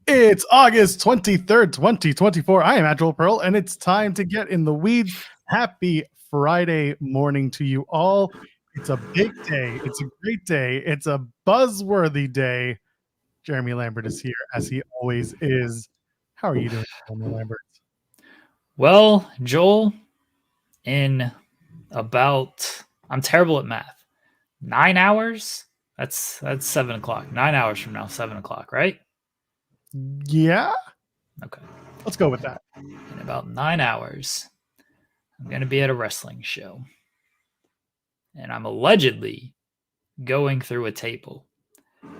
It's August 23rd, 2024. I am Agile Pearl, and it's time to get in the weeds. Happy Friday morning to you all. It's a big day. It's a great day. It's a buzzworthy day. Jeremy Lambert is here, as he always is. How are you doing, Jeremy Lambert? Well, Joel, in about, I'm terrible at math. 9 hours? That's 7 o'clock. 9 hours from now, 7 o'clock, right? Yeah? Okay. Let's go with that. In about 9 hours, I'm going to be at a wrestling show. And I'm allegedly going through a table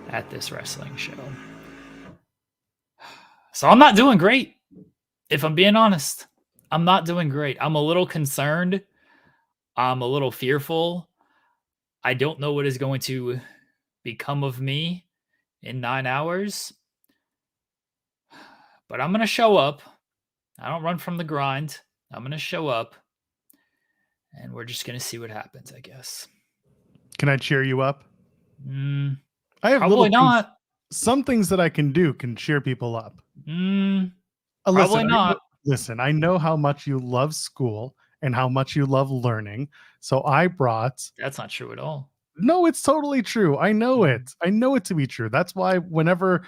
at this wrestling show. So I'm not doing great, if I'm being honest. I'm not doing great. I'm a little concerned. I'm a little fearful. I don't know what is going to become of me in 9 hours. But I'm going to show up. I don't run from the grind. I'm going to show up. And we're just going to see what happens, I guess. Can I cheer you up? I have probably not. Some things that I can do can cheer people up. Probably not. Listen, I know how much you love school and how much you love learning. So I brought... That's not true at all. No, it's totally true. I know it. I know it to be true. That's why whenever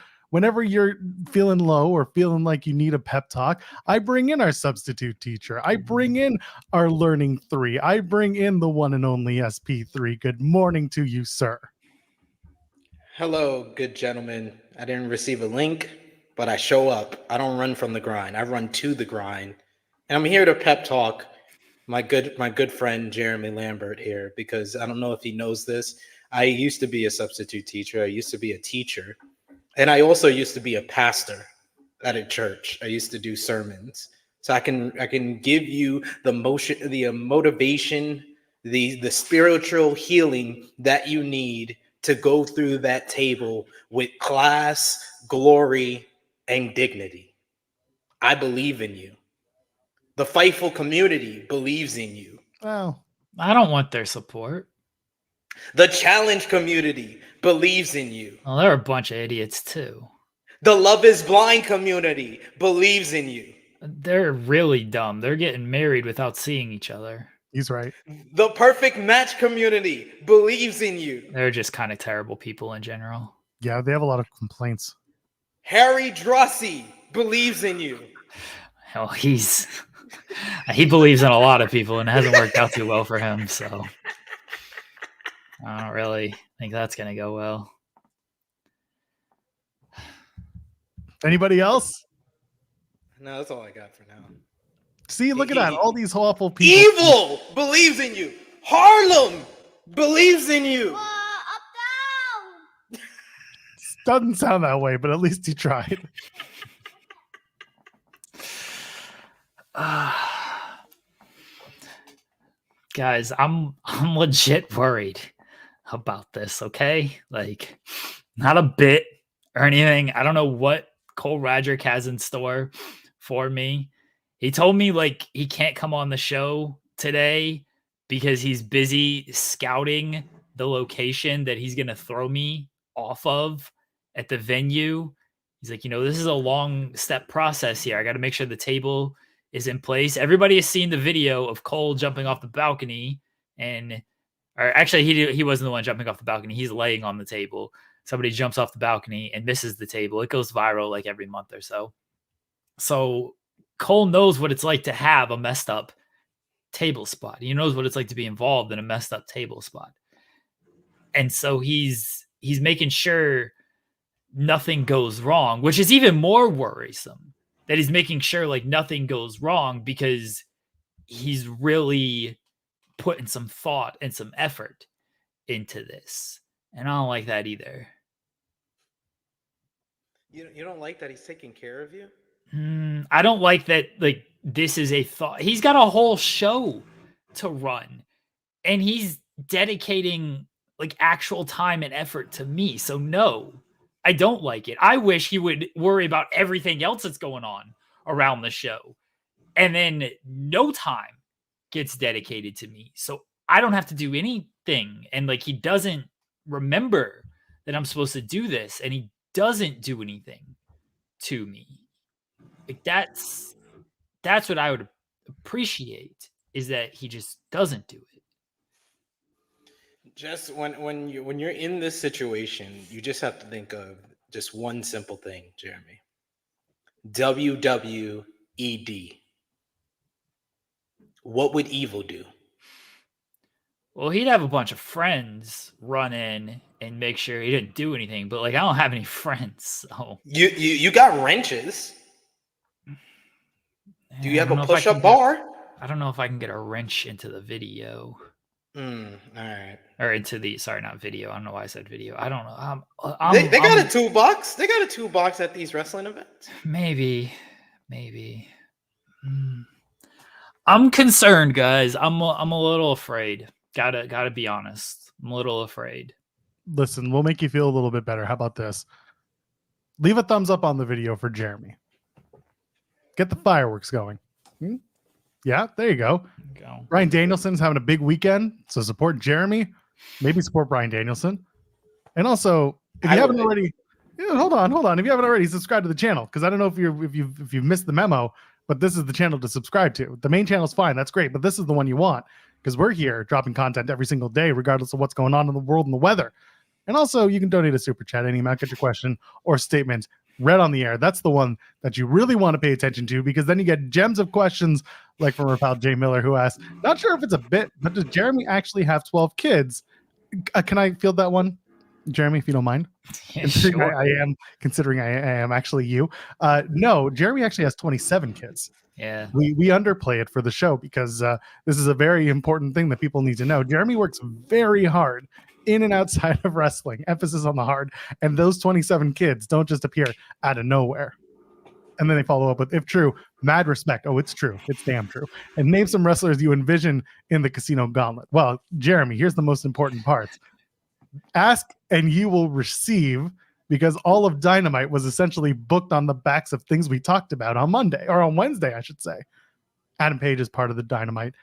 you're feeling low or feeling like you need a pep talk, I bring in our substitute teacher. I bring in our Learning 3. I bring in the one and only SP3. Good morning to you, sir. Hello, good gentlemen. I didn't receive a link, but I show up. I don't run from the grind. I run to the grind. And I'm here to pep talk my good friend Jeremy Lambert here, because I don't know if he knows this. I used to be a substitute teacher. I used to be a teacher. And I also used to be a pastor at a church. I used to do sermons. So I can give you the motivation, the spiritual healing that you need to go through that table with class, glory, and dignity. I believe in you. The Fightful community believes in you. Well, I don't want their support. The Challenge community believes in you. Well, they're a bunch of idiots too. The Love is Blind community believes in you. They're really dumb. They're getting married without seeing each other. He's right. The Perfect Match community believes in you. They're just kind of terrible people in general. Yeah, they have a lot of complaints. Harry Drossi believes in you. Hell, he believes in a lot of people, and it hasn't worked out too well for him, so I don't really think that's going to go well. Anybody else? No, that's all I got for now. See, look at that. All these awful people. Evil believes in you. Harlem believes in you. Up down. Doesn't sound that way, but at least he tried. Guys, I'm legit worried about this, okay? Like, not a bit or anything. I don't know what Cole Radrick has in store for me. He told me, like, he can't come on the show today because he's busy scouting the location that he's going to throw me off of at the venue. He's like, this is a long step process here. I got to make sure the table is in place. Everybody has seen the video of Cole jumping off the balcony, or actually he wasn't the one jumping off the balcony. He's laying on the table. Somebody jumps off the balcony and misses the table. It goes viral like every month or so. So Cole knows what it's like to have a messed up table spot. He knows what it's like to be involved in a messed up table spot. And so he's making sure nothing goes wrong, which is even more worrisome. That he's making sure like nothing goes wrong because he's really putting some thought and some effort into this. And I don't like that either. You don't like that he's taking care of you? I don't like that, like, this is a thought. He's got a whole show to run. And he's dedicating like actual time and effort to me. So no. I don't like it. I wish he would worry about everything else that's going on around the show. And then no time gets dedicated to me. So I don't have to do anything. And like, he doesn't remember that I'm supposed to do this, and he doesn't do anything. to me. Like that's what I would appreciate, is that he just doesn't do it. Just when you're in this situation, you just have to think of just one simple thing, Jeremy. WWED. What would Evil do? Well, he'd have a bunch of friends run in and make sure he didn't do anything. But like, I don't have any friends, so You got wrenches. Do you have a push-up bar? I don't know if I can get a wrench into the video. All right. Or into the, sorry, not video. I don't know why I said video. I don't know. They got a toolbox. They got a toolbox at these wrestling events. Maybe. I'm concerned, guys. I'm a little afraid. Gotta be honest. I'm a little afraid. Listen, we'll make you feel a little bit better. How about this? Leave a thumbs up on the video for Jeremy. Get the fireworks going. Yeah, there you go. Bryan Danielson's having a big weekend, so support Jeremy. Maybe support Bryan Danielson. And also, if you haven't already, hold on. If you haven't already, subscribe to the channel, because I don't know if you've missed the memo, but this is the channel to subscribe to. The main channel's fine, that's great, but this is the one you want, because we're here dropping content every single day, regardless of what's going on in the world and the weather. And also, you can donate a super chat any amount, get your question or statement read on the air. That's the one that you really want to pay attention to, because then you get gems of questions, like from our pal Jay Miller, who asked, not sure if it's a bit, but does Jeremy actually have 12 kids? Can I field that one, Jeremy, if you don't mind? Sure. Considering I am actually you. No, Jeremy actually has 27 kids. Yeah. We underplay it for the show, because this is a very important thing that people need to know. Jeremy works very hard in and outside of wrestling, emphasis on the hard, and those 27 kids don't just appear out of nowhere. And then they follow up with, if true, mad respect. Oh, it's true. It's damn true. And name some wrestlers you envision in the Casino Gauntlet. Well, Jeremy, here's the most important part. Ask and you will receive, because all of Dynamite was essentially booked on the backs of things we talked about on Monday, or on Wednesday, I should say. Adam Page is part of the Dynamite.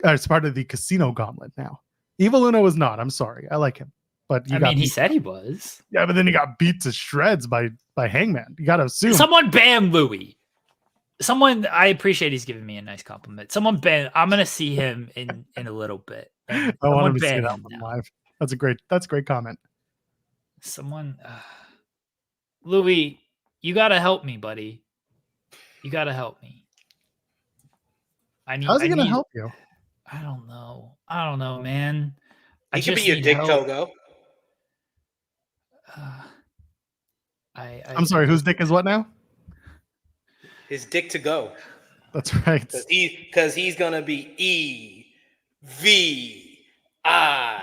It's part of the Casino Gauntlet now. Evil Uno is not. I'm sorry. I like him. But he said he was. Yeah, but then he got beat to shreds by Hangman. You got to assume. Someone ban Louis. I appreciate he's giving me a nice compliment. Someone ban. I'm going to see him in a little bit. I want him to see that one live. That's a great comment. Someone, Louis, you got to help me, buddy. You got to help me. How's he going to help you? I don't know, man. He could be your dick Togo. I'm sorry, whose dick is what now? His dick to go. That's right. Because he's gonna be EVI.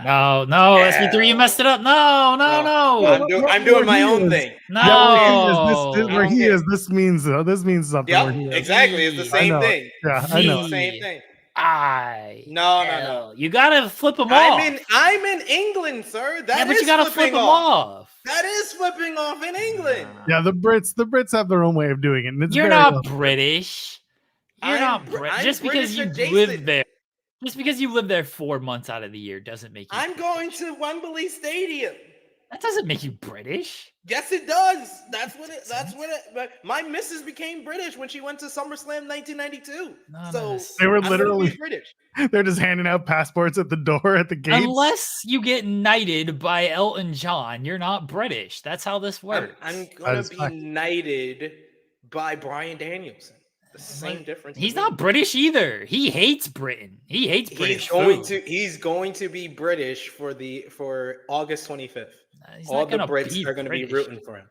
No, SB3, you messed it up. No. I'm doing my own thing. No. Where he is, this means something. Yep, exactly. It's the same thing. Yeah, I know. Same thing. No. You gotta flip them off. I'm in England, sir. But you gotta flip them off. That is flipping off in England. Yeah, the Brits have their own way of doing it. And You're not British. You're not British. Just because you live there. Just because you live there 4 months out of the year doesn't make you I'm going to Wembley Stadium. That doesn't make you British. Yes, it does. That's what it. My missus became British when she went to SummerSlam 1992. So they were literally British. They're just handing out passports at the door at the gate. Unless you get knighted by Elton John, you're not British. That's how this works. I'm gonna be knighted by Bryan Danielson. The same difference. He's not British either. He hates Britain. He hates British food. He's going to be British for August 25th. All the Brits are going to be rooting for him.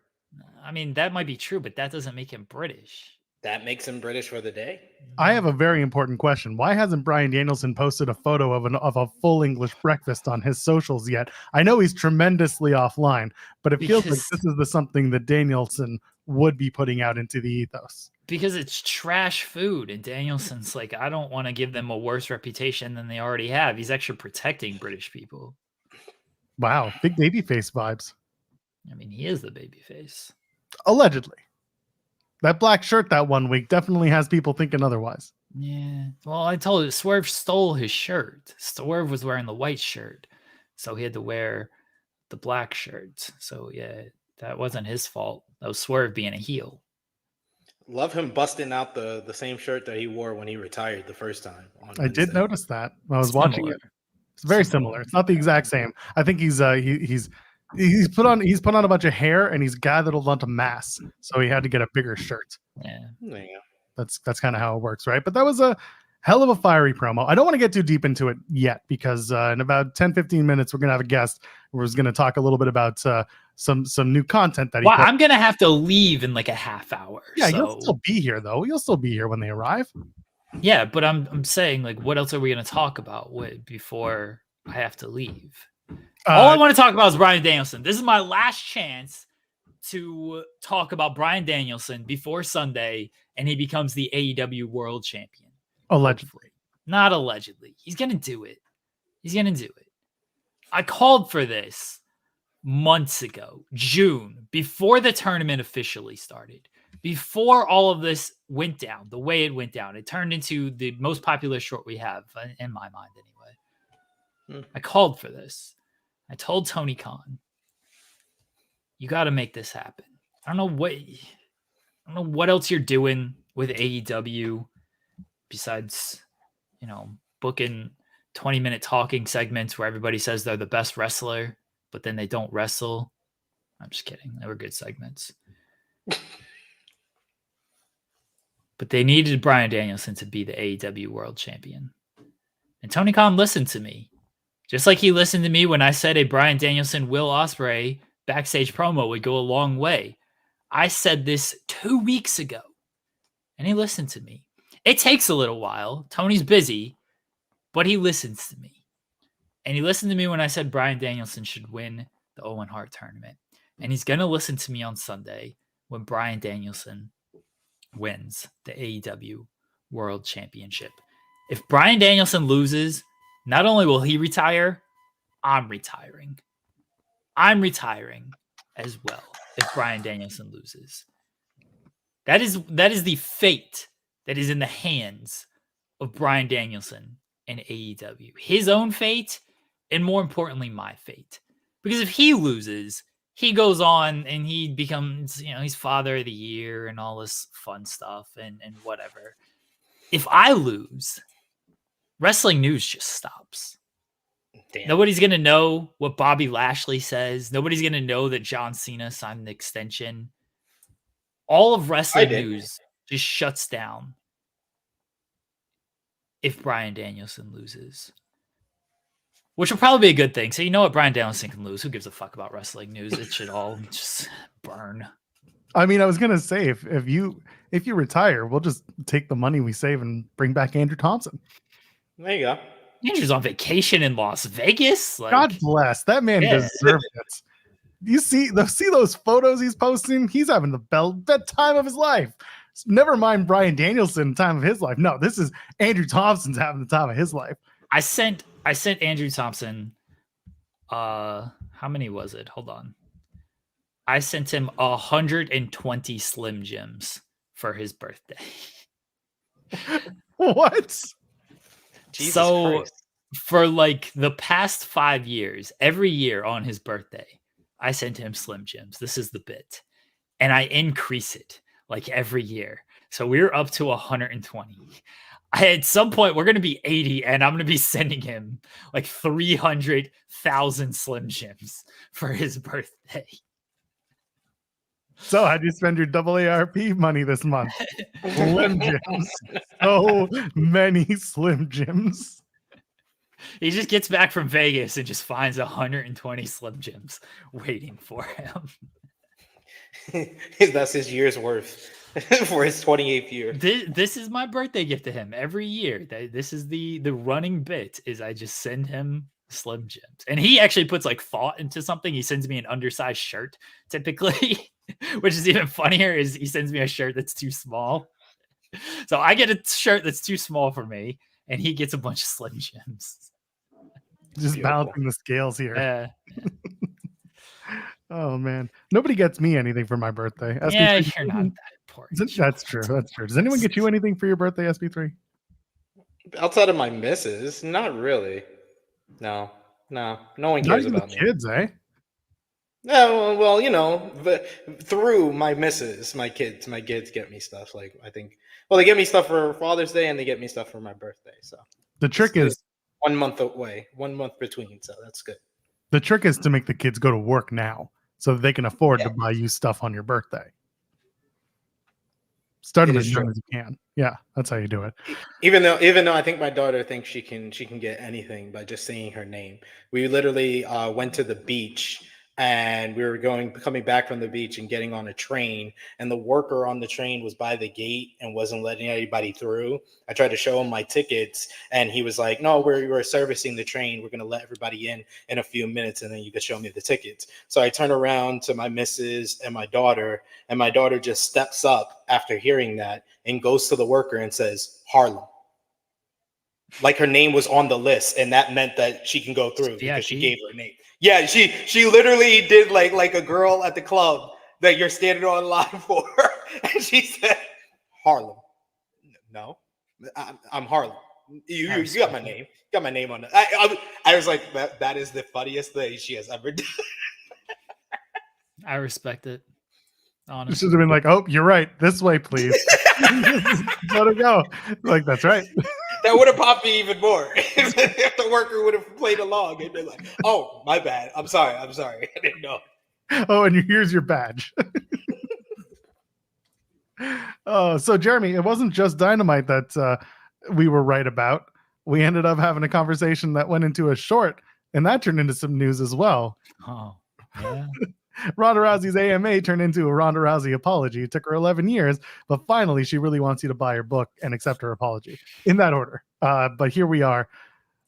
I mean, that might be true, but that doesn't make him British. That makes him British for the day. I have a very important question. Why hasn't Bryan Danielson posted a photo of a full English breakfast on his socials yet? I know he's tremendously offline, but it feels like this is something that Danielson would be putting out into the ethos. Because it's trash food, and Danielson's like, I don't want to give them a worse reputation than they already have. He's actually protecting British people. Wow, big babyface vibes. I mean, he is the babyface. Allegedly. That black shirt that one week definitely has people thinking otherwise. Yeah. Well, I told you, Swerve stole his shirt. Swerve was wearing the white shirt, so he had to wear the black shirt. So, yeah, that wasn't his fault. That was Swerve being a heel. Love him busting out the same shirt that he wore when he retired the first time on I did Wednesday. notice that when I was watching Similar. it. It's very similar. It's not the exact same. I think he's put on a bunch of hair and he's gathered a bunch of mass, so he had to get a bigger shirt. Yeah. There you go. That's kind of how it works, right? But that was a hell of a fiery promo. I don't want to get too deep into it yet because in about 10-15 minutes we're gonna have a guest. We're going to talk a little bit about some new content that he. Well, I'm gonna have to leave in like a half hour. Yeah, so. you'll still be here though. You'll still be here when they arrive. Yeah, but I'm saying, like, what else are we going to talk about before I have to leave? All I want to talk about is Bryan Danielson. This is my last chance to talk about Bryan Danielson before Sunday, and he becomes the AEW World Champion. Allegedly. Not allegedly. He's going to do it. He's going to do it. I called for this months ago, June, before the tournament officially started. Before all of this went down, the way it went down, it turned into the most popular short we have, in my mind anyway. I called for this. I told Tony Khan, you got to make this happen. I don't know what else you're doing with AEW besides, booking 20-minute talking segments where everybody says they're the best wrestler, but then they don't wrestle. I'm just kidding. They were good segments. But they needed Bryan Danielson to be the AEW World Champion. And Tony Khan listened to me. Just like he listened to me when I said a Bryan Danielson, Will Ospreay backstage promo would go a long way. I said this 2 weeks ago. And he listened to me. It takes a little while. Tony's busy. But he listens to me. And he listened to me when I said Bryan Danielson should win the Owen Hart tournament. And he's going to listen to me on Sunday when Bryan Danielson wins the AEW World Championship. If Bryan Danielson loses, not only will he retire, I'm retiring. I'm retiring as well if Bryan Danielson loses. That is the fate that is in the hands of Bryan Danielson and AEW. His own fate, and more importantly, my fate. Because if he loses, he goes on and he becomes, he's Father of the Year and all this fun stuff and whatever. If I lose, wrestling news just stops. Damn. Nobody's going to know what Bobby Lashley says. Nobody's going to know that John Cena signed an extension. All of wrestling news just shuts down if Bryan Danielson loses. Which will probably be a good thing. So you know what? Bryan Danielson can lose. Who gives a fuck about wrestling news? It should all just burn. I mean, I was gonna say if you retire, we'll just take the money we save and bring back Andrew Thompson. There you go. Andrew's on vacation in Las Vegas. God bless that man. Deserves it. You see those photos he's posting? He's having the best time of his life. Never mind Bryan Danielson time of his life. No, this is Andrew Thompson's having the time of his life. I sent Andrew Thompson, how many was it? Hold on. I sent him 120 Slim Jims for his birthday. What? Jesus so Christ. For like the past 5 years, every year on his birthday, I sent him Slim Jims. This is the bit. And I increase it like every year. So we're up to 120. At some point, we're going to be 80, and I'm going to be sending him like 300,000 Slim Jims for his birthday. So how'd you spend your AARP money this month? Slim Jims. So many Slim Jims. He just gets back from Vegas and just finds 120 Slim Jims waiting for him. That's his year's worth for his 28th year. This is my birthday gift to him every year. This is the running bit is I just send him Slim Jims. And he actually puts like thought into something. He sends me an undersized shirt typically, which is even funnier is he sends me a shirt that's too small. So I get a shirt that's too small for me and he gets a bunch of Slim Jims. Just balancing the scales here. Oh man, nobody gets me anything for my birthday. SB3, yeah, you're not that important. That's true. That's true. Does anyone get you anything for your birthday, SB3? Outside of my missus, not really. No one cares about me. Kids, eh? No, well, through my missus, my kids get me stuff. Like I think, well, they get me stuff for Father's Day and they get me stuff for my birthday. So The trick is 1 month away, 1 month between. So that's good. the trick is to make the kids go to work now so that they can afford Yeah. to buy you stuff on your birthday. Start them It as is young true. as you can. Yeah, that's how you do it. Even though I think my daughter thinks she can get anything by just saying her name. We literally went to the beach and we were coming back from the beach and getting on a train, and the worker on the train was by the gate and wasn't letting anybody through. I tried to show him my tickets and he was like, "No, we're servicing the train. We're gonna let everybody in a few minutes and then you can show me the tickets." So I turn around to my missus and my daughter just steps up after hearing that and goes to the worker and says, "Harlem." Like her name was on the list, and that meant that she can go through because she gave her name. Yeah, she literally did like a girl at the club that you're standing on line for, and she said, "Harlem." No, I'm Harlem. You got my name. Got my name on it. I was like, that is the funniest thing she has ever done. I respect it. You Honestly, should have been like, "Oh, you're right. This way, please." Let her go. Like, that's right. That would have popped me even more if the worker would have played along and been like, "Oh, my bad. I'm sorry. I didn't know." Oh, and here's your badge. So Jeremy, it wasn't just Dynamite that we were right about. We ended up having a conversation that went into a short, and that turned into some news as well. oh yeah. Ronda Rousey's AMA turned into a Ronda Rousey apology. It took her 11 years, but finally she really wants you to buy her book and accept her apology in that order. But here we are.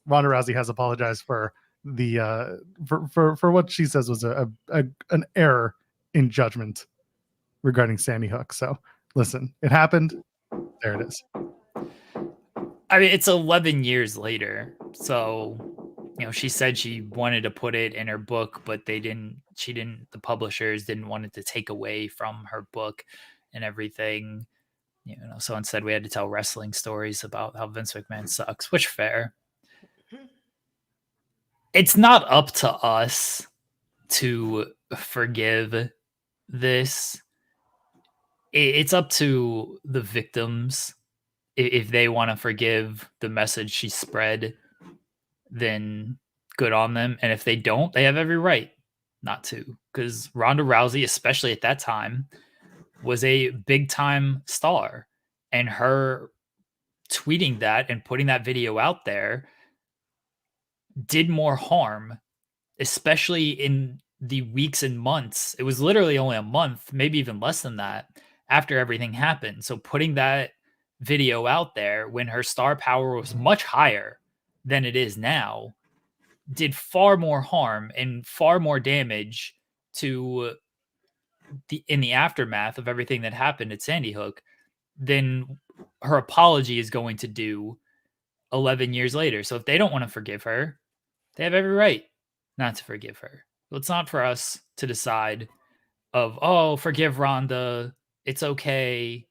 Ronda Rousey has apologized for the for what she says was an error in judgment regarding Sandy Hook. So listen, it happened. There it is. I mean, it's 11 years later. So, she said she wanted to put it in her book, but the publishers didn't want it to take away from her book and everything. So instead we had to tell wrestling stories about how Vince McMahon sucks, which fair. It's not up to us to forgive this. It's up to the victims. If they want to forgive the message she spread, then good on them. And if they don't, they have every right not to. Because Ronda Rousey, especially at that time, was a big time star. And her tweeting that and putting that video out there did more harm, especially in the weeks and months. It was literally only a month, maybe even less than that, after everything happened. So putting that video out there when her star power was much higher than it is now did far more harm and far more damage to in the aftermath of everything that happened at Sandy Hook than her apology is going to do 11 years later. So if they don't want to forgive her, they have every right not to forgive her. Well, it's not for us to decide of, "Oh, forgive Rhonda. It's okay.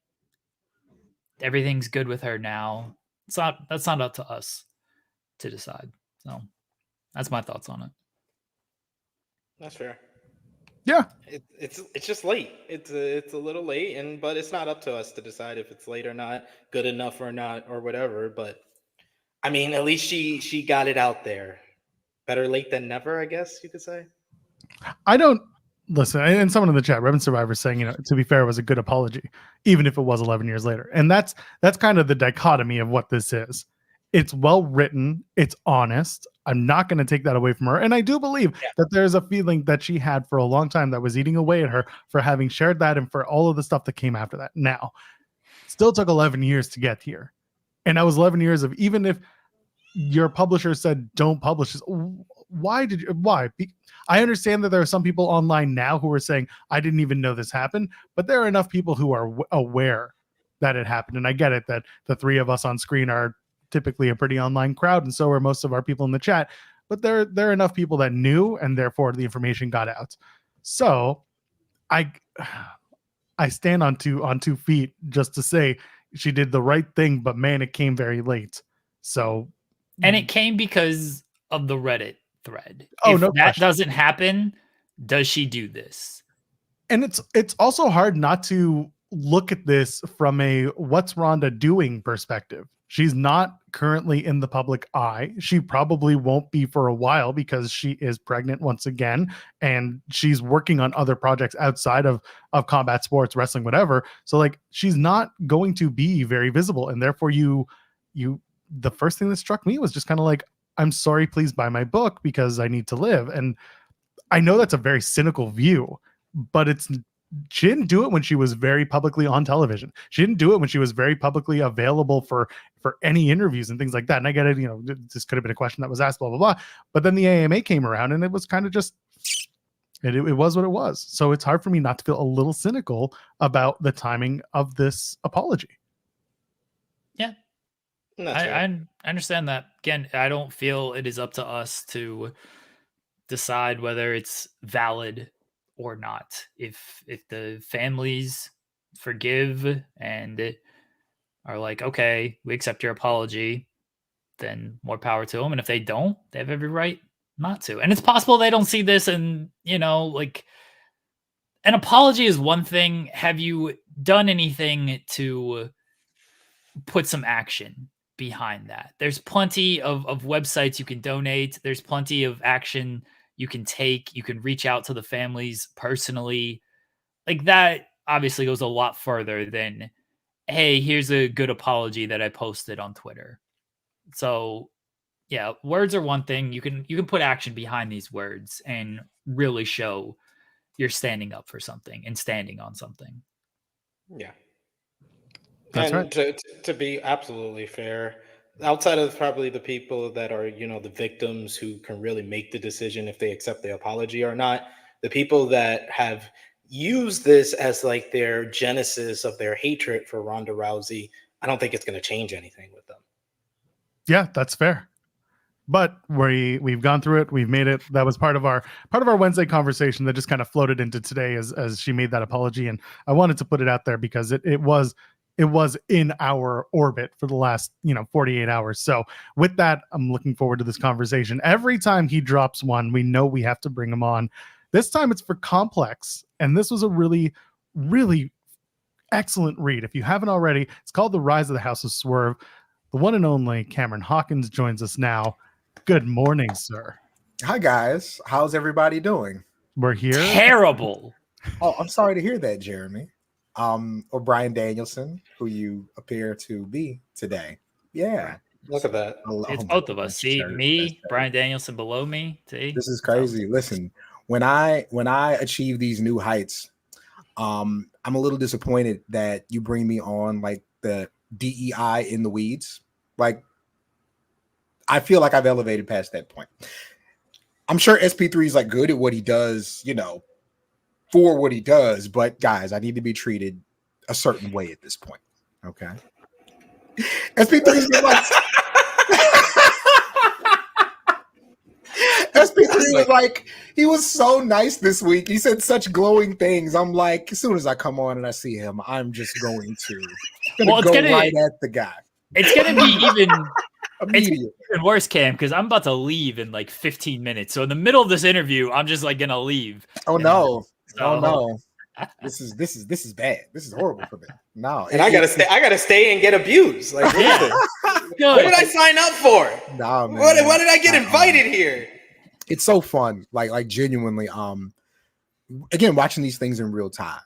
Everything's good with her now." That's not up to us to decide. So that's my thoughts on it. That's fair. Yeah, it's just late. It's a little late, but it's not up to us to decide if it's late or not, good enough or not, or whatever. But I mean, at least she got it out there. Better late than never, I guess you could say. I don't listen. And someone in the chat, Revan Survivor, saying, to be fair, it was a good apology, even if it was 11 years later. And that's kind of the dichotomy of what this is. It's well written. It's honest. I'm not going to take that away from her. And I do believe that there's a feeling that she had for a long time that was eating away at her for having shared that and for all of the stuff that came after that. Now, still took 11 years to get here. And that was 11 years of, even if your publisher said, don't publish this, why? I understand that there are some people online now who are saying, I didn't even know this happened, but there are enough people who are aware that it happened. And I get it that the three of us on screen are typically a pretty online crowd, and so are most of our people in the chat, but there are enough people that knew, and therefore the information got out. So I stand on two feet just to say she did the right thing, but man, it came very late. So, and it came because of the Reddit thread. Oh, if no that question. doesn't happen, Does she do this? And it's also hard not to look at this from a what's Rhonda doing perspective. She's not currently in the public eye. She probably won't be for a while because she is pregnant once again, and she's working on other projects outside of combat sports, wrestling, whatever. So like she's not going to be very visible, and therefore you the first thing that struck me was just kind of like, I'm sorry, please buy my book because I need to live. And I know that's a very cynical view, but she didn't do it when she was very publicly on television. She didn't do it when she was very publicly available for any interviews and things like that. And I get it, this could have been a question that was asked, blah, blah, blah. But then the AMA came around and it was kind of just, it was what it was. So it's hard for me not to feel a little cynical about the timing of this apology. Yeah. I understand that. Again, I don't feel it is up to us to decide whether it's valid or not. If the families forgive and are like, okay, we accept your apology, then more power to them. And if they don't, they have every right not to. And it's possible they don't see this, and like, an apology is one thing. Have you done anything to put some action behind that? There's plenty of websites you can donate. There's plenty of action you can take. You can reach out to the families personally. Like, that obviously goes a lot further than, hey, here's a good apology that I posted on Twitter. So yeah, words are one thing. You can put action behind these words and really show you're standing up for something and standing on something. Yeah. That's and right. to be absolutely fair, outside of probably the people that are, the victims who can really make the decision if they accept the apology or not, the people that have used this as like their genesis of their hatred for Ronda Rousey, I don't think it's going to change anything with them. Yeah, that's fair. But we've gone through it. We've made it. That was part of our Wednesday conversation that just kind of floated into today as she made that apology. And I wanted to put it out there because it was in our orbit for the last 48 hours. So with that, I'm looking forward to this conversation. Every time he drops one, we know we have to bring him on. This time it's for Complex, and this was a really, really excellent read. If you haven't already, it's called The Rise of the House of Swerve. The one and only Cameron Hawkins joins us now. Good morning, sir. Hi, guys. How's everybody doing? We're here. Terrible. Oh, I'm sorry to hear that, Jeremy. Or Brian Danielson, who you appear to be today. Yeah. Look at that. It's both of us. See, me, Brian Danielson below me. See? This is crazy. Listen, when I achieve these new heights, I'm a little disappointed that you bring me on like the DEI in the weeds. Like, I feel like I've elevated past that point. I'm sure SP3 is like good at what he does, for what he does. But guys, I need to be treated a certain way at this point. Okay. SP3 is like SP3 was like, he was so nice this week. He said such glowing things. I'm like, as soon as I come on and I see him, I'm just going to go right at the guy. It's gonna be even immediate. It's even worse, Cam, because I'm about to leave in like 15 minutes. So in the middle of this interview, I'm just like gonna leave. Oh no! Oh no! This is bad. This is horrible for me. No, and I gotta stay and get abused. Like, what did I sign up for? Nah, man. What did I get invited here? It's so fun. Like genuinely. Again, watching these things in real time,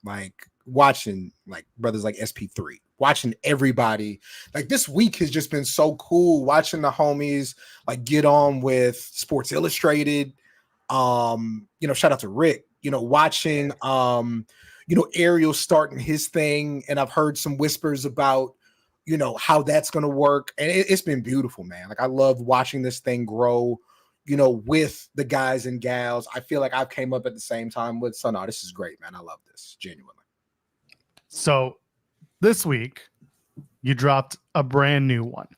like watching like brothers like SP3. Watching everybody, like this week has just been so cool. Watching the homies like get on with Sports Illustrated. Shout out to Rick. Watching Ariel starting his thing, and I've heard some whispers about how that's gonna work, and it's been beautiful, man. Like I love watching this thing grow. With the guys and gals. I feel like I've came up at the same time with. So no, this is great, man. I love this genuinely. So. This week, you dropped a brand new one.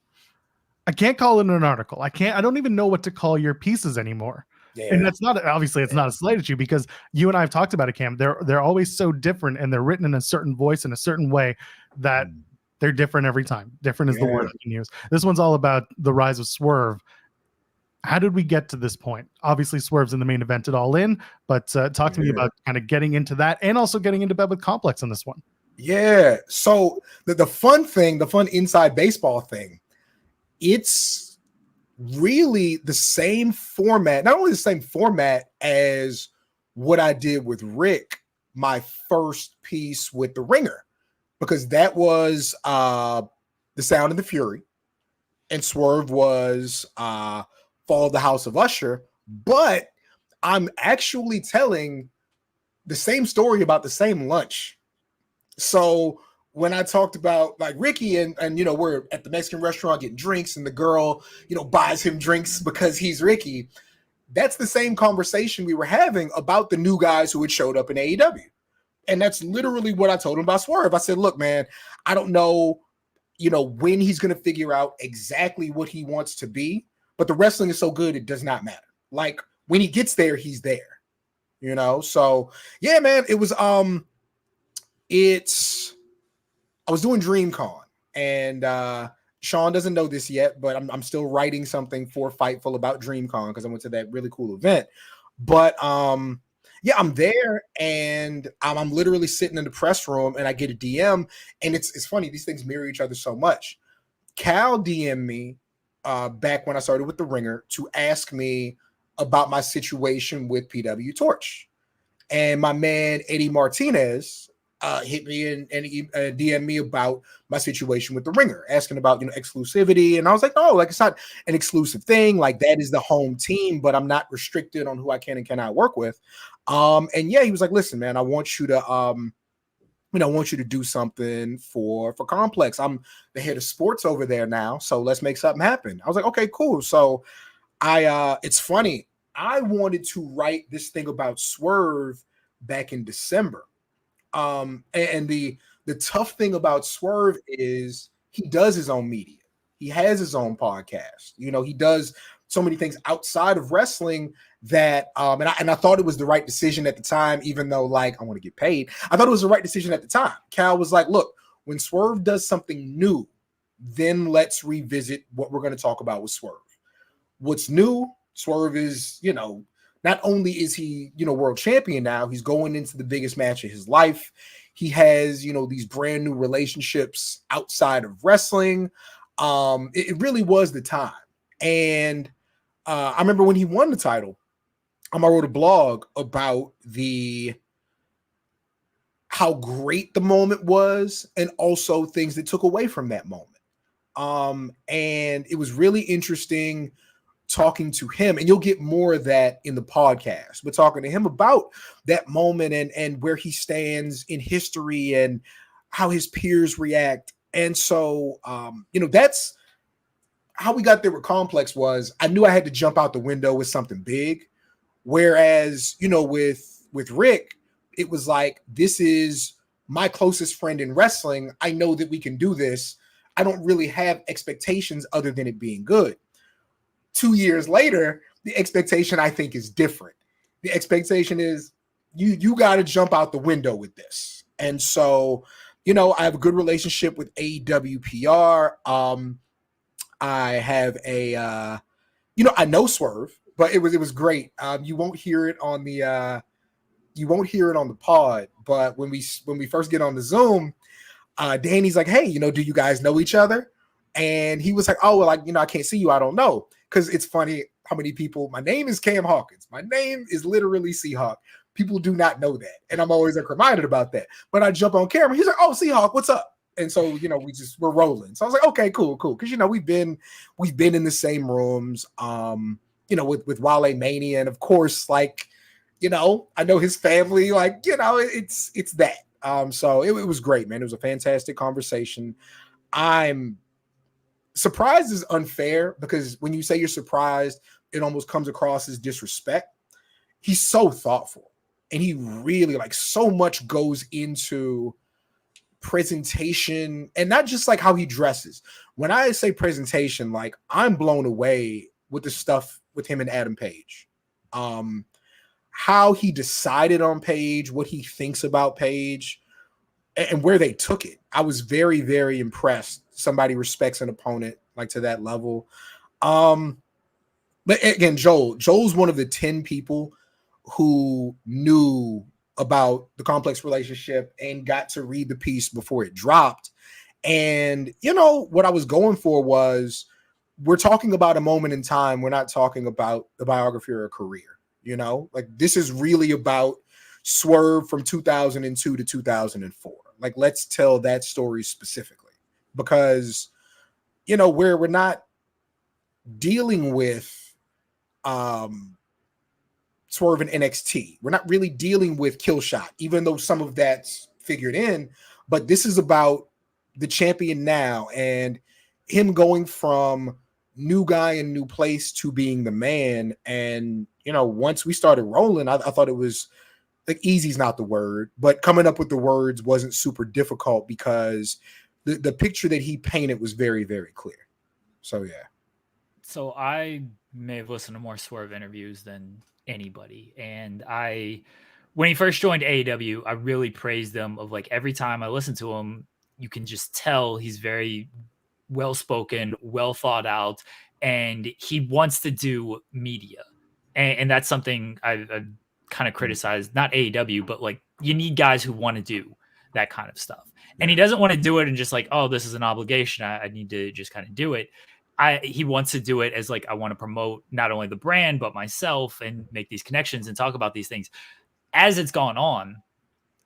I can't call it an article. I don't even know what to call your pieces anymore. Yeah. And that's not, obviously it's not a slight at you because you and I have talked about it, Cam. They're always so different and they're written in a certain voice in a certain way that they're different every time. Different is the word I can use. This one's all about the rise of Swerve. how did we get to this point? Obviously, Swerve's in the main event at All In, but talk to me about kind of getting into that and also getting into bed with Complex on this one. Yeah. So the fun thing, the fun inside baseball thing, it's really the same format, not only the same format as what I did with Rick, my first piece with the Ringer, because that was the Sound and the Fury, and Swerve was Fall of the House of Usher. But I'm actually telling the same story about the same lunch. So when I talked about like Ricky and we're at the Mexican restaurant getting drinks and the girl, buys him drinks because he's Ricky, that's the same conversation we were having about the new guys who had showed up in AEW. And that's literally what I told him about Swerve. I said, look, man, I don't know, when he's going to figure out exactly what he wants to be, but the wrestling is so good, it does not matter. Like when he gets there, he's there, So yeah, man, it was, I was doing DreamCon, and Sean doesn't know this yet, but I'm still writing something for Fightful about DreamCon because I went to that really cool event. But yeah, I'm there, and I'm literally sitting in the press room, and I get a DM, and it's funny, these things mirror each other so much. Cal DM'd me back when I started with the Ringer to ask me about my situation with PW Torch, and my man Eddie Martinez hit me and DM me about my situation with the Ringer, asking about exclusivity, and I was like, no, like it's not an exclusive thing. Like that is the home team, but I'm not restricted on who I can and cannot work with. And yeah, he was like, listen, man, I want you to I want you to do something for Complex. I'm the head of sports over there now, so let's make something happen. I was like, okay, cool. So it's funny, I wanted to write this thing about Swerve back in December. And the tough thing about Swerve is he does his own media. He has his own podcast. He does so many things outside of wrestling that and I thought it was the right decision at the time, even though like I want to get paid. I thought it was the right decision at the time. Cal was like, look, when Swerve does something new, then let's revisit what we're going to talk about with Swerve. What's new? Swerve is, not only is he, world champion now, he's going into the biggest match of his life. He has, these brand new relationships outside of wrestling. It really was the time. And I remember when he won the title, I wrote a blog about how great the moment was and also things that took away from that moment. And it was really interesting talking to him, and you'll get more of that in the podcast. We're talking to him about that moment and where he stands in history and how his peers react. And so, that's how we got there with Complex. Was I knew I had to jump out the window with something big. Whereas, with Rick, it was like, this is my closest friend in wrestling. I know that we can do this. I don't really have expectations other than it being good. 2 years later, the expectation I think is different. The expectation is you got to jump out the window with this. And so, I have a good relationship with AEW PR. I have I know Swerve, but it was great. You won't hear it on the pod, but when we first get on the Zoom, Danny's like, hey, do you guys know each other? And he was like, oh, well, I can't see you. I don't know. Because it's funny how many people, my name is Cam Hawkins. My name is literally Seahawk. People do not know that. And I'm always reminded about that. But I jump on camera. He's like, oh, Seahawk, what's up? And so, we're rolling. So I was like, okay, cool. Because, we've been in the same rooms, with Wale Mania. And of course, I know his family, it's that. So it was great, man. It was a fantastic conversation. I'm surprised is unfair because when you say you're surprised, it almost comes across as disrespect. He's so thoughtful, and he really so much goes into presentation, and not just how he dresses. When I say presentation, I'm blown away with the stuff with him and Adam Page. How he decided on Page, what he thinks about Page, and where they took it. I was very, very impressed. Somebody respects an opponent to that level. But again, Joel's one of the 10 people who knew about the complex relationship and got to read the piece before it dropped. And, you know, what I was going for was, we're talking about a moment in time. We're not talking about the biography or a career, you know, like this is really about Swerve from 2002 to 2004. Like, let's tell that story specifically, because, you know, we're not dealing with Swerve in NXT. We're not really dealing with Killshot, even though some of that's figured in, but this is about the champion now and him going from new guy in new place to being the man. And, you know, once we started rolling, I thought it was like, easy's not the word, but coming up with the words wasn't super difficult because the picture that he painted was very, very clear. So, yeah. So I may have listened to more Swerve interviews than anybody. And when he first joined AEW, I really praised him. Of like, every time I listen to him, you can just tell he's very well-spoken, well thought out, and he wants to do media. And that's something I've kind of criticized, not AEW, but like, you need guys who want to do that kind of stuff. And he doesn't want to do it and just like, oh, this is an obligation, I need to just kind of do it. He wants to do it as like, I want to promote not only the brand, but myself, and make these connections and talk about these things. As it's gone on,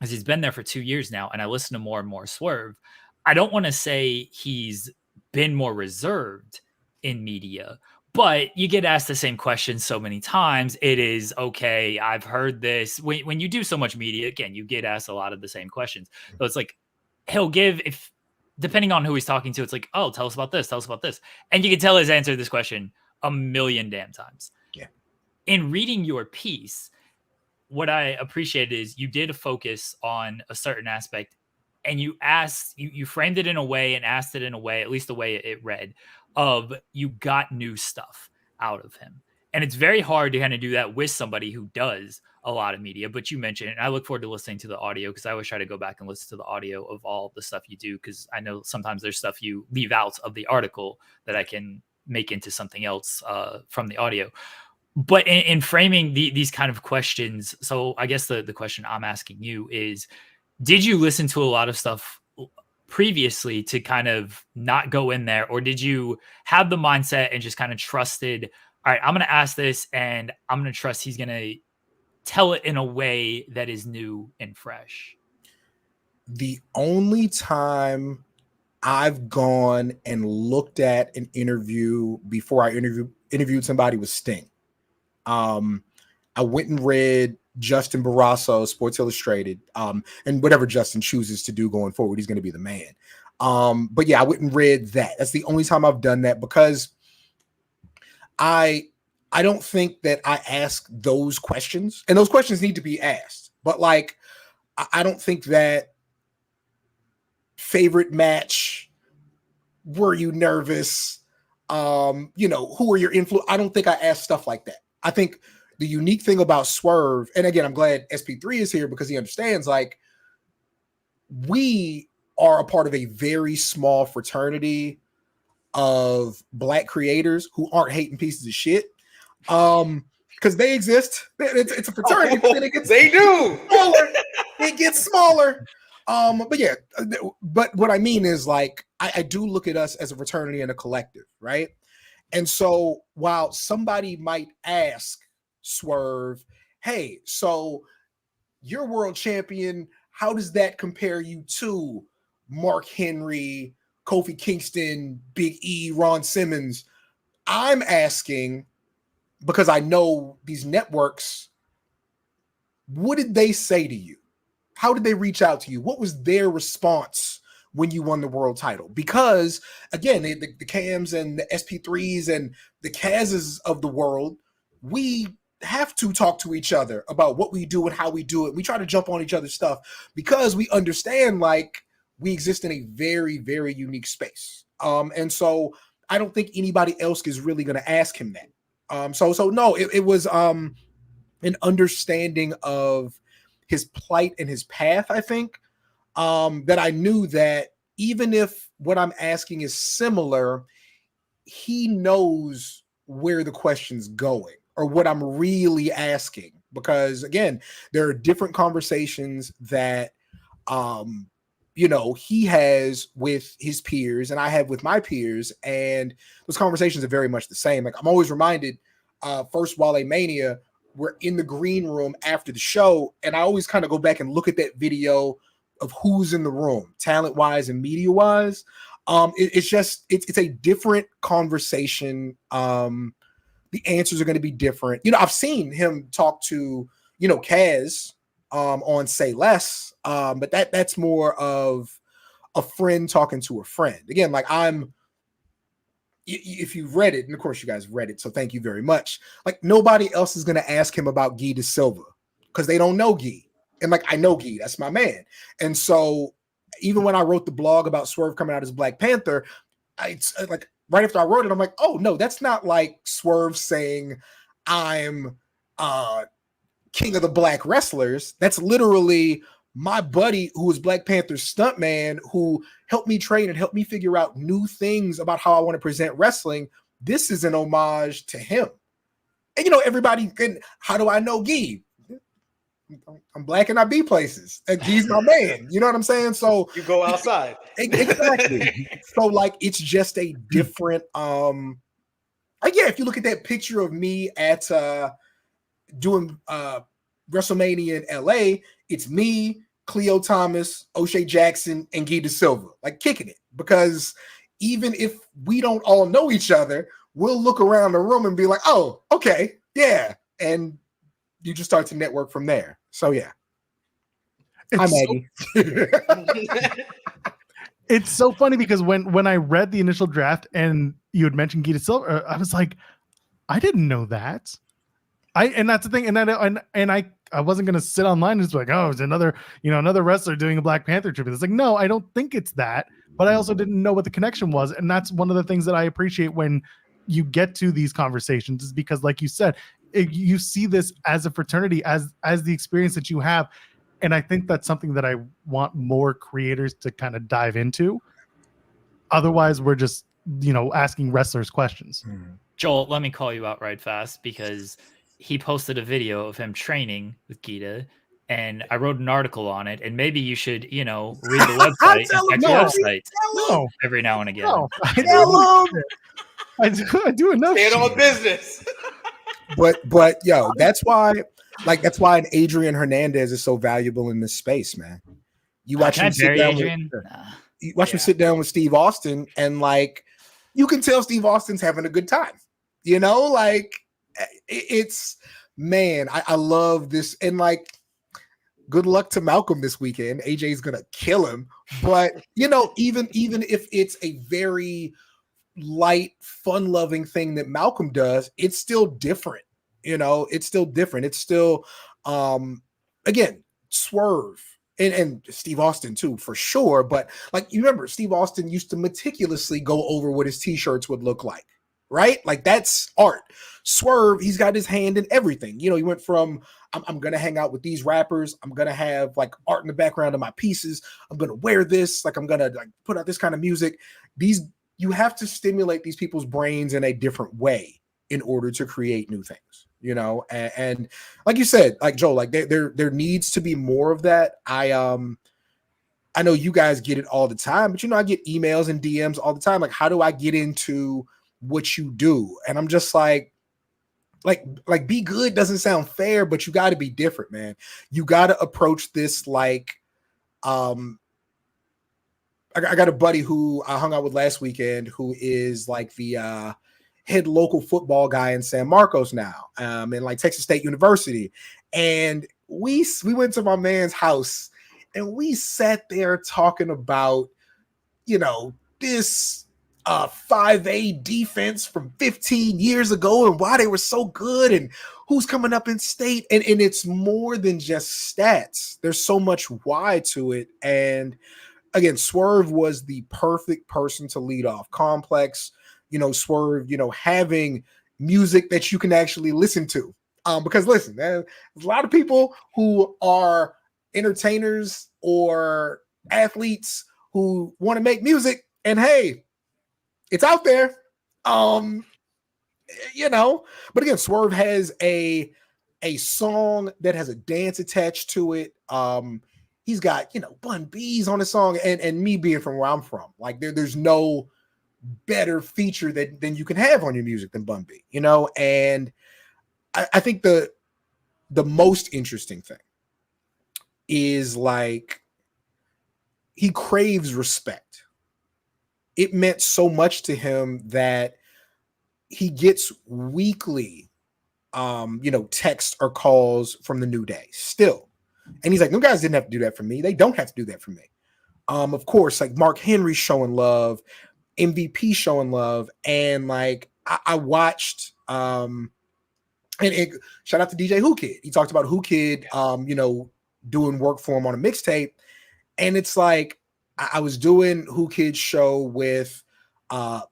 as he's been there for 2 years now, and I listen to more and more Swerve, I don't want to say he's been more reserved in media, but you get asked the same question so many times. It is, okay, I've heard this. When you do so much media, again, you get asked a lot of the same questions. So it's like, he'll give, if depending on who he's talking to, it's like, oh, tell us about this, tell us about this. And you can tell he's answered this question a million damn times. Yeah. In reading your piece, what I appreciated is you did a focus on a certain aspect, and you framed it in a way and asked it in a way, at least the way it read, of you got new stuff out of him. And it's very hard to kind of do that with somebody who does a lot of media, but you mentioned it, and I look forward to listening to the audio, because I always try to go back and listen to the audio of all the stuff you do, because I know sometimes there's stuff you leave out of the article that I can make into something else from the audio. But in framing these kind of questions, so I guess the question I'm asking you is, did you listen to a lot of stuff previously to kind of not go in there, or did you have the mindset and just kind of trusted, all right, I'm going to ask this and I'm going to trust he's going to tell it in a way that is new and fresh? The only time I've gone and looked at an interview before I interviewed somebody was Sting. I went and read Justin Barrasso, Sports Illustrated, and whatever Justin chooses to do going forward, he's going to be the man. But yeah, I went and read that. That's the only time I've done that, because I don't think that I ask those questions, and those questions need to be asked. But like, I don't think that favorite match, were you nervous? You know, who are your influence? I don't think I ask stuff like that. I think the unique thing about Swerve, and again, I'm glad SP3 is here because he understands, like, we are a part of a very small fraternity of Black creators who aren't hating pieces of shit. Because they exist. It's a fraternity, but then they do. Smaller. It gets smaller. But yeah, but what I mean is, like, I do look at us as a fraternity and a collective, right? And so while somebody might ask Swerve, hey, so you're world champion, how does that compare you to Mark Henry, Kofi Kingston, Big E, Ron Simmons? I'm asking, because I know these networks, what did they say to you? How did they reach out to you? What was their response when you won the world title? Because again, the Cams and the SP3s and the Kazes of the world, we have to talk to each other about what we do and how we do it. We try to jump on each other's stuff because we understand, like, we exist in a very, very unique space. And so I don't think anybody else is really going to ask him that. So no, it was an understanding of his plight and his path, I think, that I knew that even if what I'm asking is similar, he knows where the question's going or what I'm really asking. Because again, there are different conversations that he has with his peers and I have with my peers, and those conversations are very much the same. Like I'm always reminded, first Wale Mania, we're in the green room after the show, and I always kind of go back and look at that video of who's in the room, talent-wise and media-wise. It's a different conversation. The answers are going to be different. I've seen him talk to, Kaz on Say Less, but that's more of a friend talking to a friend. Again, like if you've read it, and of course you guys read it, so thank you very much. Like nobody else is going to ask him about Guy De Silva because they don't know Guy. And like, I know Guy, that's my man. And so even when I wrote the blog about Swerve coming out as Black Panther, it's like right after I wrote it, I'm like, oh no, that's not like Swerve saying I'm king of the black wrestlers. That's literally my buddy who was Black Panther's stuntman who helped me train and helped me figure out new things about how I want to present wrestling. This is an homage to him. And everybody can, how do I know Guy? I'm black and I be places. And he's my man. You know what I'm saying? So you go outside. Exactly. So like it's just a different if you look at that picture of me at doing WrestleMania in LA, it's me, Cleo Thomas, O'Shea Jackson, and Guy De Silva, like kicking it. Because even if we don't all know each other, we'll look around the room and be like, oh, okay, yeah. And you just start to network from there. So yeah. Hi, Maggie. It's so funny because when I read the initial draft and you had mentioned Guy De Silva, I was like, I didn't know that. And that's the thing. And I wasn't gonna sit online and just be like, oh, it's another wrestler doing a Black Panther tribute. It's like, no, I don't think it's that. But I also didn't know what the connection was. And that's one of the things that I appreciate when you get to these conversations, is because, like you said, you see this as a fraternity, as the experience that you have. And I think that's something that I want more creators to kind of dive into. Otherwise, we're just, asking wrestlers questions. Joel, let me call you out right fast, because he posted a video of him training with Gita, and I wrote an article on it. And maybe you should, read the website and check the website every now and again. No, I do enough. Stay on business. But yo, that's why an Adrian Hernandez is so valuable in this space, man. You watch him sit down him sit down with Steve Austin, and like you can tell Steve Austin's having a good time. Like it's, man, I love this. And like, good luck to Malcolm this weekend. AJ's gonna kill him. But even if it's a very light, fun-loving thing that Malcolm does, it's still different. It's still different. It's still again, Swerve and Steve Austin too, for sure. But like, you remember Steve Austin used to meticulously go over what his t-shirts would look like, right? Like that's art. Swerve, he's got his hand in everything. He went from I'm gonna hang out with these rappers, I'm gonna have like art in the background of my pieces, I'm gonna wear this, like I'm gonna like put out this kind of music. You have to stimulate these people's brains in a different way in order to create new things, and like you said, like Joel, like there needs to be more of that. I know you guys get it all the time, but I get emails and DMs all the time. Like, how do I get into what you do? And I'm just like be good doesn't sound fair, but you got to be different, man. You got to approach this like, I got a buddy who I hung out with last weekend who is like the head local football guy in San Marcos now, in like Texas State University. And we went to my man's house and we sat there talking about, this 5A defense from 15 years ago and why they were so good and who's coming up in state. And it's more than just stats. There's so much why to it. And again, Swerve was the perfect person to lead off. Complex, Swerve, having music that you can actually listen to. Because listen, there's a lot of people who are entertainers or athletes who want to make music, and hey, it's out there. But again, Swerve has a song that has a dance attached to it. He's got, Bun B's on the song, and me being from where I'm from, like there's no better feature than you can have on your music than Bun B, and I think the most interesting thing is like he craves respect. It meant so much to him that he gets weekly texts or calls from the New Day still. And he's like, them guys didn't have to do that for me. They don't have to do that for me. Of course, like Mark Henry showing love, MVP showing love. And like, I watched, and shout out to DJ Who Kid. He talked about Who Kid, doing work for him on a mixtape. And it's like, I was doing Who Kid's show with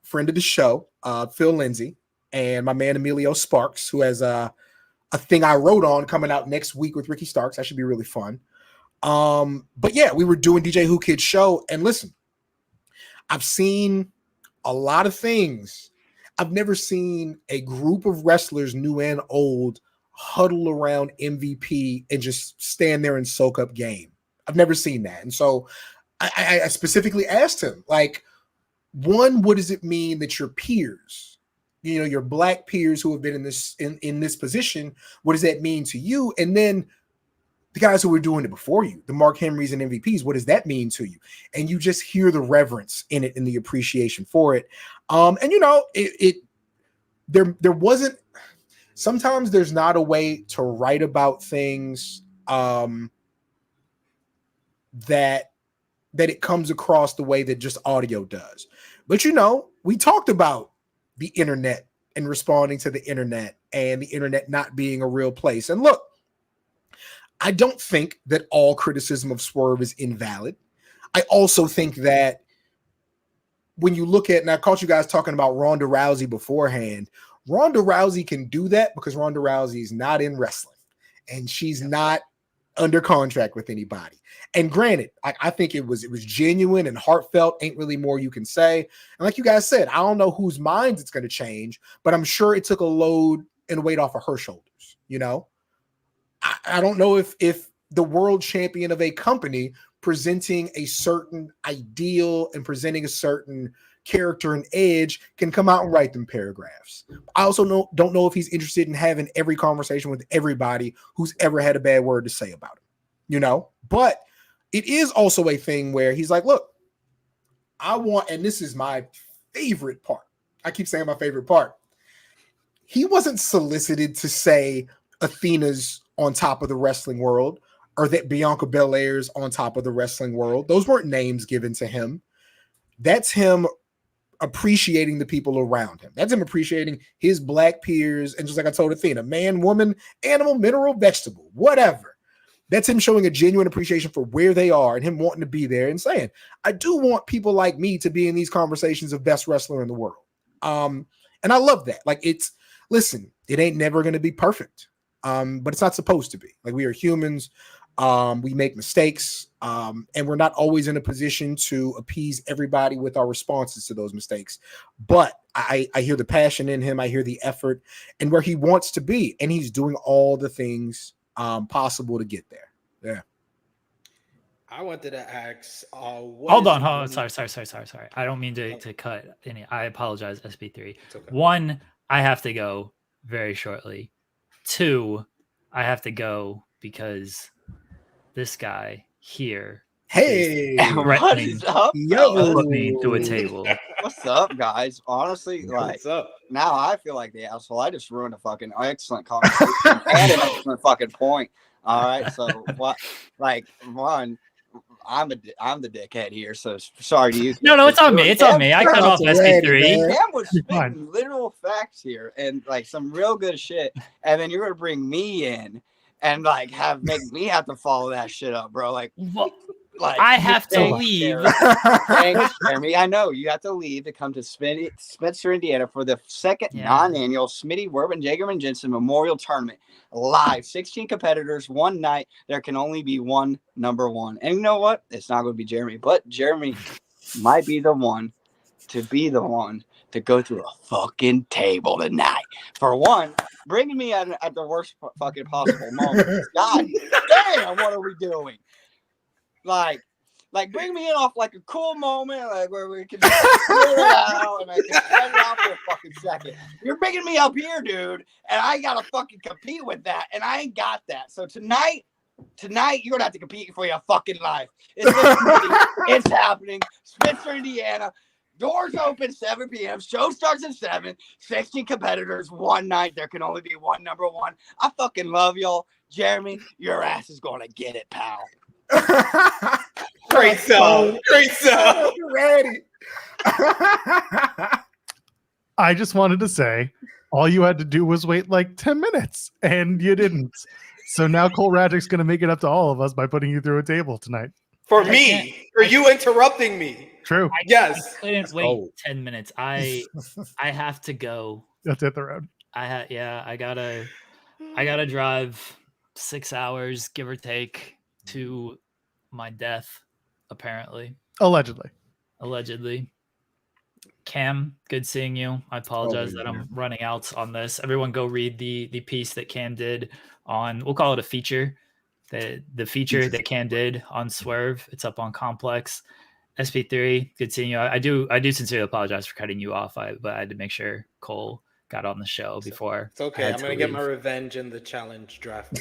friend of the show, Phil Lindsay, and my man Emilio Sparks, who has a thing I wrote on coming out next week with Ricky Starks. That should be really fun. But yeah, we were doing DJ Who Kid's show. And listen, I've seen a lot of things. I've never seen a group of wrestlers, new and old, huddle around MVP and just stand there and soak up game. I've never seen that. And so I specifically asked him, like, one, what does it mean that your peers, your black peers who have been in this position, what does that mean to you? And then the guys who were doing it before you, the Mark Henrys and MVPs, what does that mean to you? And you just hear the reverence in it and the appreciation for it. There wasn't, sometimes there's not a way to write about things that it comes across the way that just audio does. But we talked about the internet and responding to the internet and the internet not being a real place. And look, I don't think that all criticism of Swerve is invalid. I also think that when you look at, and I caught you guys talking about Ronda Rousey beforehand, Ronda Rousey can do that because Ronda Rousey is not in wrestling and she's not under contract with anybody. And granted, I think it was genuine and heartfelt. Ain't really more you can say. And like you guys said, I don't know whose minds it's going to change, but I'm sure it took a load and weight off of her shoulders. I don't know if the world champion of a company presenting a certain ideal and presenting a certain character and edge can come out and write them paragraphs. I also don't know if he's interested in having every conversation with everybody who's ever had a bad word to say about him, but it is also a thing where he's like, look, I want, and this is my favorite part. I keep saying my favorite part. He wasn't solicited to say Athena's on top of the wrestling world or that Bianca Belair's on top of the wrestling world. Those weren't names given to him. That's him appreciating the people around him. That's him appreciating his black peers. And just like I told Athena, man, woman, animal, mineral, vegetable, whatever. That's him showing a genuine appreciation for where they are and him wanting to be there and saying, I do want people like me to be in these conversations of best wrestler in the world. And I love that. Like listen, it ain't never going to be perfect. But it's not supposed to be. Like, we are humans. We make mistakes. And we're not always in a position to appease everybody with our responses to those mistakes. But I hear the passion in him. I hear the effort and where he wants to be. And he's doing all the things possible to get there. Yeah. I wanted to ask. Hold on. Sorry. I don't mean to cut any. I apologize, SB3. Okay. 1, I have to go very shortly. 2, I have to go because this guy here. Hey, what is up? Yo, put me through a table. What's up, guys? Honestly, What's up? now I feel like the asshole. I just ruined a fucking excellent conversation and an excellent fucking point. All right, so what? Like, one, I'm the dickhead here, so sorry to you. No, it's on me. It's on me. I cut off SB3. Cam was spitting literal facts here and like some real good shit, and then you're gonna bring me in and like make me have to follow that shit up, bro. Like, like I have to leave. Thanks, Jeremy. I know you have to leave to come to Spencer, Indiana for the second non-annual Smitty Werben Jagerman Jensen Memorial Tournament. Live, 16 competitors, one night. There can only be one number one. And you know what? It's not going to be Jeremy, but Jeremy might be the one to be the one to go through a fucking table tonight. For one, bringing me at the worst fucking possible moment. God damn, what are we doing? Like bring me in off like a cool moment, like where we can just chill it out and I can sweat it out for a fucking second. You're bringing me up here, dude, and I gotta fucking compete with that, and I ain't got that. So tonight, you're gonna have to compete for your fucking life. It's happening. Spencer, Indiana. Doors open 7 p.m. Show starts at 7. 16 competitors, one night. There can only be one number one. I fucking love y'all. Jeremy, your ass is gonna get it, pal. Great song. Great song. Ready. I just wanted to say, all you had to do was wait like 10 minutes, and you didn't. So now Cole Radrick's going to make it up to all of us by putting you through a table tonight. For you interrupting me. True. Yes. I couldn't wait 10 minutes. I have to go. Let's hit the road. I gotta drive 6 hours, give or take, to my death, apparently. Allegedly. Cam, good seeing you. I apologize that I'm running out on this. Everyone go read the piece that Cam did on, we'll call it a feature. The feature that Cam did on Swerve. It's up on Complex. SP3, good seeing you. I do sincerely apologize for cutting you off, but I had to make sure Cole got on the show before. It's okay. I'm gonna get my revenge in the challenge draft.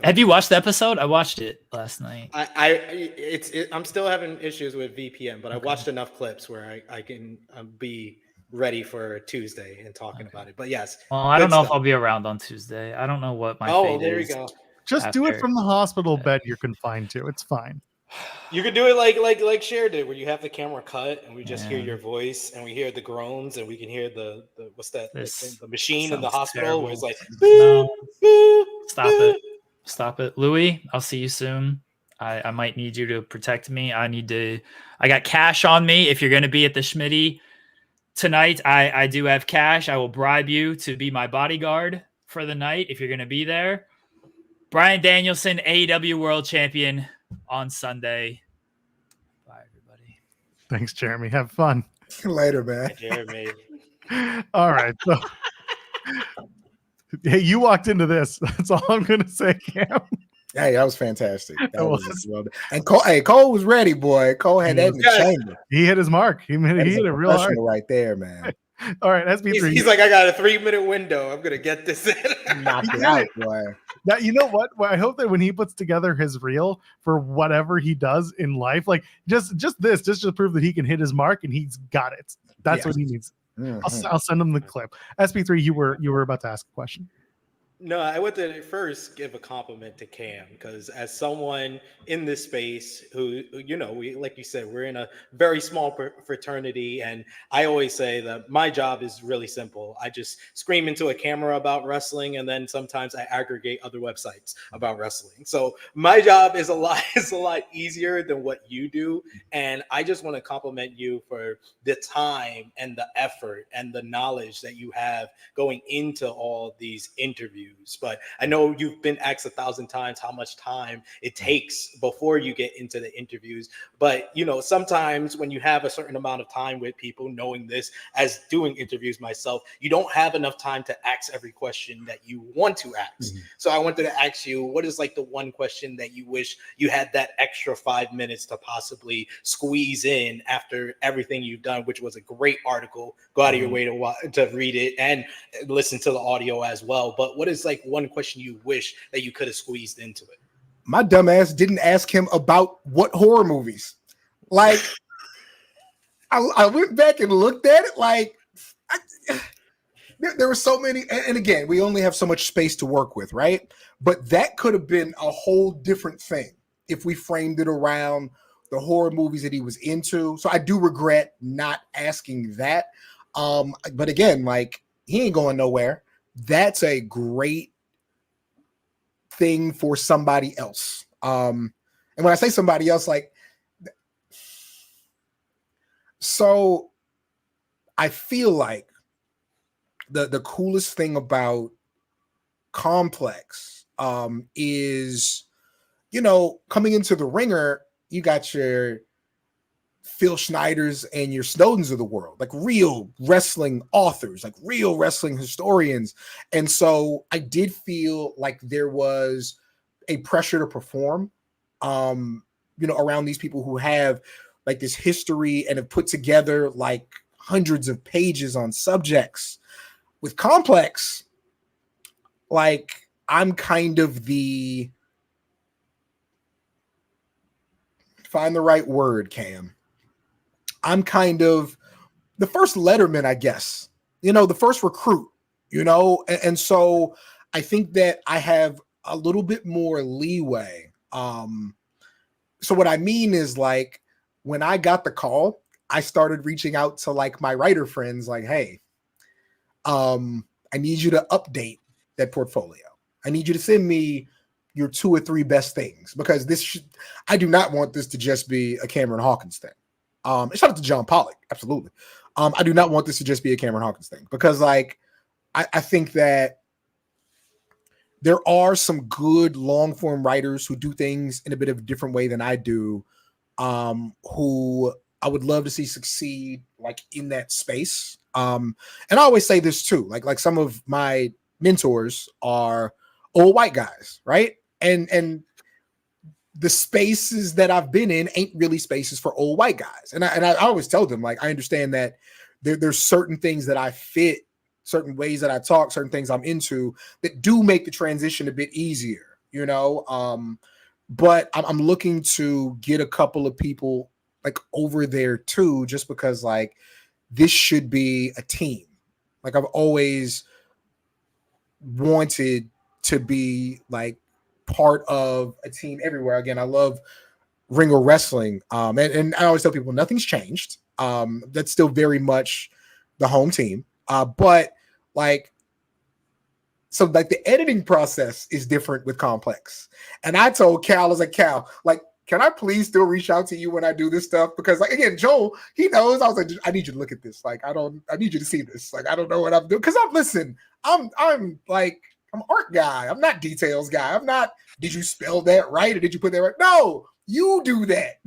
Have you watched the episode? I watched it last night. I'm still having issues with VPN, but I watched enough clips where I can be ready for Tuesday and talking about it. But yes. Well, I don't know if I'll be around on Tuesday. I don't know what my fate there is. you go. Just do it from the hospital bed you're confined to. It's fine. You could do it like Cher did, where you have the camera cut and we just hear your voice and we hear the groans and we can hear the what's that? The machine in the hospital where it's like, no. Stop it. Louis, I'll see you soon. I might need you to protect me. I got cash on me. If you're going to be at the Smitty tonight, I do have cash. I will bribe you to be my bodyguard for the night if you're going to be there. Bryan Danielson, AEW World Champion on Sunday. Bye, everybody. Thanks, Jeremy. Have fun. Later, man. Hi, Jeremy. All right. So, hey, you walked into this. That's all I'm going to say, Cam. Hey, that was fantastic. And Cole was ready, boy. Cole had that in the chamber. He hit his mark. He hit it real hard right there, man. All right, SB3. He's like, I got a 3-minute window. I'm gonna get this in. Knock it out, boy. Now, you know what? I hope that when he puts together his reel for whatever he does in life, like just to prove that he can hit his mark and he's got it. That's what he needs. Mm-hmm. I'll send him the clip. SB3, you were about to ask a question. No, I want to first give a compliment to Cam because as someone in this space who, we, like you said, we're in a very small fraternity. And I always say that my job is really simple. I just scream into a camera about wrestling. And then sometimes I aggregate other websites about wrestling. So my job is a lot easier than what you do. And I just want to compliment you for the time and the effort and the knowledge that you have going into all these interviews. But I know you've been asked 1,000 times how much time it takes before you get into the interviews. But, sometimes when you have a certain amount of time with people, knowing this as doing interviews myself, you don't have enough time to ask every question that you want to ask. Mm-hmm. So I wanted to ask you, what is like the one question that you wish you had that extra 5 minutes to possibly squeeze in after everything you've done, which was a great article. Go out of your way to read it and listen to the audio as well. But what is like one question you wish that you could have squeezed into it? My dumbass didn't ask him about what horror movies. Like, I went back and looked at it. Like, there were so many. And again, we only have so much space to work with, right? But that could have been a whole different thing if we framed it around the horror movies that he was into. So I do regret not asking that. But again, like, he ain't going nowhere. That's a great thing for somebody else. And when I say somebody else, like, so I feel like the coolest thing about Complex is, coming into the ringer, you got your Phil Schneiders and your Snowdens of the world, like real wrestling authors, like real wrestling historians. And so I did feel like there was a pressure to perform, around these people who have like this history and have put together like hundreds of pages on subjects. With Complex, like I'm kind of find the right word, Cam. I'm kind of the first letterman, I guess, the first recruit, and so I think that I have a little bit more leeway. So what I mean is, like, when I got the call, I started reaching out to like my writer friends, like, hey, I need you to update that portfolio. I need you to send me your 2 or 3 best things, because I do not want this to just be a Cameron Hawkins thing. And shout out to John Pollock. Absolutely. I do not want this to just be a Cameron Hawkins thing, because like, I think that there are some good long form writers who do things in a bit of a different way than I do, who I would love to see succeed like in that space. And I always say this too, like some of my mentors are old white guys, right? And the spaces that I've been in ain't really spaces for old white guys. And I always tell them, like, I understand that there's certain things that I fit, certain ways that I talk, certain things I'm into that do make the transition a bit easier, but I'm looking to get a couple of people like over there too, just because like this should be a team. Like I've always wanted to be like part of a team everywhere. Again, I love Ringo Wrestling. And I always tell people nothing's changed. That's still very much the home team. But like, so like the editing process is different with Complex. And I told Cal, I was like, Cal, like, can I please still reach out to you when I do this stuff? Because like, again, Joel, he knows. I was like, I need you to look at this. Like, I need you to see this. Like, I don't know what I'm doing. Cause I'm art guy. I'm not details guy. I'm not, did you spell that right? Or did you put that right? No, you do that.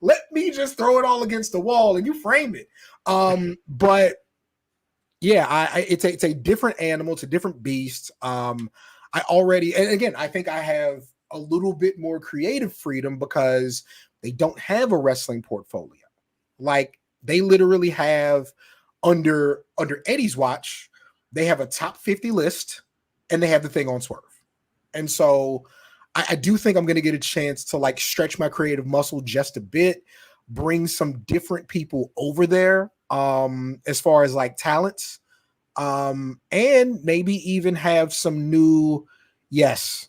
Let me just throw it all against the wall and you frame it. But yeah, it's a different animal. It's a different beast. And again, I think I have a little bit more creative freedom because they don't have a wrestling portfolio. Like they literally have under Eddie's watch, they have a top 50 list and they have the thing on Swerve. And so I do think I'm going to get a chance to like stretch my creative muscle just a bit, bring some different people over there as far as like talents, and maybe even have some new, yes,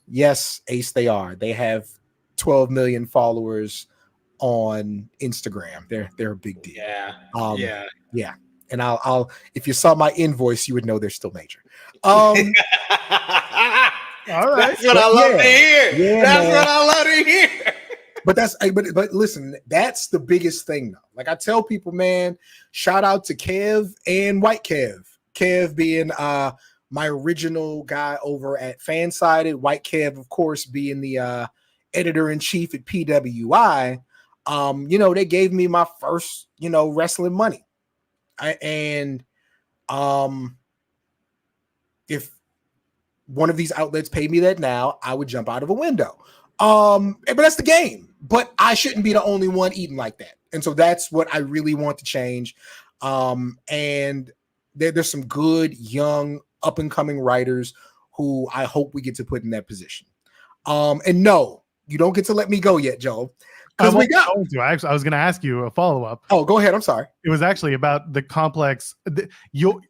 Ace, they have 12 million followers on Instagram. They're a big deal. Yeah. And I'll if you saw my invoice, you would know they're still major. All right. That's what I love to hear. Yeah, that's what I love to hear. But listen, that's the biggest thing though. Like I tell people, man, shout out to Kev and White Kev. Kev being my original guy over at Fansided, White Kev, of course, being the editor-in-chief at PWI. They gave me my first, wrestling money. If one of these outlets paid me that now, I would jump out of a window. But that's the game. But I shouldn't be the only one eating like that. And so that's what I really want to change. And there's some good, young, up-and-coming writers who I hope we get to put in that position. And no, you don't get to let me go yet, Joe. I was going to ask you a follow-up. Oh, go ahead. I'm sorry. It was actually about the Complex.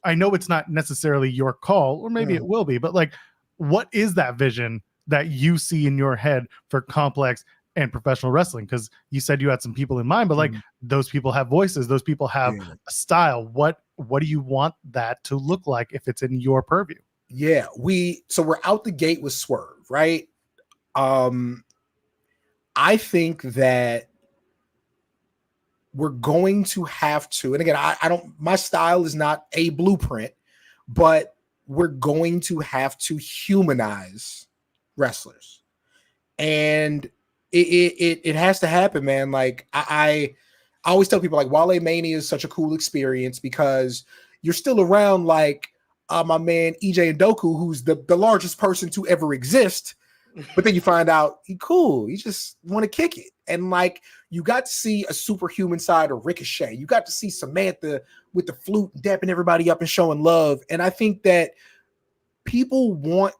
I know it's not necessarily your call, or maybe it will be, but like, what is that vision that you see in your head for Complex and professional wrestling? Because you said you had some people in mind, but like those people have voices, those people have a style. What do you want that to look like if it's in your purview? Yeah, we're out the gate with Swerve, right? I think that we're going to have to, and again, my style is not a blueprint, but we're going to have to humanize wrestlers. And it has to happen, man. Like I I always tell people like Wale Mania is such a cool experience because you're still around like my man EJ Ndoku, who's the largest person to ever exist. But then you find out he cool. You just want to kick it. And like you got to see a superhuman side of Ricochet. You got to see Samantha with the flute dapping everybody up and showing love. And I think that people want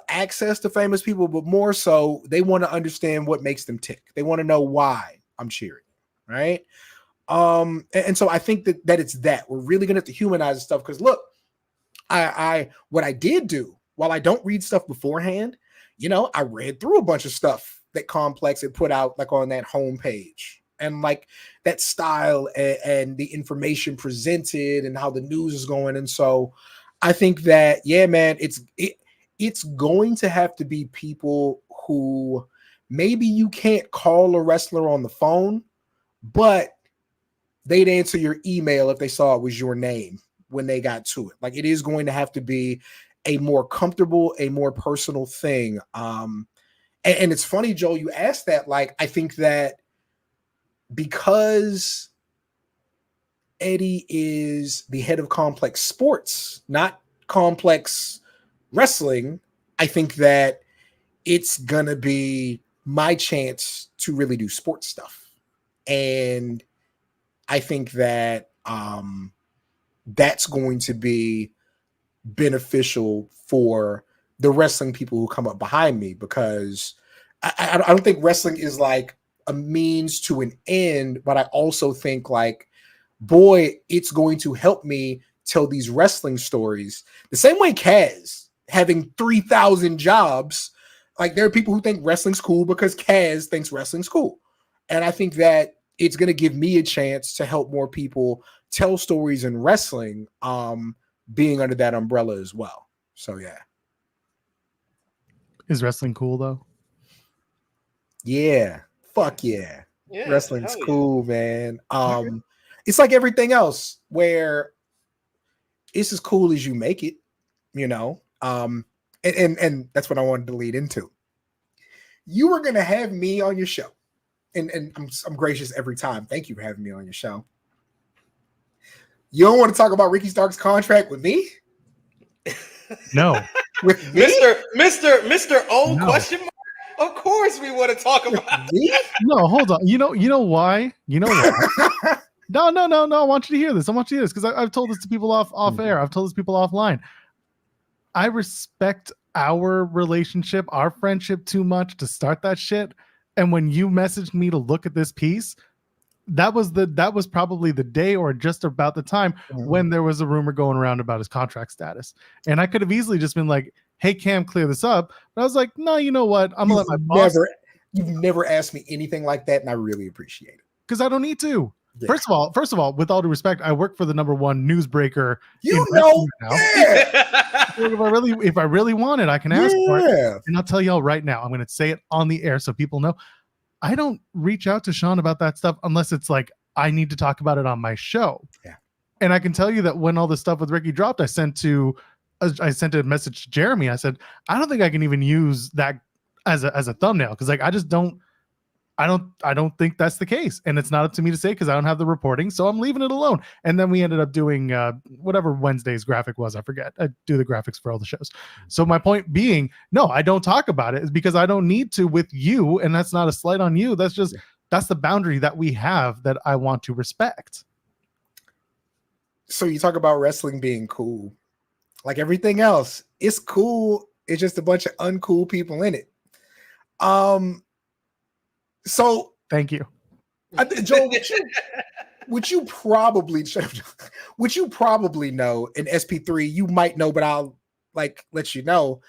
access to famous people, but more so they want to understand what makes them tick. They want to know why I'm cheering, right? And so I think that it's that. We're really gonna have to humanize stuff because look, what I did do, while I don't read stuff beforehand, I read through a bunch of stuff that Complex had put out like on that homepage and like that style and the information presented and how the news is going. And so I think that, yeah, man, it's going to have to be people who maybe you can't call a wrestler on the phone, but they'd answer your email if they saw it was your name when they got to it. Like it is going to have to be a more comfortable, a more personal thing. And it's funny, Joel, you asked that. Like, I think that because Eddie is the head of Complex Sports, not Complex Wrestling, I think that it's going to be my chance to really do sports stuff. And I think that that's going to be beneficial for the wrestling people who come up behind me because I don't think wrestling is like a means to an end, but I also think like, boy, it's going to help me tell these wrestling stories the same way Kaz having 3,000 jobs. Like there are people who think wrestling's cool because Kaz thinks wrestling's cool. And I think that it's going to give me a chance to help more people tell stories in wrestling, being under that umbrella as well. So, yeah. Is wrestling cool though? Yeah. Fuck yeah. Wrestling's cool, man. Okay. It's like everything else where it's as cool as you make it, and that's what I wanted to lead into. You were going to have me on your show. And I'm gracious every time. Thank you for having me on your show. You don't want to talk about Ricky Stark's contract with me? No. With me? Mr. O No. question mark? Of course we want to talk about Me? No, hold on. You know why? You know why? No. I want you to hear this. I want you to hear this because I've told this to people off air. I've told this to people offline. I respect our relationship, our friendship too much to start that shit. And when you messaged me to look at this piece, that was probably the day or just about the time when there was a rumor going around about his contract status. And I could have easily just been like, hey, Cam, clear this up. But I was like, no, you know what? I'm going to let my boss. You've never asked me anything like that, and I really appreciate it. Because I don't need to. Yeah. First of all, with all due respect, I work for the #1 newsbreaker. Now. it. If I really want it, I can ask for it. And I'll tell y'all right now, I'm going to say it on the air so people know. I don't reach out to Sean about that stuff unless it's like I need to talk about it on my show. Yeah. And I can tell you that when all this stuff with Ricky dropped, I sent a message to Jeremy. I said, I don't think I can even use that as a thumbnail because like I don't think that's the case, and it's not up to me to say because I don't have the reporting, so I'm leaving it alone. And then we ended up doing whatever Wednesday's graphic was. I forget. I do the graphics for all the shows. So my point being, no, I don't talk about it is because I don't need to with you, and that's not a slight on you. That's just that's the boundary that we have that I want to respect. So you talk about wrestling being cool, like everything else. It's cool. It's just a bunch of uncool people in it. So thank you, Joel. Would you probably know in SP3? You might know, but I'll let you know.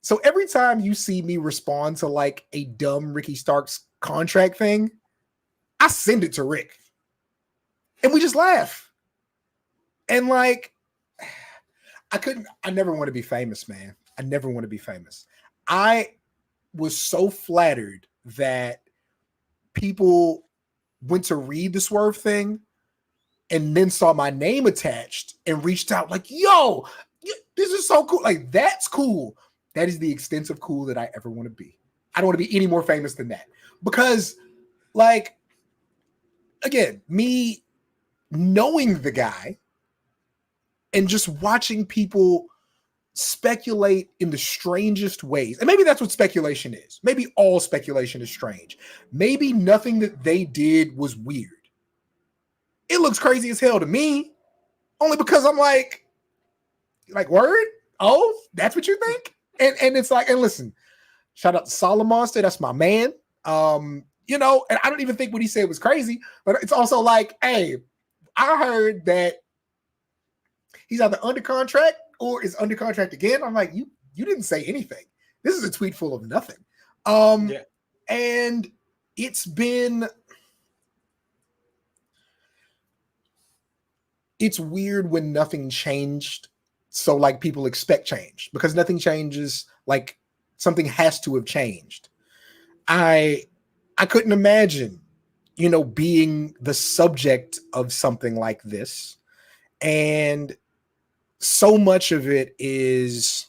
So every time you see me respond to like a dumb Ricky Starks contract thing, I send it to Rick, and we just laugh. And like, I never want to be famous, man. I never want to be famous. I was so flattered that people went to read the Swerve thing and then saw my name attached and reached out like, yo, this is so cool. Like, that's cool. That is the extent of cool that I ever want to be. I don't want to be any more famous than that because like again, me knowing the guy and just watching people speculate in the strangest ways. And maybe that's what speculation is. Maybe all speculation is strange. Maybe nothing that they did was weird. It looks crazy as hell to me, only because I'm like word? Oh, that's what you think? And it's like, and listen, shout out to Solomonster, that's my man. You know, and I don't even think what he said was crazy, but it's also like, hey, I heard that he's either under contract or is under contract again. I'm like, you didn't say anything. This is a tweet full of nothing. And it's weird when nothing changed. So like people expect change because nothing changes. Like something has to have changed. I couldn't imagine, you know, being the subject of something like this. And so much of it is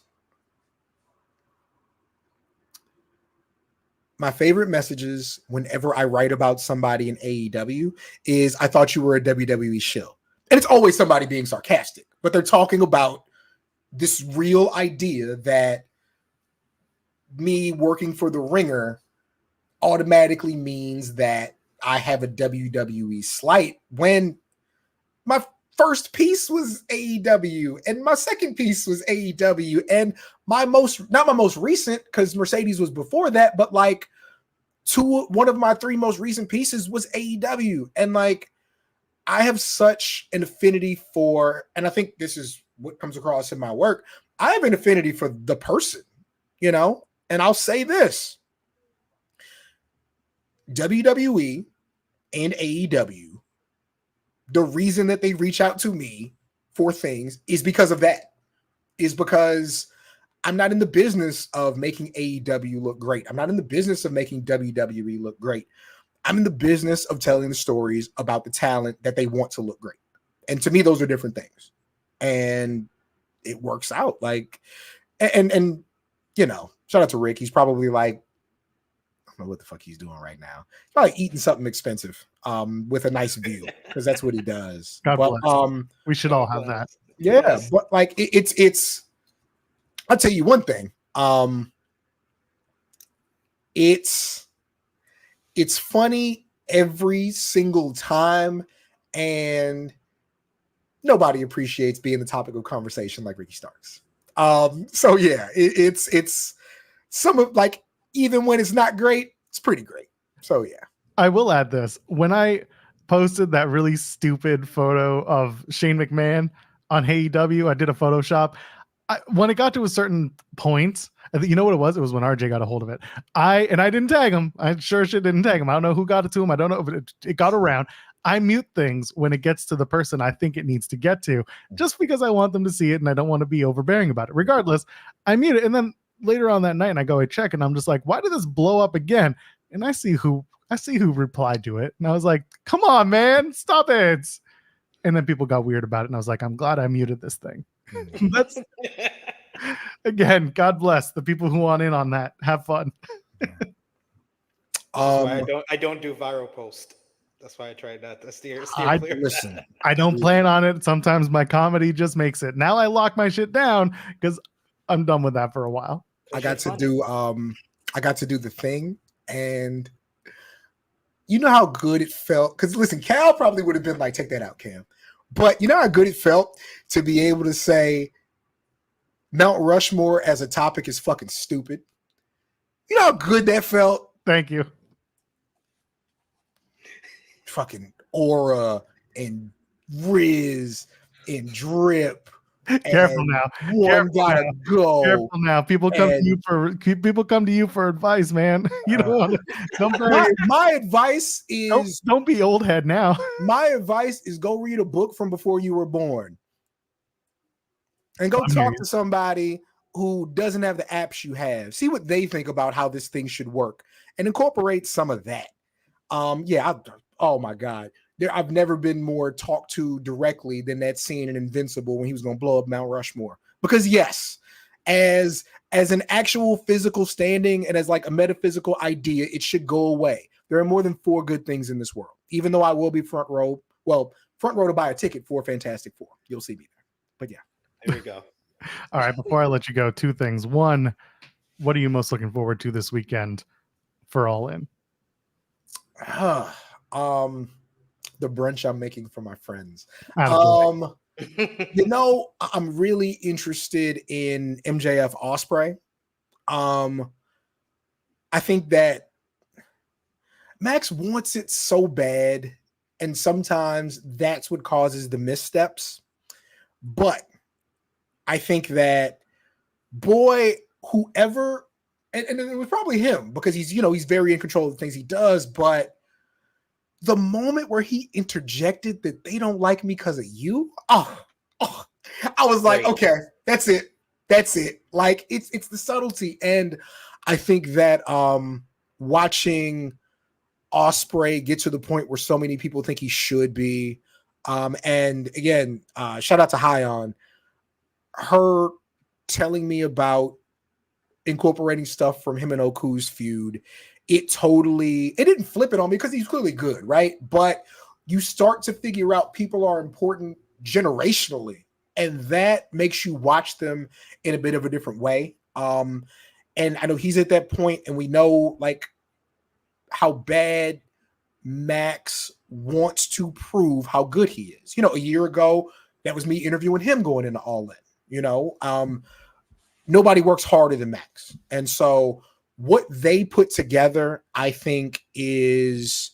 my favorite messages whenever I write about somebody in AEW is, I thought you were a WWE shill. And it's always somebody being sarcastic, but they're talking about this real idea that me working for the Ringer automatically means that I have a WWE slight when my first piece was AEW and my second piece was AEW and not my most recent, because Mercedes was before that, but like one of my 3 most recent pieces was AEW. And like I have such an affinity for, and I think this is what comes across in my work, I have an affinity for the person, you know. And I'll say this, WWE and AEW, the reason that they reach out to me for things is because of that, is because I'm not in the business of making AEW look great. I'm not in the business of making WWE look great. I'm in the business of telling the stories about the talent that they want to look great. And to me, those are different things. And it works out. Like, and you know, shout out to Rick. He's probably like, I don't know what the fuck he's doing right now. He's probably eating something expensive with a nice view, because that's what he does. God but bless. We should all have that. Yeah, yes. But like it's I'll tell you one thing. It's funny every single time, and nobody appreciates being the topic of conversation like Ricky Starks. So yeah, it's some of, like, even when it's not great, it's pretty great. So yeah. I will add this. When I posted that really stupid photo of Shane McMahon on AEW, I did a Photoshop. When it got to a certain point, you know what it was? It was when RJ got a hold of it. I didn't tag him. I sure shit didn't tag him. I don't know who got it to him. I don't know if it got around. I mute things when it gets to the person I think it needs to get to, just because I want them to see it and I don't want to be overbearing about it. Regardless, I mute it. And then later on that night, and I go, I check, and I'm just like, why did this blow up again? And I see who replied to it. And I was like, come on, man, stop it. And then people got weird about it. And I was like, I'm glad I muted this thing. That's again, God bless the people who want in on that. Have fun. I don't do viral post. That's why I tried not to steer clear. Listen, I don't plan on it. Sometimes my comedy just makes it. Now I lock my shit down because I'm done with that for a while. I got to do the thing, and you know how good it felt. Because listen, Cal probably would have been like, take that out, Cam. But you know how good it felt to be able to say Mount Rushmore as a topic is fucking stupid. You know how good that felt? Thank you. Fucking Aura and Riz and Drip. Careful now. One gotta go. Careful now. People come to you for advice, man. You don't want to. My advice is don't be old head now. My advice is go read a book from before you were born, and go talk to somebody who doesn't have the apps you have. See what they think about how this thing should work, and incorporate some of that. Oh my God. I've never been more talked to directly than that scene in Invincible when he was going to blow up Mount Rushmore. Because yes, as an actual physical standing and as like a metaphysical idea, it should go away. There are more than 4 good things in this world, even though I will be front row to buy a ticket for Fantastic Four. You'll see me there. But yeah. There we go. All right, before I let you go, 2 things. One, what are you most looking forward to this weekend for All In? The brunch I'm making for my friends. Attaboy. I'm really interested in MJF Ospreay. I think that Max wants it so bad, and sometimes that's what causes the missteps. But I think that whoever, and it was probably him because he's very in control of the things he does. But the moment where he interjected that they don't like me because of you, I was like, okay, that's it. Like it's the subtlety, and I think that watching Ospreay get to the point where so many people think he should be, and again, shout out to Hyon, her telling me about incorporating stuff from him and Oku's feud. It didn't flip it on me because he's clearly good, right? But you start to figure out people are important generationally, and that makes you watch them in a bit of a different way. And I know he's at that point, and we know like how bad Max wants to prove how good he is. A year ago, that was me interviewing him going into All In. Nobody works harder than Max. And so what they put together, I think, is,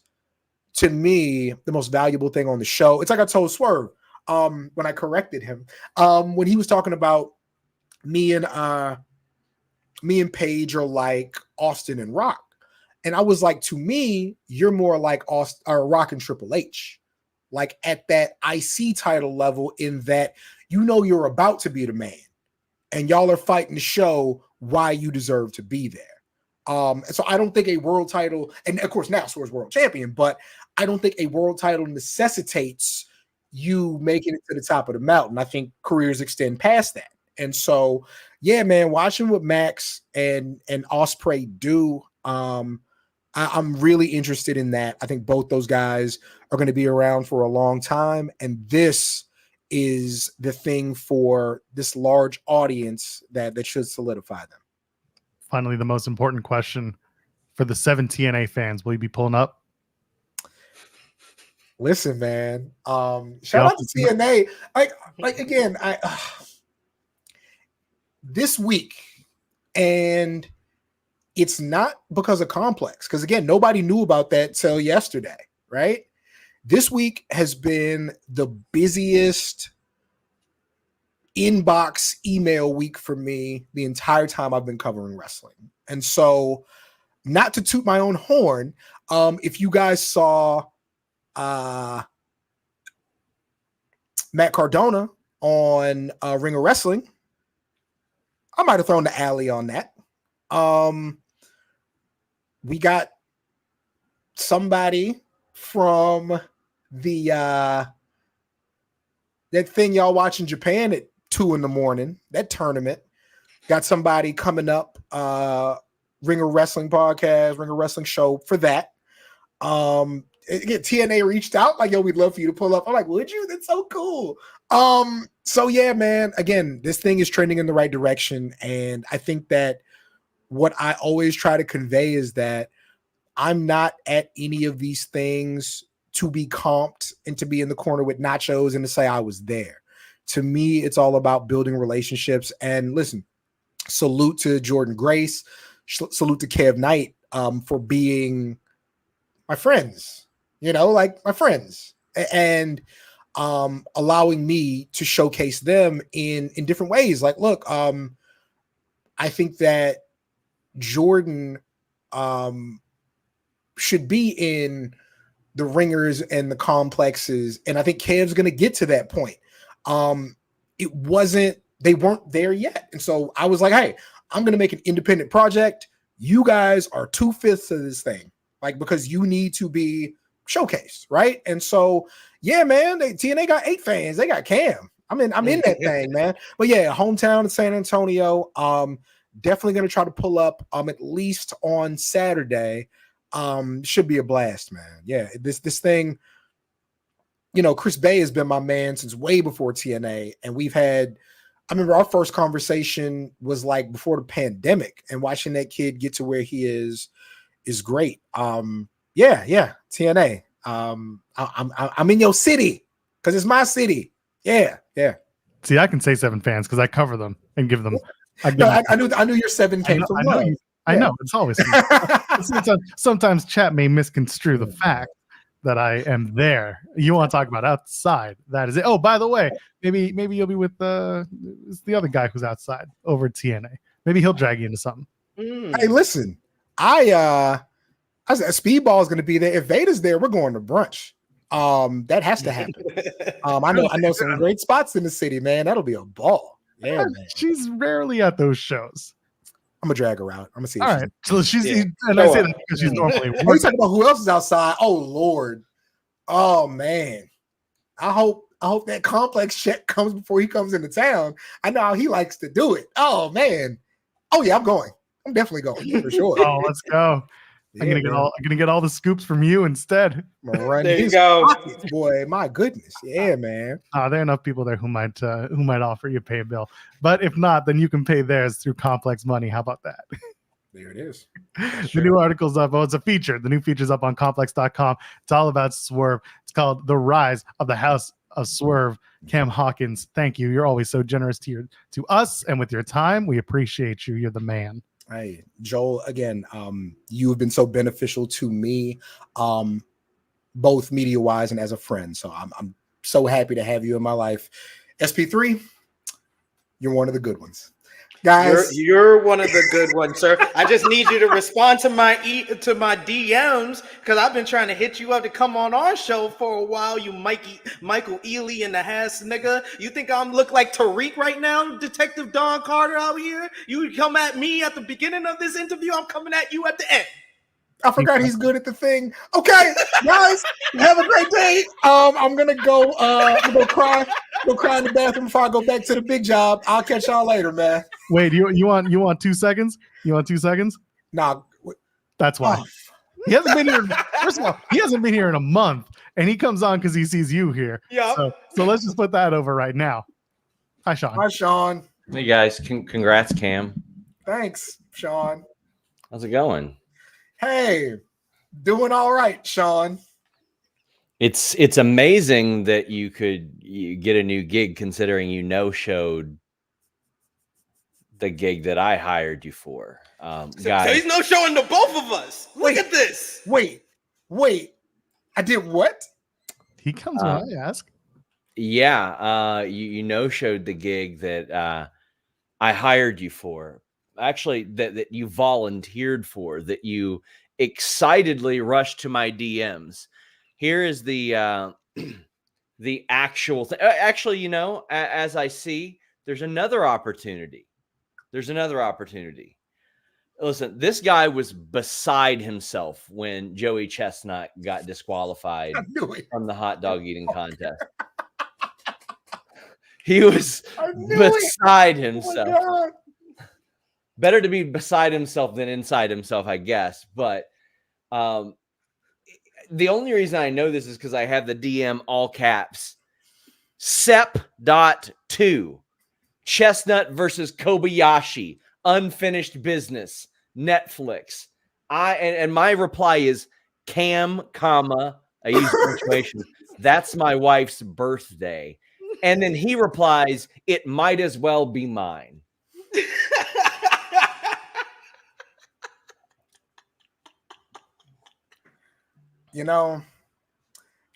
to me, the most valuable thing on the show. It's like I told Swerve when I corrected him. When he was talking about me and Paige are like Austin and Rock. And I was like, to me, you're more like Rock and Triple H. Like at that IC title level, in that you're about to be the man. And y'all are fighting to show why you deserve to be there. And so I don't think a world title, and of course now Swerve's world champion, but I don't think a world title necessitates you making it to the top of the mountain. I think careers extend past that. And so, yeah, man, watching what Max and Ospreay do, I'm really interested in that. I think both those guys are going to be around for a long time. And this is the thing for this large audience that should solidify them. Finally, the most important question for the 7 TNA fans. Will you be pulling up? Listen, man. Shout out to TNA. Like again, this week, and it's not because of Complex, because again, nobody knew about that till yesterday, right? This week has been the busiest inbox email week for me the entire time I've been covering wrestling. And so, not to toot my own horn, if you guys saw Matt Cardona on Ring of Wrestling, I might have thrown the alley on that. We got somebody from the that thing y'all watch in Japan at 2 a.m, that tournament. Got somebody coming up, Ring of Wrestling podcast, Ring of Wrestling show for that. Again, TNA reached out like, yo, we'd love for you to pull up. I'm like, would you? That's so cool. So yeah, man, again, this thing is trending in the right direction. And I think that what I always try to convey is that I'm not at any of these things to be comped and to be in the corner with nachos and to say I was there. To me, it's all about building relationships. And listen, salute to Jordan Grace, salute to Kev Knight for being my friends, like my friends, and allowing me to showcase them in different ways. Like, look, I think that Jordan should be in the ringers and the complexes, and I think Kev's going to get to that point. They weren't there yet, and so I was like, hey, I'm going to make an independent project. You guys are 2/5 of this thing, like, because you need to be showcased, right? And so, yeah, man, TNA got 8 fans. They got Cam. I'm in that thing, man. But yeah, hometown in San Antonio. Definitely gonna try to pull up at least on Saturday. Should be a blast, man. Yeah, this thing, Chris Bay has been my man since way before TNA, and I remember our first conversation was like before the pandemic, and watching that kid get to where he is great. Yeah, TNA. I'm in your city because it's my city. Yeah. See, I can say 7 fans because I cover them and give them. I knew your 7 came from love. I know it's always. Sometimes chat may misconstrue the fact that I am there. You want to talk about outside? That is it. Oh, by the way, maybe you'll be with the other guy who's outside over at TNA. Maybe he'll drag you into something. Hey, listen, I said Speedball is going to be there. If Vader's there, we're going to brunch. That has to happen. I know some great spots in the city, man. That'll be a ball. Yeah, man. She's rarely at those shows. I'm gonna drag her out. I'm gonna see. All right. So and I say that because she's normally. Are you talking about who else is outside? Oh Lord. Oh man. I hope that complex check comes before he comes into town. I know how he likes to do it. Oh man. Oh yeah, I'm going. I'm definitely going for sure. Oh, let's go. I'm gonna get all the scoops from you instead. There you go, pockets, boy. My goodness, yeah, man. There are enough people there who might offer you a pay bill, but if not, then you can pay theirs through Complex Money. How about that? There it is. The new article's up. Oh, it's a feature. The new feature's up on complex.com. It's all about Swerve. It's called The Rise of the House of Swerve. Cam Hawkins, thank you. You're always so generous to us and with your time. We appreciate you. You're the man. Hey, Joel, again, you have been so beneficial to me, both media-wise and as a friend. So I'm so happy to have you in my life. SP3, you're one of the good ones. Guys, you're one of the good ones, sir. I just need you to respond to my DMs because I've been trying to hit you up to come on our show for a while. You Michael Ealy in the ass nigga. You think I'm look like Tariq right now, Detective Don Carter out here? You come at me at the beginning of this interview. I'm coming at you at the end. I forgot he's good at the thing. Okay, guys, have a great day. I'm gonna go. I'm gonna cry in the bathroom before I go back to the big job. I'll catch y'all later, man. Wait, you want 2 seconds? You want 2 seconds? Nah, that's why. He hasn't been here. First of all, he hasn't been here in a month, and he comes on because he sees you here. Yeah. So let's just put that over right now. Hi, Sean. Hi, Sean. Hey guys, congrats, Cam. Thanks, Sean. How's it going? Hey, doing all right, Sean. It's amazing that you get a new gig considering you no-showed the gig that I hired you for. So he's no-showing to both of us. Look at this. Wait. I did what? He comes when I ask. Yeah, you no-showed the gig that I hired you for. Actually, that you volunteered for, that you excitedly rushed to my DMs. Here is the actual thing. Actually, as I see, there's another opportunity. Listen, this guy was beside himself when Joey Chestnut got disqualified from the hot dog eating contest. He was beside himself. Oh, better to be beside himself than inside himself, I guess. But the only reason I know this is because I have the DM all caps. Sep.2 Chestnut versus Kobayashi, unfinished business, Netflix. And my reply is Cam, I use punctuation. That's my wife's birthday. And then he replies, it might as well be mine.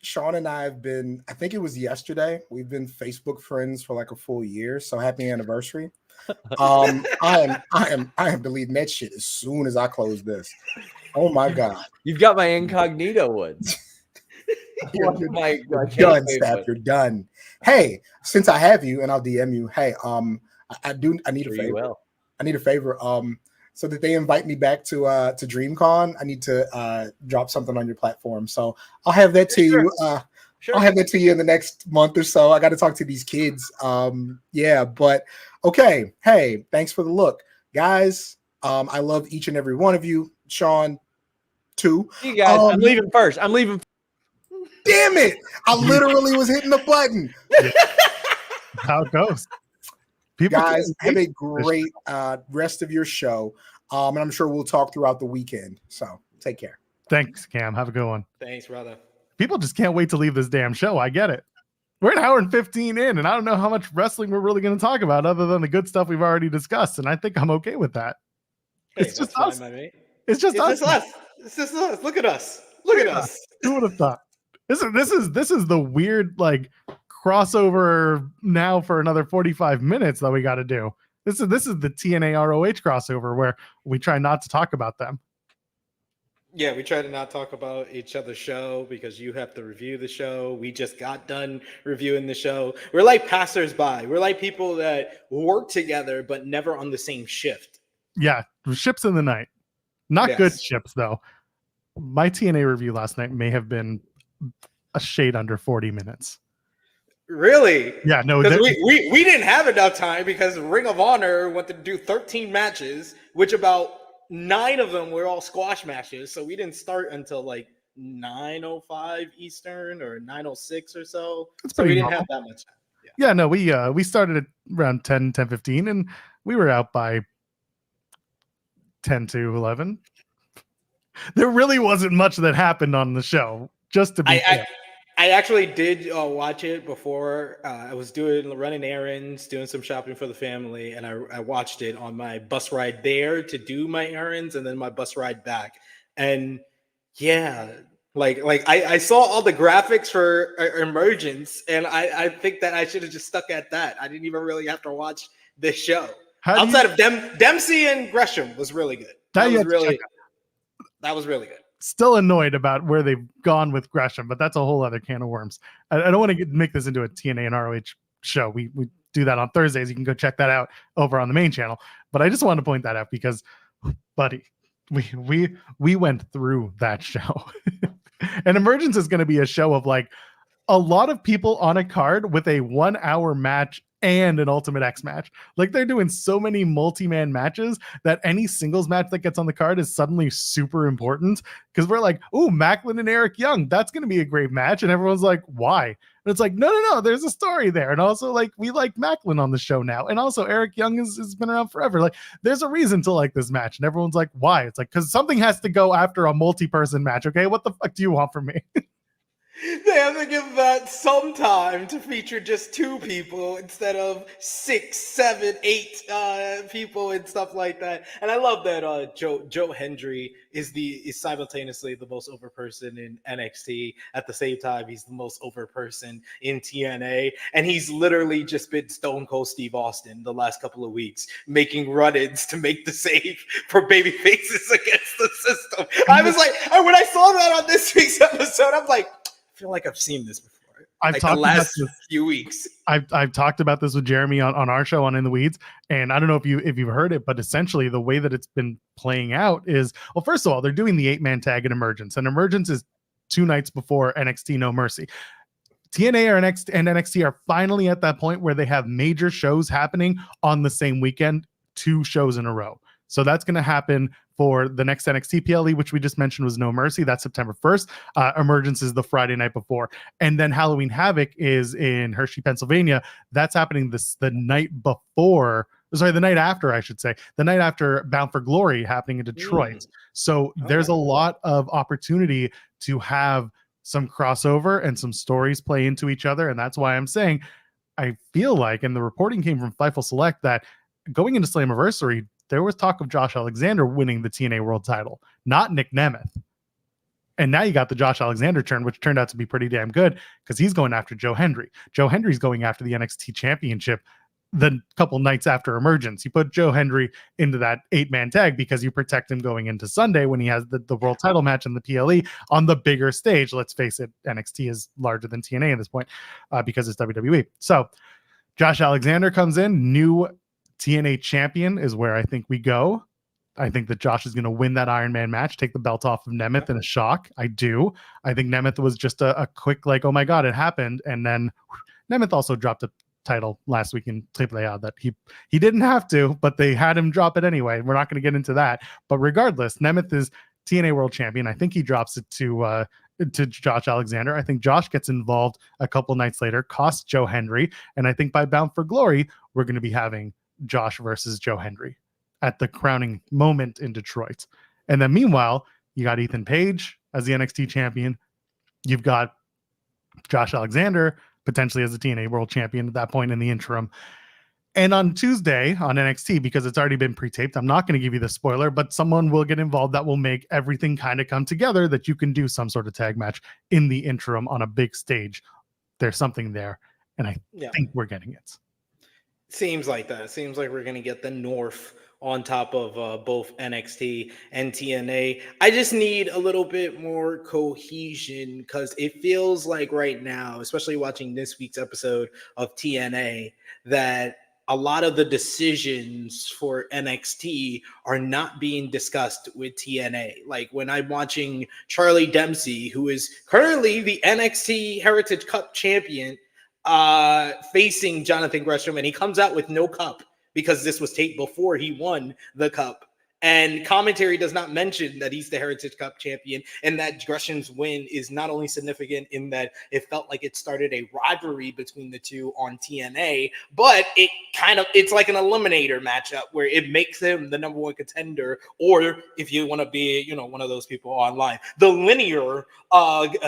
Sean and I have been, I think it was yesterday, we've been Facebook friends for like a full year. So happy anniversary. I am deleting that shit as soon as I close this. Oh my God. You've got my incognito ones. You're done, Steph. You're done. Hey, since I have you and I'll DM you, hey, I need a favor. I need a favor. So that they invite me back to DreamCon, I need to drop something on your platform. So I'll have that to you. Sure. I'll have that to you in the next month or so. I got to talk to these kids. Yeah, but okay. Hey, thanks for the look, guys. I love each and every one of you. Sean, too. You guys, I'm leaving first. I'm leaving. Damn it! I literally was hitting the button. How it goes. People Guys, have a great rest of your show. And I'm sure we'll talk throughout the weekend. So take care. Thanks, Cam. Have a good one. Thanks, brother. People just can't wait to leave this damn show. I get it. We're an hour and 15 in, and I don't know how much wrestling we're really going to talk about other than the good stuff we've already discussed. And I think I'm okay with that. Hey, It's just fine, us. my mate. It's just us. It's just us. It's just us. Look at us. Look at us. Who would have thought? This is the weird like crossover now for another 45 minutes that we got to do. This is the TNA ROH crossover where we try not to talk about them. Yeah, we try to not talk about each other's show because you have to review the show. We just got done reviewing the show. We're like passersby. We're like people that work together but never on the same shift. Yeah, ships in the night. Not Yes. good ships though. My TNA review last night may have been a shade under 40 minutes. Really? Yeah, no, Because we didn't have enough time because Ring of Honor went to do 13 matches, which about 9 of them were all squash matches. So we didn't start until like 9:05 Eastern or 9:06 or so. That's So we pretty didn't normal. have that much time. Yeah, no, we started at around 10:15 and we were out by 10 to 11. There really wasn't much that happened on the show, just to be fair. I actually did watch it before. I was running errands, doing some shopping for the family, and I watched it on my bus ride there to do my errands, and then my bus ride back. And yeah, like I saw all the graphics for Emergence, and I think that I should have just stuck at that. I didn't even really have to watch this show. Outside of Dempsey and Gresham was really good. That was really good. Still annoyed about where they've gone with Gresham, but that's a whole other can of worms. I don't want to make this into a TNA and ROH show. We do that on Thursdays. You can go check that out over on the main channel. But I just wanted to point that out because, buddy, we went through that show. And Emergence is going to be a show of like a lot of people on a card with a 1 hour match and an Ultimate X match. Like they're doing so many multi-man matches that any singles match that gets on the card is suddenly super important because we're like, ooh, Macklin and Eric Young, that's going to be a great match. And everyone's like, why? And it's like, no, there's a story there. And also like, we like Macklin on the show now. And also Eric Young has been around forever. Like there's a reason to like this match. And everyone's like, why? It's like, because something has to go after a multi-person match. Okay, what the fuck do you want from me? They have to give that some time to feature just 2 people instead of 6, 7, 8 people and stuff like that. And I love that Joe Hendry is simultaneously the most over person in NXT. At the same time, he's the most over person in TNA. And he's literally just been Stone Cold Steve Austin the last couple of weeks, making run-ins to make the save for baby faces against the system. I was like, when I saw that on this week's episode, I'm like, I feel like I've seen this before. I've talked the last about this. few weeks. I've talked about this with Jeremy on our show on In the Weeds, and I don't know if you've heard it, but essentially the way that it's been playing out is, well, first of all, they're doing the 8-man tag in Emergence, and Emergence is 2 nights before NXT No Mercy. TNA and NXT are finally at that point where they have major shows happening on the same weekend, 2 shows in a row. So that's going to happen for the next NXT PLE, which we just mentioned was No Mercy. That's September 1st. Emergence is the Friday night before. And then Halloween Havoc is in Hershey, Pennsylvania. That's happening the night after, I should say. The night after Bound for Glory happening in Detroit. So there's a lot of opportunity to have some crossover and some stories play into each other. And that's why I'm saying I feel like, and the reporting came from Fightful Select, that going into Slammiversary, there was talk of Josh Alexander winning the TNA World title, not Nick Nemeth. And now you got the Josh Alexander turn, which turned out to be pretty damn good because he's going after Joe Hendry. Joe Hendry's going after the NXT Championship the couple nights after Emergence. You put Joe Hendry into that 8-man tag because you protect him going into Sunday when he has the world title match in the PLE on the bigger stage. Let's face it, NXT is larger than TNA at this point because it's WWE. So Josh Alexander comes in, new TNA champion is where I think we go. I think that Josh is going to win that Iron Man match, take the belt off of Nemeth in a shock. I do. I think Nemeth was just a quick, like, oh my God, it happened. And then Nemeth also dropped a title last week in AAA that he didn't have to, but they had him drop it anyway. We're not going to get into that. But regardless, Nemeth is TNA World Champion. I think he drops it to Josh Alexander. I think Josh gets involved a couple nights later, costs Joe Hendry. And I think by Bound for Glory, we're going to be having Josh versus Joe Hendry at the crowning moment in Detroit. And then meanwhile, you got Ethan Page as the NXT champion. You've got Josh Alexander potentially as the TNA World Champion at that point in the interim. And on Tuesday on NXT, because it's already been pre-taped, I'm not going to give you the spoiler, but someone will get involved that will make everything kind of come together that you can do some sort of tag match in the interim on a big stage. There's something there, and I think we're getting it. Seems like that. Seems like we're going to get the North on top of both NXT and TNA. I just need a little bit more cohesion because it feels like right now, especially watching this week's episode of TNA, that a lot of the decisions for NXT are not being discussed with TNA. Like when I'm watching Charlie Dempsey, who is currently the NXT Heritage Cup champion, facing Jonathan Gresham, and he comes out with no cup because this was taped before he won the cup. And commentary does not mention that he's the Heritage Cup champion and that Gresham's win is not only significant in that it felt like it started a rivalry between the two on TNA, but it's like an eliminator matchup where it makes him the number one contender, or if you want to be, one of those people online, the linear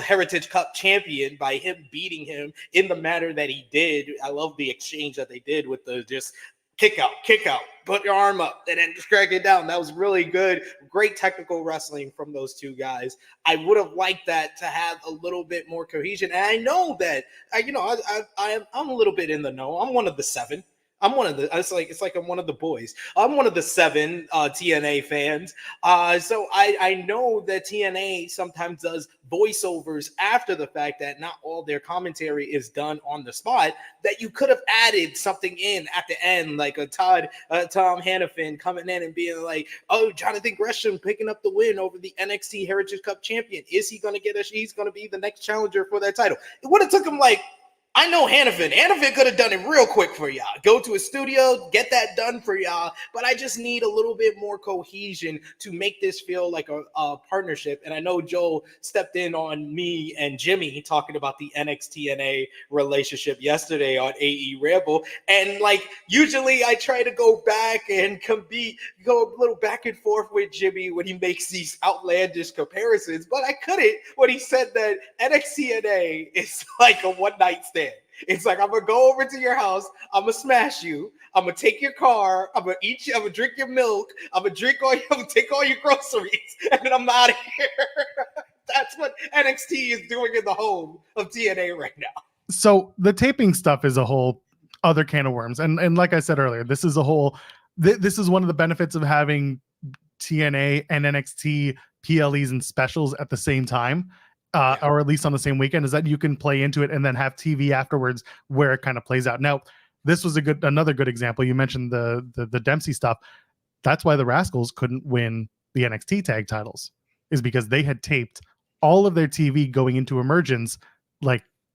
Heritage Cup champion by him beating him in the manner that he did. I love the exchange that they did with the just kick out, put your arm up, and then just drag it down. That was really good. Great technical wrestling from those two guys. I would have liked that to have a little bit more cohesion. And I know that, I'm a little bit in the know. I'm one of the 7. I'm one of the, it's like I'm one of the boys. I'm one of the 7 TNA fans. So I know that TNA sometimes does voiceovers after the fact, that not all their commentary is done on the spot, that you could have added something in at the end, like a Tom Hannafin coming in and being like, oh, Jonathan Gresham picking up the win over the NXT Heritage Cup champion. Is he going to get he's going to be the next challenger for that title? It would have took him I know Hannafin could have done it real quick for y'all. Go to a studio, get that done for y'all. But I just need a little bit more cohesion to make this feel like a partnership. And I know Joel stepped in on me and Jimmy talking about the NXT-TNA relationship yesterday on AE Ramble. And usually I try to go back and go a little back and forth with Jimmy when he makes these outlandish comparisons. But I couldn't when he said that NXT-TNA is like a one-night stand. It's like, I'm going to go over to your house. I'm going to smash you. I'm going to take your car. I'm going to eat you. I'm going to drink your milk. I'm going to take all your groceries. And then I'm out of here. That's what NXT is doing in the home of TNA right now. So the taping stuff is a whole other can of worms. And like I said earlier, this is this is one of the benefits of having TNA and NXT PLEs and specials at the same time. Or at least on the same weekend, is that you can play into it and then have TV afterwards where it kind of plays out. Now, this was another good example. You mentioned the Dempsey stuff. That's why the Rascals couldn't win the NXT tag titles, is because they had taped all of their TV going into Emergence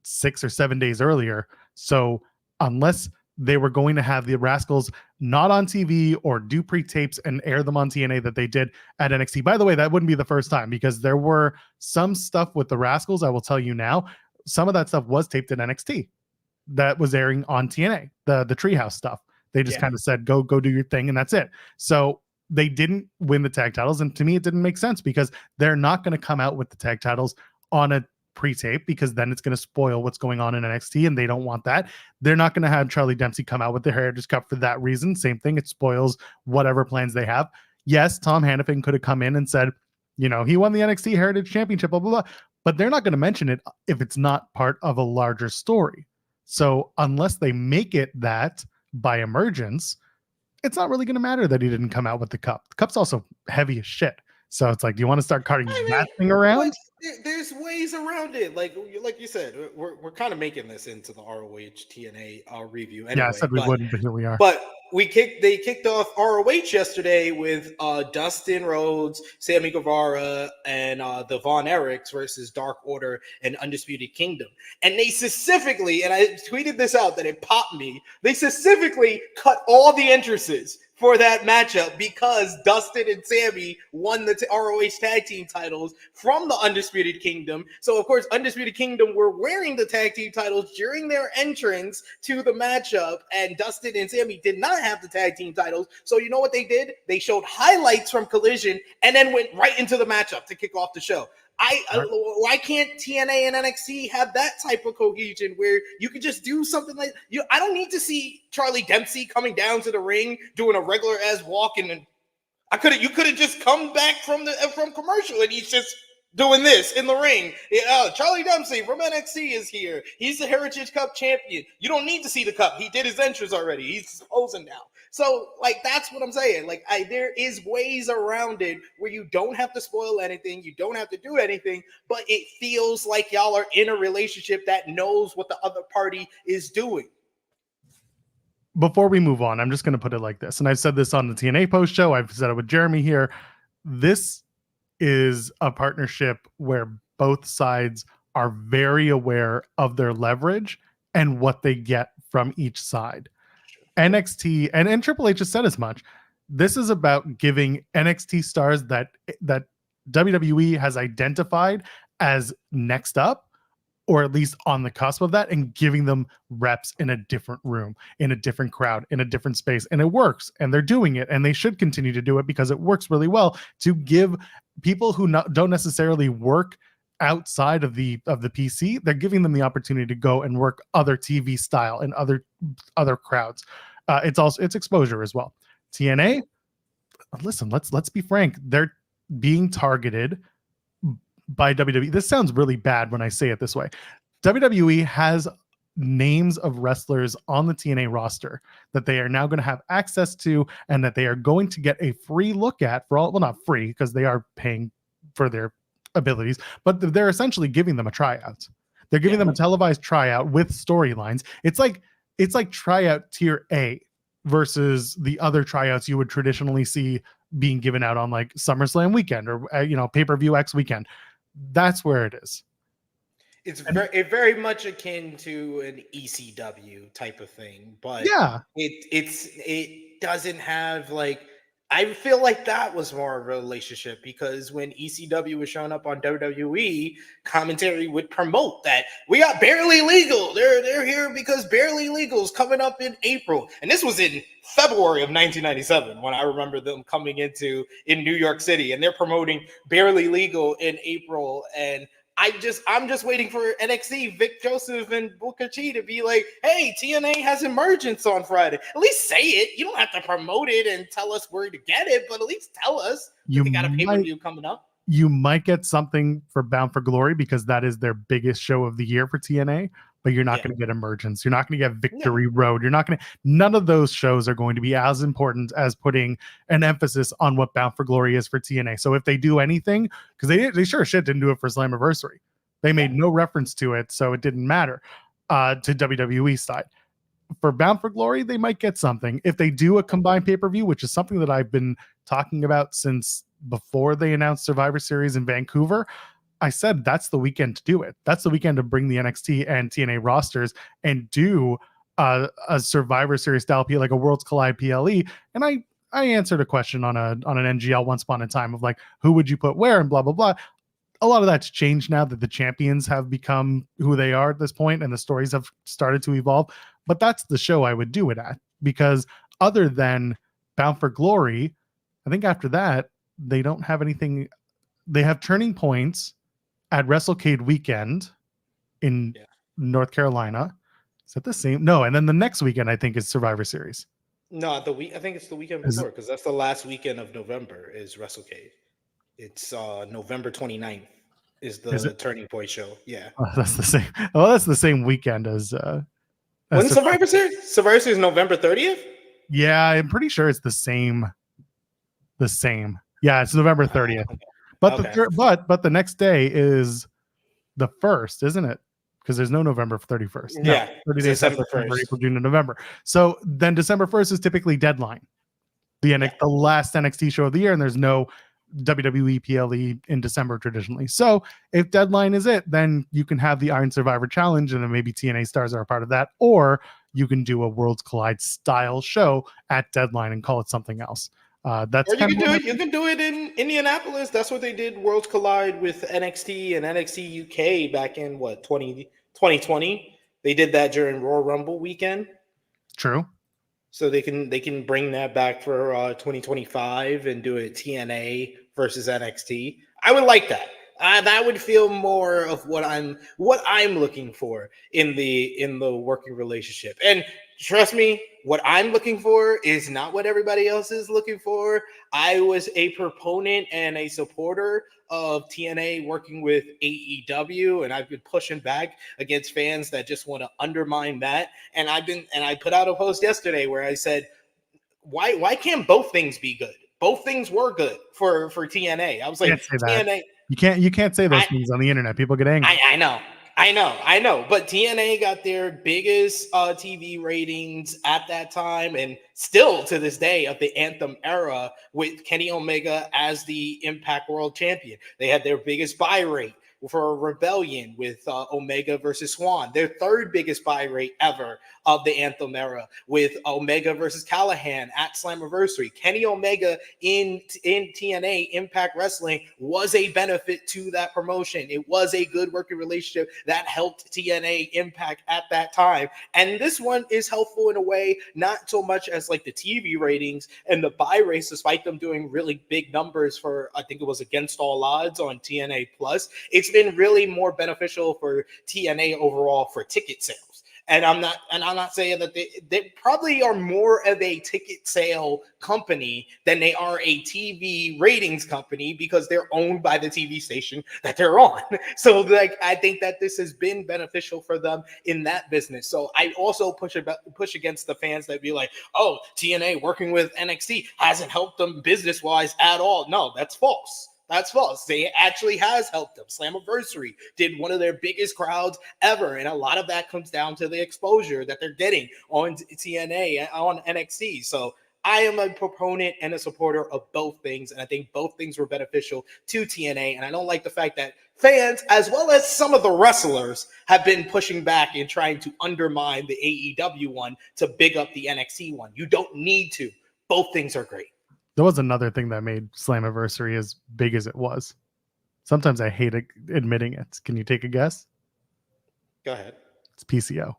6 or 7 days earlier. So unless they were going to have the Rascals not on TV or do pre-tapes and air them on TNA that they did at NXT. By the way, that wouldn't be the first time, because there were some stuff with the Rascals. I will tell you now, some of that stuff was taped at NXT that was airing on TNA, the Treehouse stuff. They just kind of said, go do your thing. And that's it. So they didn't win the tag titles. And to me, it didn't make sense, because they're not going to come out with the tag titles on a pre-tape, because then it's going to spoil what's going on in NXT, and they don't want that. They're not going to have Charlie Dempsey come out with the Heritage Cup for that reason. Same thing, it spoils whatever plans they have. Yes, Tom Hannafin could have come in and said, he won the NXT Heritage Championship, blah, blah, blah, but they're not going to mention it if it's not part of a larger story. So unless they make it that by Emergence, it's not really going to matter that he didn't come out with the cup. The cup's also heavy as shit. So it's like, do you want to start carting that thing around? There's ways around it. Like you said, we're kind of making this into the ROH TNA review. Anyway, yeah, I said we wouldn't, but here we are. But they kicked off ROH yesterday with Dustin Rhodes, Sammy Guevara, and the Von Erichs versus Dark Order and Undisputed Kingdom. And they specifically, and I tweeted this out that it popped me, they specifically cut all the entrances for that matchup because Dustin and Sammy won the ROH tag team titles from the Undisputed Kingdom. So, of course, Undisputed Kingdom were wearing the tag team titles during their entrance to the matchup, and Dustin and Sammy did not have the tag team titles. So, you know what they did? They showed highlights from Collision and then went right into the matchup to kick off the show. Why can't TNA and NXT have that type of cohesion where you could just do something like you? I don't need to see Charlie Dempsey coming down to the ring doing a regular ass walk, and you could have just come back from commercial and he's just doing this in the ring. Charlie Dempsey from NXT is here. He's the Heritage Cup champion. You don't need to see the cup. He did his entrance already. He's posing now. So, like, that's what I'm saying. Like, there is ways around it where you don't have to spoil anything. You don't have to do anything, but it feels like y'all are in a relationship that knows what the other party is doing. Before we move on, I'm just going to put it like this. And I've said this on the TNA post show. I've said it with Jeremy here. This is a partnership where both sides are very aware of their leverage and what they get from each side. NXT and Triple H has said as much. This is about giving NXT stars that WWE has identified as next up, or at least on the cusp of that, and giving them reps in a different room, in a different crowd, in a different space. And it works, and they're doing it, and they should continue to do it because it works really well to give people who don't necessarily work outside of the PC, they're giving them the opportunity to go and work other TV style and other crowds. It's exposure as well. TNA, listen, let's be frank, they're being targeted by WWE. This sounds really bad when I say it this way. WWE has names of wrestlers on the TNA roster that they are now going to have access to and that they are going to get a free look at for all, well, not free because they are paying for their abilities, but they're essentially giving them a tryout. They're giving them a televised tryout with storylines. It's like tryout tier A versus the other tryouts you would traditionally see being given out on like SummerSlam weekend or pay-per-view X weekend. That's where it is. It's very much akin to an ECW type of thing, but yeah, it doesn't have like. I feel like that was more of a relationship because when ECW was showing up on WWE, commentary would promote that we got Barely Legal. They're here because Barely Legal is coming up in April. And this was in February of 1997 when I remember them coming in New York City, and they're promoting Barely Legal in April. And I'm just waiting for NXT, Vic Joseph and Booker T to be like, hey, TNA has Emergence on Friday. At least say it. You don't have to promote it and tell us where to get it, but at least tell us they got a pay-per-view coming up. You might get something for Bound for Glory because that is their biggest show of the year for TNA, but you're not going to get Emergence. You're not going to get Victory Road. None of those shows are going to be as important as putting an emphasis on what Bound for Glory is for TNA. So if they do anything, because they sure as shit didn't do it for Slammiversary. They made no reference to it, so it didn't matter to WWE side. For Bound for Glory, they might get something. If they do a combined pay-per-view, which is something that I've been talking about since before they announced Survivor Series in Vancouver, I said that's the weekend to do it. That's the weekend to bring the NXT and TNA rosters and do a Survivor Series style PLE, like a Worlds Collide PLE. And I answered a question on an NGL once upon a time of like, who would you put where and blah, blah, blah. A lot of that's changed now that the champions have become who they are at this point and the stories have started to evolve. But that's the show I would do it at, because other than Bound for Glory, I think after that, they don't have anything. They have Turning Points at WrestleCade weekend in North Carolina. Is that the same? No. And then the next weekend, I think, is Survivor Series. No, I think it's the weekend before, because that's the last weekend of November is WrestleCade. It's November 29th is the Turning Point show. Yeah. Oh, that's the same. Well, that's the same weekend as when's Survivor Series? Survivor Series November 30th? Yeah, I'm pretty sure it's the same. Yeah, it's November 30th. But but the next day is the 1st, isn't it? because there's no November 31st. No, Yeah, 30 it's days December September, 1st. April, June, and November. So then December 1st is typically Deadline, the last NXT show of the year, and there's no WWE PLE in December traditionally. So if Deadline is it, then you can have the Iron Survivor Challenge, and then maybe TNA stars are a part of that, or you can do a Worlds Collide style show at Deadline and call it something else. That's Or you kind can of do what it. You can do it in Indianapolis. That's what they did. Worlds Collide with NXT and NXT UK back in 2020. They did that during Royal Rumble weekend. True. So they can bring that back for 2025 and do it TNA versus NXT. I would like that. That would feel more of what I'm looking for in the working relationship. And trust me, what I'm looking for is not what everybody else is looking for. I was a proponent and a supporter of TNA working with AEW, and I've been pushing back against fans that just want to undermine that. And I put out a post yesterday where I said, why can't both things be good? Both things were good for TNA. I was like, TNA. You can't say those things on the internet. People get angry. I know. But TNA got their biggest TV ratings at that time, and still to this day of the Anthem era with Kenny Omega as the Impact World Champion. They had their biggest buy rate for Rebellion with Omega versus Swan, their third biggest buy rate ever of the Anthem era with Omega versus Callahan at Slammiversary. Kenny Omega in TNA Impact Wrestling was a benefit to that promotion. It was a good working relationship that helped TNA Impact at that time. And this one is helpful in a way, not so much as like the TV ratings and the buy rates, despite them doing really big numbers for, I think it was Against All Odds on TNA Plus. It's been really more beneficial for TNA overall for ticket sales. And I'm not saying that they probably are more of a ticket sale company than they are a TV ratings company because they're owned by the TV station that they're on. So like, I think that this has been beneficial for them in that business. So I also push against the fans that be like, oh, TNA working with NXT hasn't helped them business wise at all. No, that's false. That's false. They actually has helped them. Slammiversary did one of their biggest crowds ever. And a lot of that comes down to the exposure that they're getting on TNA, on NXT. So I am a proponent and a supporter of both things. And I think both things were beneficial to TNA. And I don't like the fact that fans, as well as some of the wrestlers, have been pushing back and trying to undermine the AEW one to big up the NXT one. You don't need to. Both things are great. There was another thing that made Slammiversary as big as it was. Sometimes I hate admitting it. Can you take a guess? Go ahead. It's PCO.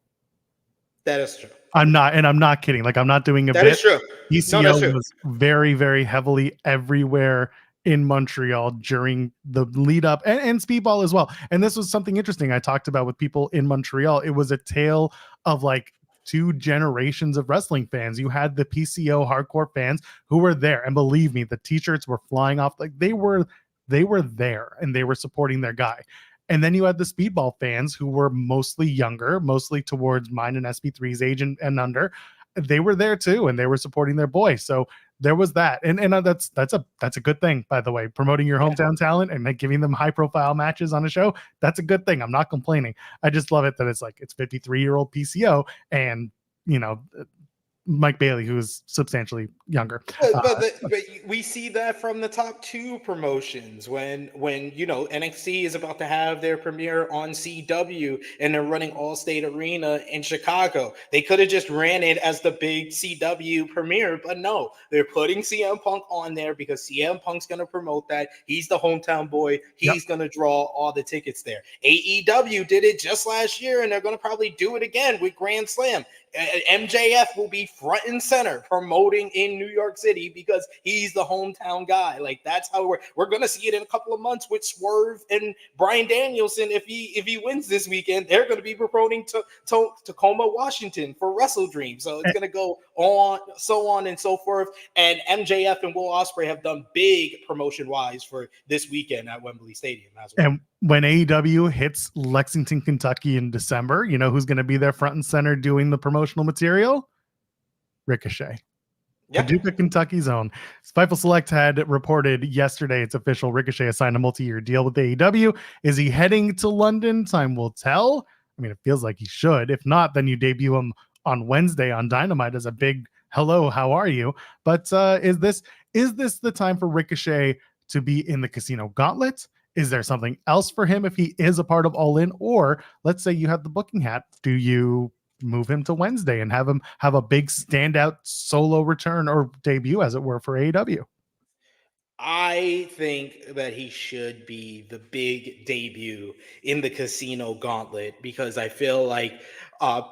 That is true. I'm not kidding. Like, I'm not doing a bit. That is true. PCO was very, very heavily everywhere in Montreal during the lead up and Speedball as well. And this was something interesting I talked about with people in Montreal. It was a tale of like two generations of wrestling fans. You had the PCO hardcore fans who were there, and believe me, the t-shirts were flying off. Like they were there and they were supporting their guy. And then you had the Speedball fans who were mostly younger, mostly towards mine and SP3's age and under. They were there too, and they were supporting their boy. So there was that, and that's a good thing, by the way. Promoting your hometown talent and like giving them high profile matches on a show, that's a good thing. I'm not complaining. I just love it that it's 53-year-old PCO and Mike Bailey, who is substantially younger. But we see that from the top two promotions when NXT is about to have their premiere on CW and they're running Allstate Arena in Chicago. They could have just ran it as the big CW premiere, but no, they're putting CM Punk on there because CM Punk's going to promote that. He's the hometown boy. He's going to draw all the tickets there. AEW did it just last year, and they're going to probably do it again with Grand Slam. MJF will be front and center promoting in New York City because he's the hometown guy. Like, that's how we're going to see it in a couple of months with Swerve and Bryan Danielson. If he wins this weekend, they're going to be promoting to Tacoma, Washington for Wrestle Dream. So it's going to go on and so forth. And MJF and Will Ospreay have done big promotion wise for this weekend at Wembley Stadium as well. And when AEW hits Lexington, Kentucky in December, you know who's going to be there front and center doing the promotional material? Ricochet. Paducah, Kentucky's own. Spiteful Select had reported yesterday it's official. Ricochet has signed a multi-year deal with AEW. Is he heading to London? Time will tell. I mean, it feels like he should. If not, then you debut him on Wednesday on Dynamite as a big hello, how are you? But is this the time for Ricochet to be in the Casino Gauntlet? Is there something else for him if he is a part of All In? Or let's say you have the booking hat. Do you move him to Wednesday and have him have a big standout solo return or debut, as it were, for AEW? I think that he should be the big debut in the Casino Gauntlet because I feel like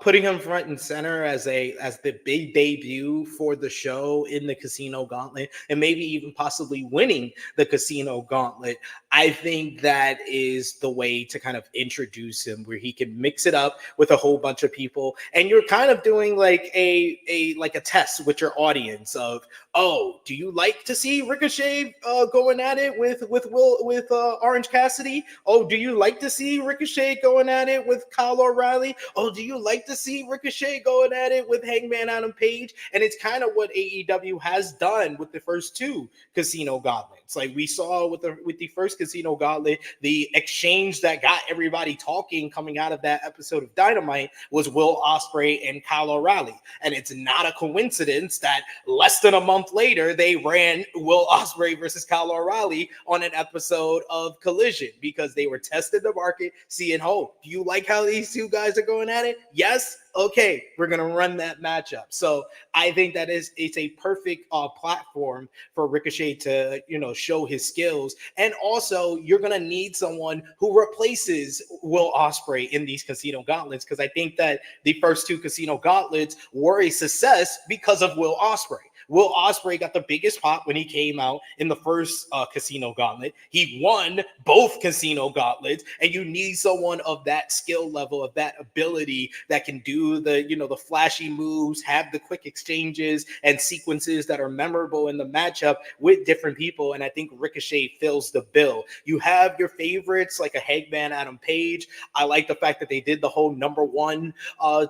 putting him front and center as the big debut for the show in the Casino Gauntlet and maybe even possibly winning the Casino Gauntlet, I think that is the way to kind of introduce him, where he can mix it up with a whole bunch of people, and you're kind of doing like a test with your audience of, oh, do you like to see Ricochet going at it with Orange Cassidy? Oh, do you like to see Ricochet going at it with Kyle O'Reilly? Oh, do you like to see Ricochet going at it with Hangman Adam Page? And it's kind of what AEW has done with the first two Casino Gauntlets. Like we saw with the first Casino Gauntlet, the exchange that got everybody talking coming out of that episode of Dynamite was Will Ospreay and Kyle O'Reilly. And it's not a coincidence that less than a month later, they ran Will Ospreay versus Kyle O'Reilly on an episode of Collision because they were testing the market, seeing, oh, do you like how these two guys are going at it? Yes? Okay, we're going to run that matchup. So I think that it's a perfect platform for Ricochet to, show his skills. And also, you're going to need someone who replaces Will Ospreay in these Casino Gauntlets, because I think that the first two Casino Gauntlets were a success because of Will Ospreay. Will Ospreay got the biggest pop when he came out in the first Casino Gauntlet. He won both Casino Gauntlets, and you need someone of that skill level, of that ability that can do the flashy moves, have the quick exchanges and sequences that are memorable in the matchup with different people. And I think Ricochet fills the bill. You have your favorites like a Hangman Adam Page. I like the fact that they did the whole number one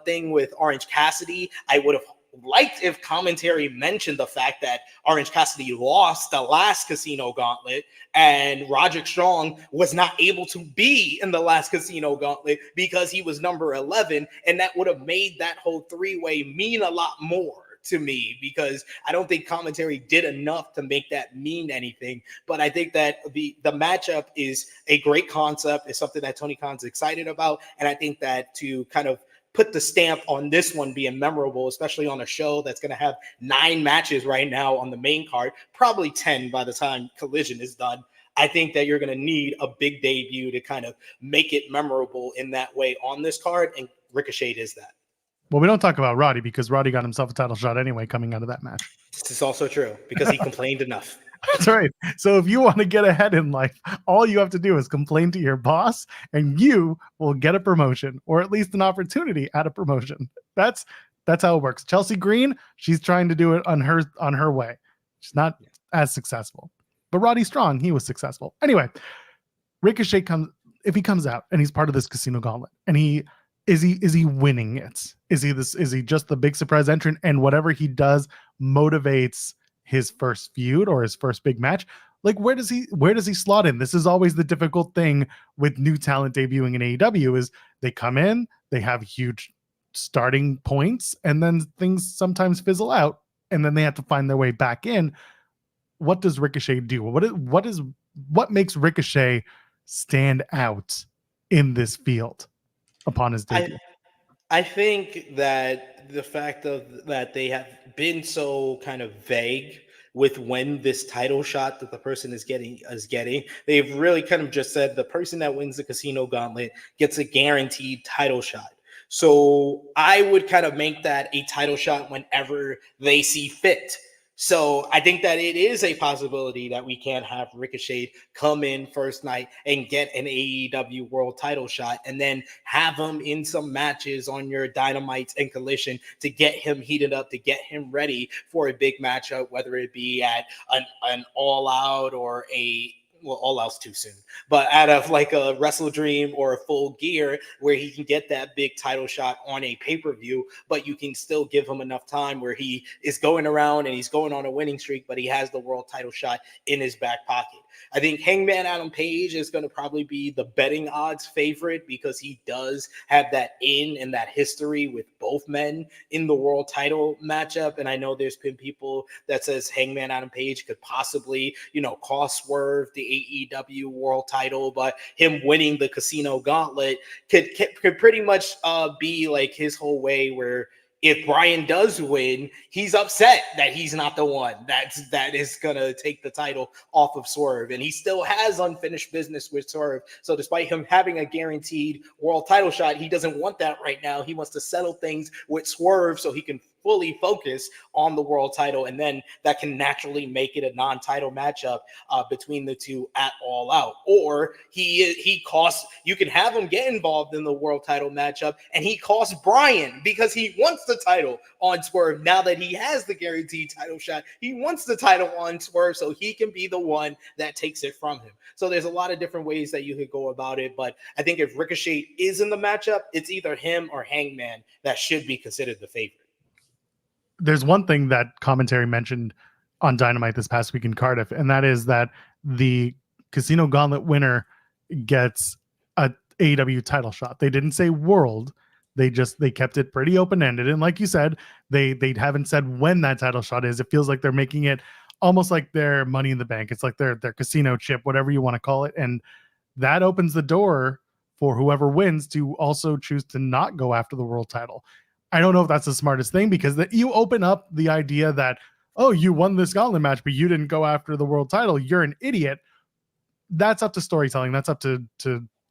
thing with Orange Cassidy. I would have liked if commentary mentioned the fact that Orange Cassidy lost the last Casino Gauntlet and Roderick Strong was not able to be in the last Casino Gauntlet because he was number 11, and that would have made that whole three-way mean a lot more to me, because I don't think commentary did enough to make that mean anything. But I think that the matchup is a great concept. It's something that Tony Khan's excited about, and I think that to kind of put the stamp on this one being memorable, especially on a show that's going to have 9 matches right now on the main card, probably 10 by the time Collision is done. I think that you're going to need a big debut to kind of make it memorable in that way on this card, and Ricochet is that. Well, we don't talk about Roddy because Roddy got himself a title shot anyway coming out of that match. This is also true because he complained enough. That's right. So if you want to get ahead in life, all you have to do is complain to your boss and you will get a promotion, or at least an opportunity at a promotion. That's how it works. Chelsea Green, she's trying to do it on her way. She's not as successful. But Roddy Strong, he was successful. Anyway, Ricochet if he comes out and he's part of this Casino Gauntlet, and is he winning it? Is he just the big surprise entrant, and whatever he does motivates his first feud or his first big match? Like, where does he slot in? This is always the difficult thing with new talent debuting in AEW is they come in, they have huge starting points, and then things sometimes fizzle out, and then they have to find their way back in. What does Ricochet do? What makes Ricochet stand out in this field upon his debut? I think that the fact that they have been so kind of vague with when this title shot that the person is getting, they've really kind of just said the person that wins the Casino Gauntlet gets a guaranteed title shot. So I would kind of make that a title shot whenever they see fit. So I think that it is a possibility that we can have Ricochet come in first night and get an AEW world title shot, and then have him in some matches on your Dynamites and Collision to get him heated up, to get him ready for a big matchup, whether it be at an All Out or All Out's too soon, but out of like a Wrestle Dream or a Full Gear, where he can get that big title shot on a pay-per-view, but you can still give him enough time where he is going around and he's going on a winning streak, but he has the world title shot in his back pocket. I think Hangman Adam Page is going to probably be the betting odds favorite because he does have that and that history with both men in the world title matchup. And I know there's been people that says Hangman Adam Page could possibly, cost Swerve the AEW world title, but him winning the Casino Gauntlet could pretty much be like his whole way where if Brian does win, he's upset that he's not the one that is going to take the title off of Swerve. And he still has unfinished business with Swerve. So despite him having a guaranteed world title shot, he doesn't want that right now. He wants to settle things with Swerve so he can fully focus on the world title, and then that can naturally make it a non-title matchup between the two at All Out. Or you can have him get involved in the world title matchup, and he costs Brian because he wants the title on Swerve. Now that he has the guaranteed title shot, he wants the title on Swerve so he can be the one that takes it from him. So there's a lot of different ways that you could go about it, but I think if Ricochet is in the matchup, it's either him or Hangman that should be considered the favorite. There's one thing that commentary mentioned on Dynamite this past week in Cardiff, and that is that the Casino Gauntlet winner gets a AEW title shot. They didn't say world. They kept it pretty open-ended. And like you said, they haven't said when that title shot is. It feels like they're making it almost like their Money in the Bank. It's like their casino chip, whatever you want to call it. And that opens the door for whoever wins to also choose to not go after the world title. I don't know if that's the smartest thing, because you open up the idea that, oh, you won this gauntlet match, but you didn't go after the world title. You're an idiot. That's up to storytelling. That's up to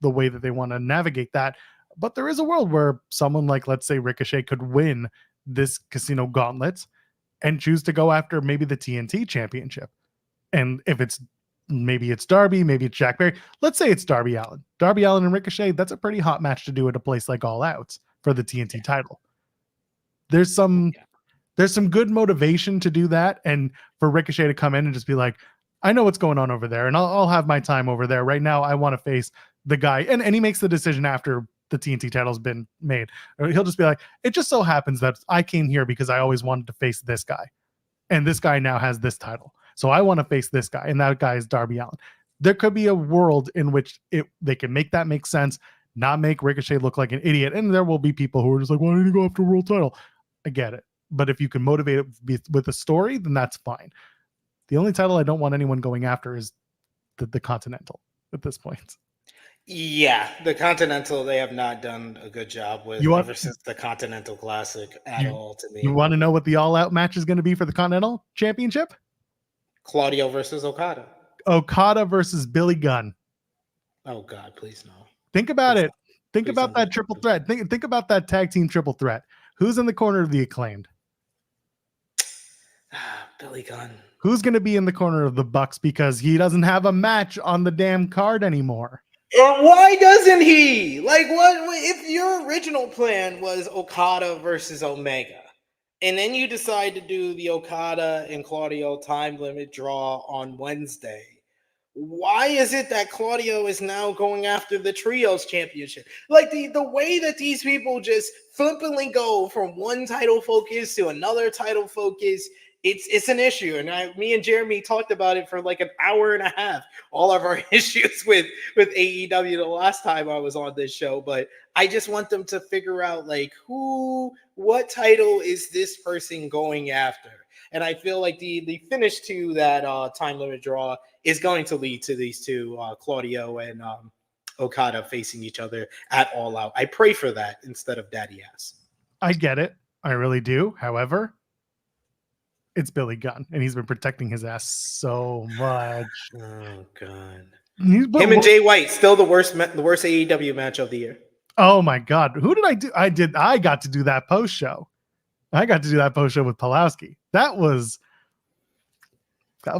the way that they want to navigate that. But there is a world where someone like, let's say, Ricochet could win this Casino Gauntlet and choose to go after maybe the TNT championship. And if maybe it's Darby, maybe it's Jack Perry. Let's say it's Darby Allin. Darby Allin and Ricochet, that's a pretty hot match to do at a place like All Out for the TNT title. There's some good motivation to do that, and for Ricochet to come in and just be like, I know what's going on over there, and I'll have my time over there. Right now, I want to face the guy, and he makes the decision after the TNT title's been made. Or he'll just be like, it just so happens that I came here because I always wanted to face this guy, and this guy now has this title, so I want to face this guy, and that guy is Darby Allin. There could be a world in which they can make that make sense, not make Ricochet look like an idiot, and there will be people who are just like, why didn't you go after a world title? I get it. But if you can motivate it with a story, then that's fine. The only title I don't want anyone going after is the Continental at this point. Yeah, the Continental, they have not done a good job with ever since the Continental Classic at all to me. You want to know what the all-out match is going to be for the Continental Championship? Claudio versus Okada. Okada versus Billy Gunn. Oh, God, please no. Think about it. Think about that triple threat. Think about that tag team triple threat. Who's in the corner of the Acclaimed? Billy Gunn. Who's going to be in the corner of the Bucks because he doesn't have a match on the damn card anymore? Why doesn't he? Like, what if your original plan was Okada versus Omega, and then you decide to do the Okada and Claudio time limit draw on Wednesday? Why is it that Claudio is now going after the Trios Championship? Like the way that these people just flippantly go from one title focus to another title focus, it's an issue. And me and Jeremy talked about it for like an hour and a half. All of our issues with AEW the last time I was on this show, but I just want them to figure out like what title is this person going after? And I feel like the finish to that time limit draw is going to lead to these two, Claudio and Okada, facing each other at All Out. I pray for that instead of Daddy Ass. I get it. I really do. However, it's Billy Gunn, and he's been protecting his ass so much. Oh, God. Him and Jay White, still the worst AEW match of the year. Oh, my God. Who did I do? I got to do that post show. I got to do that post show with Pulowski. That was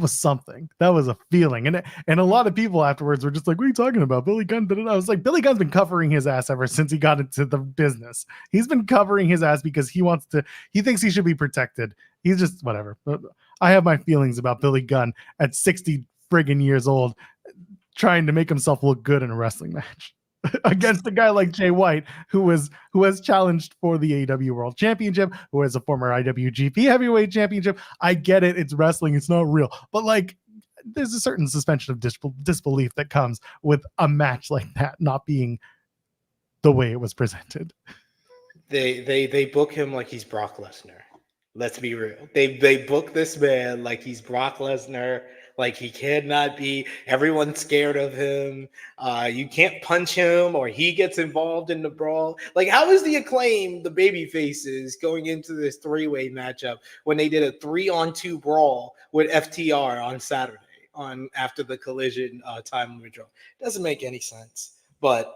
something. That was a feeling. And a lot of people afterwards were just like, what are you talking about? Billy Gunn did it. I was like, Billy Gunn's been covering his ass ever since he got into the business. He's been covering his ass because he thinks he should be protected. He's just whatever. I have my feelings about Billy Gunn at 60 friggin' years old trying to make himself look good in a wrestling match against a guy like Jay White, who has challenged for the AEW World Championship, who is a former IWGP Heavyweight Championship. I get it. It's wrestling. It's not real. But like, there's a certain suspension of disbelief that comes with a match like that not being the way it was presented. They book him like he's Brock Lesnar. Let's be real. They book this man like he's Brock Lesnar, like he cannot be. Everyone's scared of him. You can't punch him or he gets involved in the brawl. Like, how is the Acclaim, the baby faces, going into this three-way matchup when they did a 3-on-2 brawl with FTR on Saturday after the Collision time limit draw? Doesn't make any sense. But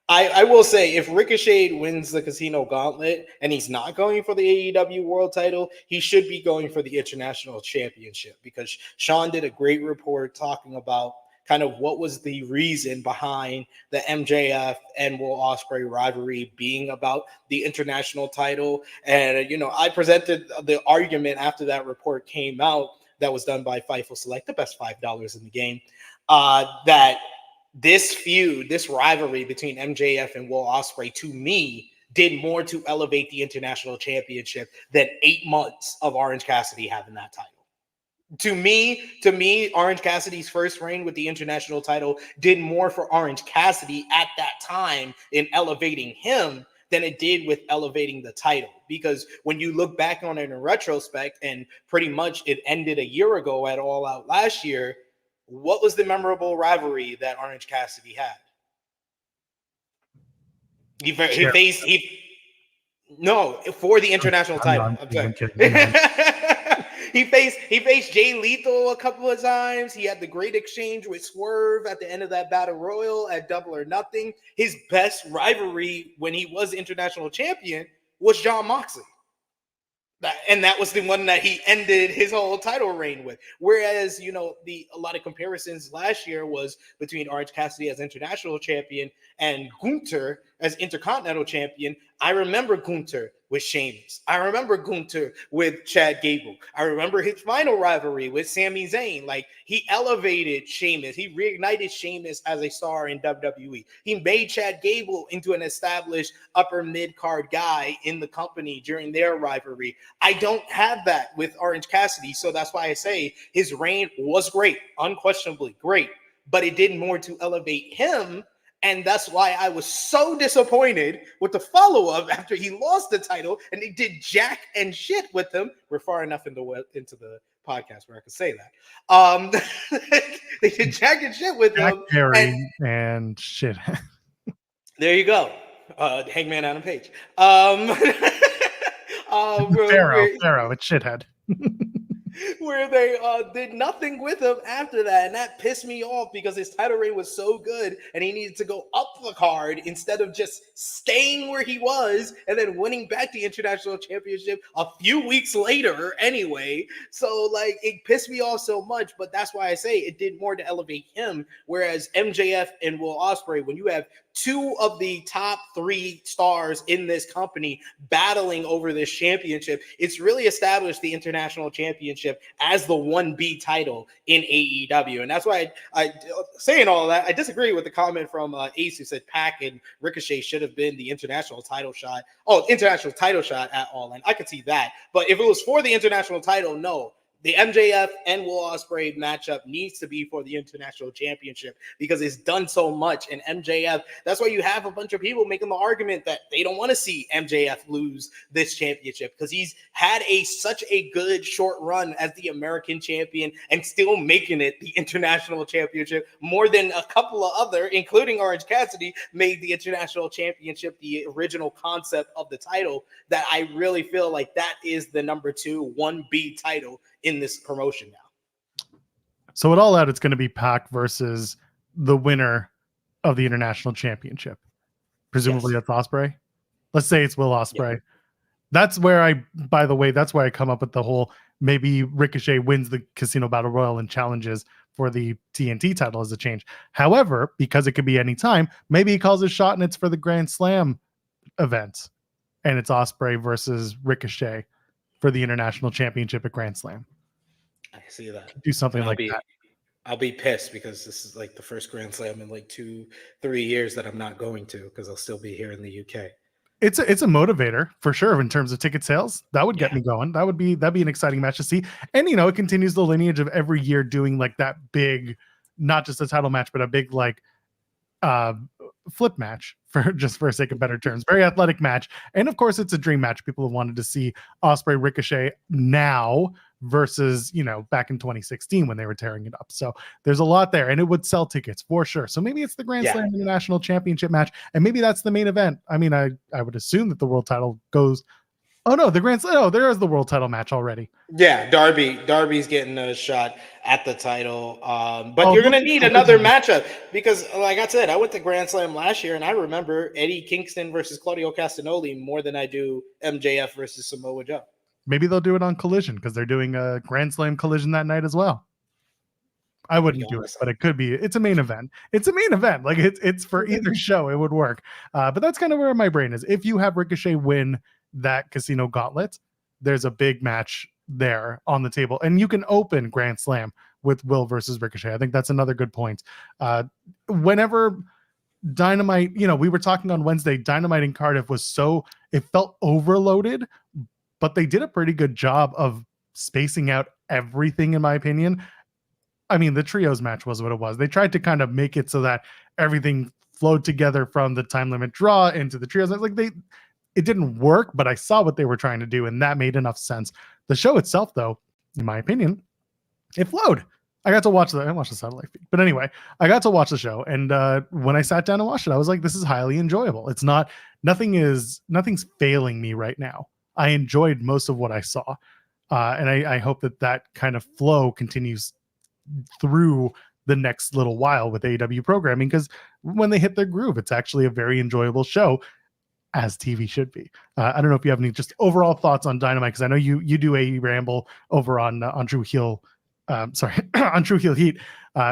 I will say, if Ricochet wins the Casino Gauntlet and he's not going for the AEW World Title, he should be going for the International Championship, because Sean did a great report talking about kind of what was the reason behind the MJF and Will Ospreay rivalry being about the international title. And, I presented the argument after that report came out that was done by Fightful Select, the best $5 in the game, that this feud, this rivalry between MJF and Will Ospreay, to me, did more to elevate the international championship than 8 months of Orange Cassidy having that title. To me, Orange Cassidy's first reign with the international title did more for Orange Cassidy at that time in elevating him than it did with elevating the title. Because when you look back on it in retrospect, and pretty much it ended a year ago at All Out last year, what was the memorable rivalry that Orange Cassidy had? For the international title. He faced Jay Lethal a couple of times. He had the great exchange with Swerve at the end of that Battle Royal at Double or Nothing. His best rivalry when he was international champion was Jon Moxley. And that was the one that he ended his whole title reign with. Whereas, a lot of comparisons last year was between Orange Cassidy as international champion and Gunther as intercontinental champion. I remember Gunther with Sheamus. I remember Gunther with Chad Gable. I remember his final rivalry with Sami Zayn. Like, he elevated Sheamus. He reignited Sheamus as a star in WWE. He made Chad Gable into an established upper mid-card guy in the company during their rivalry. I don't have that with Orange Cassidy, so that's why I say his reign was great, unquestionably great, but it did more to elevate him. And that's why I was so disappointed with the follow-up after he lost the title and they did jack and shit with him. We're far enough into the podcast where I can say that. They did jack and shit with him. Perry and shit. There you go. Hangman Adam Page. Pharaoh, it's shithead. Where they did nothing with him after that, and that pissed me off because his title reign was so good and he needed to go up the card instead of just staying where he was and then winning back the international championship a few weeks later anyway. So, like, it pissed me off so much, but that's why I say it did more to elevate him, whereas MJF and Will Ospreay, when you have two of the top 3 stars in this company battling over this championship, it's really established the international championship as the 1B title in AEW. And that's why I saying all of that, I disagree with the comment from Ace, who said Pac and Ricochet should have been the international title shot. Oh, international title shot at All In. I could see that. But if it was for the international title, no. The MJF and Will Ospreay matchup needs to be for the international championship because it's done so much. And MJF, that's why you have a bunch of people making the argument that they don't want to see MJF lose this championship because he's had such a good short run as the American champion and still making it the international championship more than a couple of other, including Orange Cassidy, made the international championship the original concept of the title. That I really feel like that is the number 2 1B title in this promotion now. So at All Out, it's going to be Pac versus the winner of the international championship. Presumably that's Ospreay. Let's say it's Will Ospreay. Yeah. That's where I come up with the whole maybe Ricochet wins the Casino Battle Royal and challenges for the TNT title as a change. However, because it could be any time, maybe he calls a shot and it's for the Grand Slam event. And it's Ospreay versus Ricochet for the international championship at Grand Slam. I see that. Do something like that. I'll be pissed because this is like the first Grand Slam in like 2-3 years that I'm not going to because I'll still be here in the UK. It's a motivator for sure in terms of ticket sales. That would get Yeah. me going. That'd be an exciting match to see. And it continues the lineage of every year doing like that big, not just a title match, but a big like uh flip match for sake of better terms. Very athletic match. And of course it's a dream match. People have wanted to see Ospreay Ricochet now versus back in 2016 when they were tearing it up. So there's a lot there, and it would sell tickets for sure. So maybe it's the Grand Slam International Championship match, and maybe that's the main event. I mean, I would assume that the world title goes. Oh no, the Grand Slam. Oh, there is the world title match already. Yeah, Darby's getting a shot at the title. But you're gonna need another matchup because, like I said, I went to Grand Slam last year, and I remember Eddie Kingston versus Claudio Castagnoli more than I do MJF versus Samoa Joe. Maybe they'll do it on Collision because they're doing a Grand Slam Collision that night as well. I wouldn't do it, but it could be. It's a main event. It's a main event. Like it's for either show. It would work. But that's kind of where my brain is. If you have Ricochet win that Casino Gauntlet, there's a big match there on the table, and you can open Grand Slam with Will versus Ricochet. I think that's another good point. Whenever Dynamite, we were talking on Wednesday, Dynamite in Cardiff it felt overloaded, but they did a pretty good job of spacing out everything, in my opinion. I mean, the trios match was what it was. They tried to kind of make it so that everything flowed together from the time limit draw into the trios. It didn't work, but I saw what they were trying to do, and that made enough sense. The show itself, though, in my opinion, it flowed. I got to watch I watched the satellite feed, but anyway, I got to watch the show, and when I sat down and watched it, I was like, "This is highly enjoyable." It's not nothing's failing me right now. I enjoyed most of what I saw, and I hope that kind of flow continues through the next little while with AEW programming, because when they hit their groove, it's actually a very enjoyable show, as TV should be. I don't know if you have any just overall thoughts on Dynamite, because I know you do a ramble over on True Heel, on True Heel Heat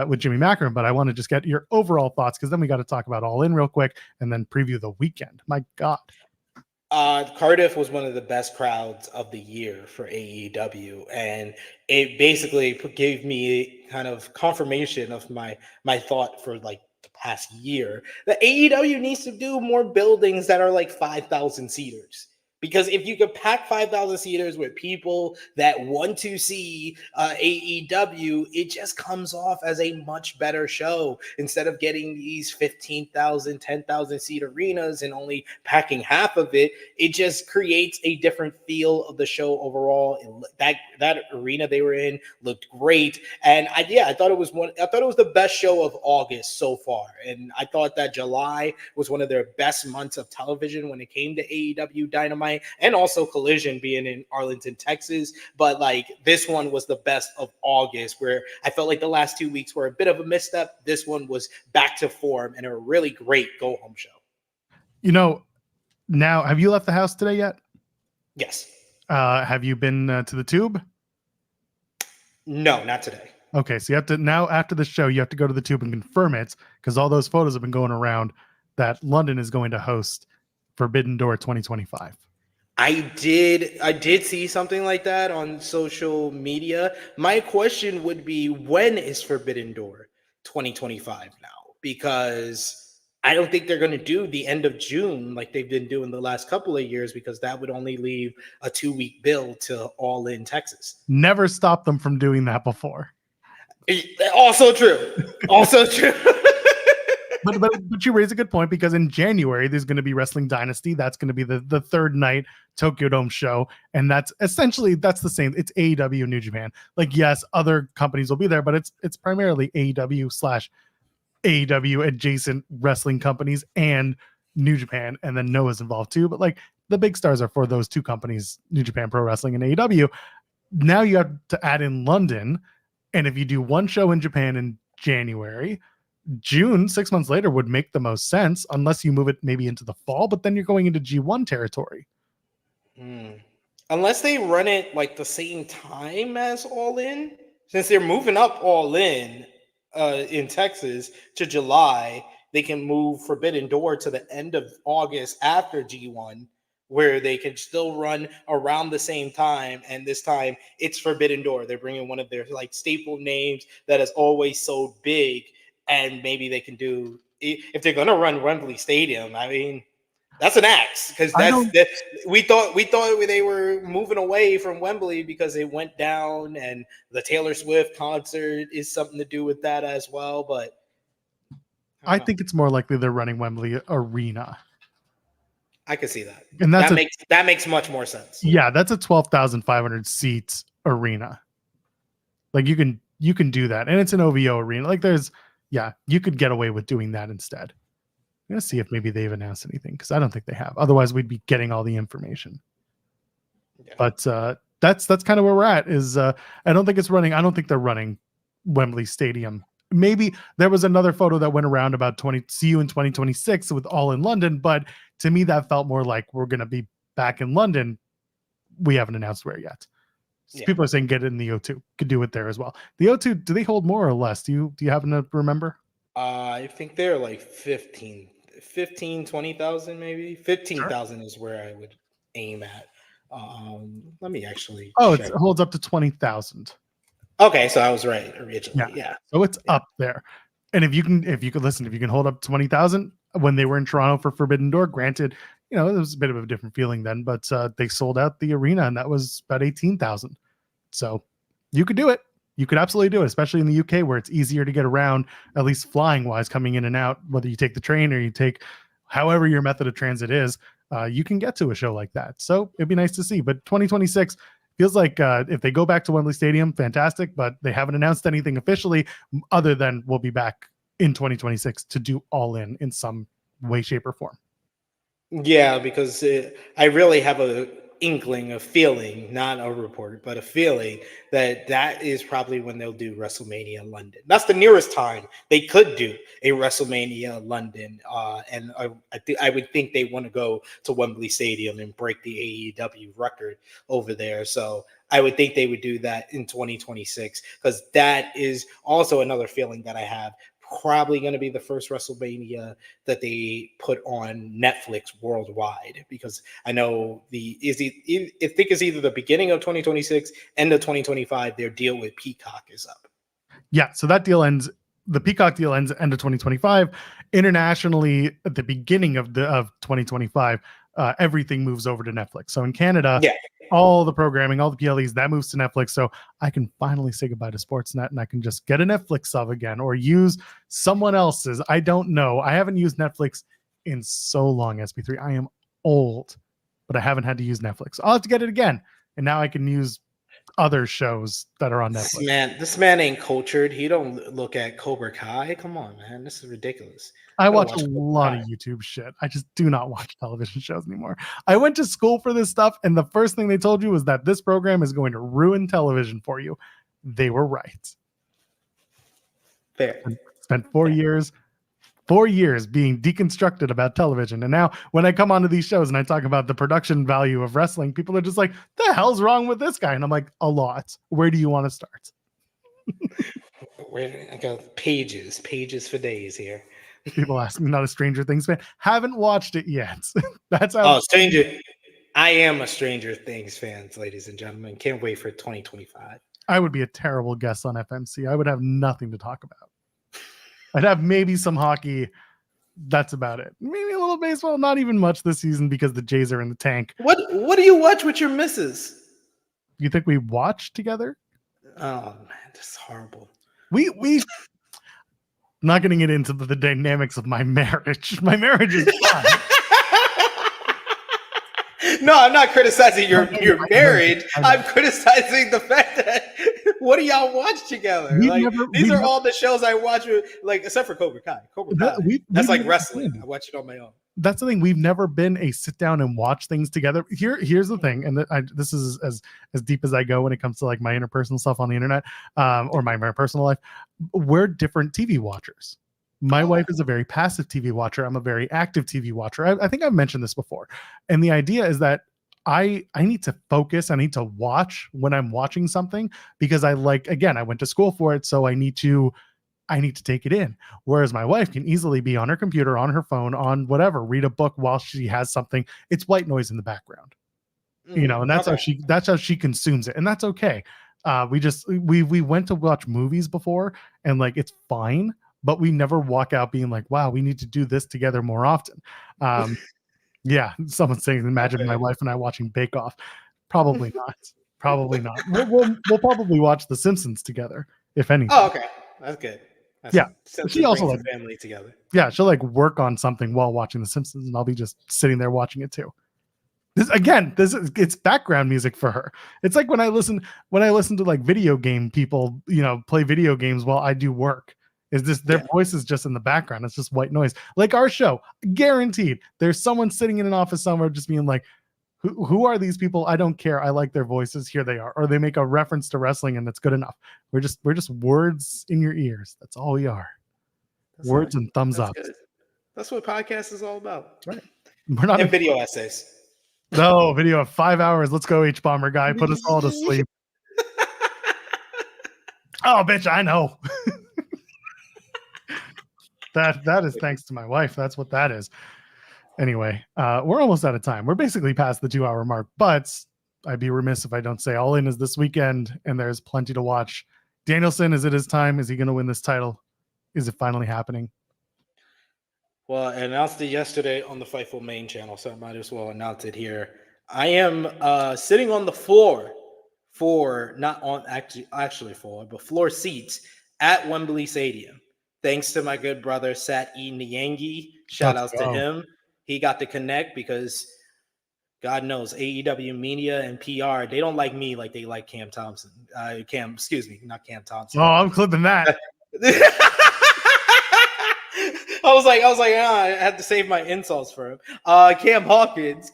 with Jimmy Macron, but I want to just get your overall thoughts, because then we got to talk about All In real quick and then preview the weekend. My God. Cardiff was one of the best crowds of the year for AEW, and it basically gave me kind of confirmation of my thought for like the past year that AEW needs to do more buildings that are like 5,000 seaters. Because if you could pack 5,000 seaters with people that want to see AEW, it just comes off as a much better show instead of getting these 15,000, 10,000 seat arenas and only packing half of it. It just creates a different feel of the show overall. That arena they were in looked great, and I thought it was the best show of August so far, and I thought that July was one of their best months of television when it came to AEW Dynamite. And also Collision being in Arlington, Texas. But like this one was the best of August, where I felt like the last 2 weeks were a bit of a misstep. This one was back to form and a really great go-home show. Now, have you left the house today yet? Yes. Have you been to the Tube? No, not today. Okay, so you have to, now after the show, you have to go to the Tube and confirm it, because all those photos have been going around that London is going to host Forbidden Door 2025. I did see something like that on social media. My question would be, when is Forbidden Door 2025 now? Because I don't think they're going to do the end of June like they've been doing the last couple of years, because that would only leave a 2-week bill to All In Texas. Never stopped them from doing that before. Also true. Also true. But you raise a good point, because in January there's going to be Wrestling Dynasty. That's going to be the third night Tokyo Dome show, and that's the same. It's AEW and New Japan. Like, yes, other companies will be there, but it's primarily AEW/AEW adjacent wrestling companies and New Japan, and then Noah's involved too. But like the big stars are for those two companies, New Japan Pro Wrestling and AEW. Now you have to add in London, and if you do one show in Japan in January, June, 6 months later, would make the most sense, unless you move it maybe into the fall, but then you're going into G1 territory. Unless they run it like the same time as All In, since they're moving up All In Texas to July, they can move Forbidden Door to the end of August after G1, where they can still run around the same time. And this time it's Forbidden Door. They're bringing one of their like staple names that is always so big. And maybe they can do, if they're going to run Wembley Stadium, I mean, That's an axe, because we thought they were moving away from Wembley because it went down, and the Taylor Swift concert is something to do with that as well. But I think it's more likely they're running Wembley Arena. I can see that, and that makes much more sense. Yeah, that's a 12,500 seats arena. Like you can do that, and it's an OVO arena. Like you could get away with doing that instead. I'm gonna see if maybe they've announced anything, because I don't think they have. Otherwise, we'd be getting all the information. Yeah. But that's kind of where we're at. I don't think it's running. I don't think they're running Wembley Stadium. Maybe there was another photo that went around about see you in 2026 with All in London, but to me that felt more like we're gonna be back in London. We haven't announced where yet. Yeah. People are saying get it in the O2. Could do it there as well. The O2, do they hold more or less? Do you happen to remember? I think they're like 20,000 maybe. 15,000 is where I would aim at. Let me actually check. It holds up to 20,000. Okay, so I was right originally. Yeah. So it's up there. And if you can hold up 20,000, when they were in Toronto for Forbidden Door, granted, it was a bit of a different feeling then, but they sold out the arena, and that was about 18,000. So you could do it. You could absolutely do it, especially in the UK, where it's easier to get around, at least flying wise, coming in and out, whether you take the train or you take however your method of transit is, you can get to a show like that. So it'd be nice to see. But 2026 feels like if they go back to Wembley Stadium, fantastic, but they haven't announced anything officially other than we'll be back in 2026 to do All In some way, shape, or form. Yeah, because I really have a feeling, not a report, but a feeling that is probably when they'll do WrestleMania London. That's the nearest time they could do a WrestleMania London, and I would think they want to go to Wembley Stadium and break the AEW record over there. So I would think they would do that in 2026, because that is also another feeling that I have. Probably going to be the first WrestleMania that they put on Netflix worldwide, because I know I think it's either the beginning of 2026, end of 2025. Their deal with Peacock is up. Yeah, so that deal ends. The Peacock deal ends end of 2025. Internationally, at the beginning of 2025, everything moves over to Netflix. So in Canada, all the programming, all the PLEs, that moves to Netflix. So I can finally say goodbye to Sportsnet, and I can just get a Netflix sub again, or use someone else's. I don't know. I haven't used Netflix in so long, SP3. I am old, but I haven't had to use Netflix. I'll have to get it again. And now I can use other shows that are on Netflix. This man ain't cultured. He don't look at Cobra Kai. Come on, man. This is ridiculous. I watch a lot of YouTube shit. I just do not watch television shows anymore. I went to school for this stuff, and the first thing they told you was that this program is going to ruin television for you. They were right. Fair. Spent 4 years being deconstructed about television. And now when I come onto these shows and I talk about the production value of wrestling, people are just like, the hell's wrong with this guy? And I'm like, a lot. Where do you want to start? I got pages for days here. People ask me, not a Stranger Things fan. Haven't watched it yet. That's how. I am a Stranger Things fan, ladies and gentlemen. Can't wait for 2025. I would be a terrible guest on FMC. I would have nothing to talk about. I'd have maybe some hockey. That's about it. Maybe a little baseball. Not even much this season because the Jays are in the tank. What do you watch with your missus? You think we watch together? Oh man, this is horrible. We I'm not getting it into the dynamics of my marriage. My marriage is fine. No, I'm not criticizing your marriage. I'm criticizing the fact that what do y'all watch together? These are all the shows I watch, except for Cobra Kai. That's like wrestling. I watch it on my own. That's the thing. We've never been a sit down and watch things together. Here's the thing, and this is as deep as I go when it comes to like my interpersonal stuff on the internet, or my personal life. We're different TV watchers. My wife is a very passive TV watcher. I'm a very active TV watcher. I think I've mentioned this before. And the idea is that I need to focus. I need to watch when I'm watching something, because I went to school for it. So I need to take it in. Whereas my wife can easily be on her computer, on her phone, on whatever, read a book while she has something. It's white noise in the background, and that's how she consumes it. And that's okay. We went to watch movies before, and it's fine. But we never walk out being like, wow, we need to do this together more often. Yeah, someone's saying, imagine my Okay. wife and I watching Bake Off. Probably not. Probably not. We'll probably watch The Simpsons together, if anything. Oh, okay. That's good. That's Yeah. Since She it also brings like the family together. Yeah, she'll like work on something while watching The Simpsons, and I'll be just sitting there watching it too. It's background music for her. It's like when I listen to like video game people, play video games while I do work. Is this their voice is just in the background? It's just white noise. Like our show, guaranteed. There's someone sitting in an office somewhere just being like, who are these people? I don't care. I like their voices. Here they are. Or they make a reference to wrestling, and that's good enough. We're just words in your ears. That's all we are. That's Words nice. and thumbs That's up. good. That's what podcast is all about. Right. We're not And video essays. No video of 5 hours. Let's go, H Bomber guy. Put us all to sleep. Oh, bitch, I know. that is thanks to my wife. That's what that is. Anyway, we're almost out of time. We're basically past the 2 hour mark, but I'd be remiss if I don't say All In is this weekend, and there's plenty to watch. Danielson, is it his time? Is he going to win this title? Is it finally happening? Well, I announced it yesterday on the Fightful main channel, so I might as well announce it here. I am sitting on the floor floor seats at Wembley Stadium. Thanks to my good brother Sat E. Nyangi. Shout outs to him. He got to connect because God knows AEW media and PR, they don't like me like they like Cam Thompson. Not Cam Thompson. Oh, I'm clipping that. I was like, I had to save my insults for him. Cam Hawkins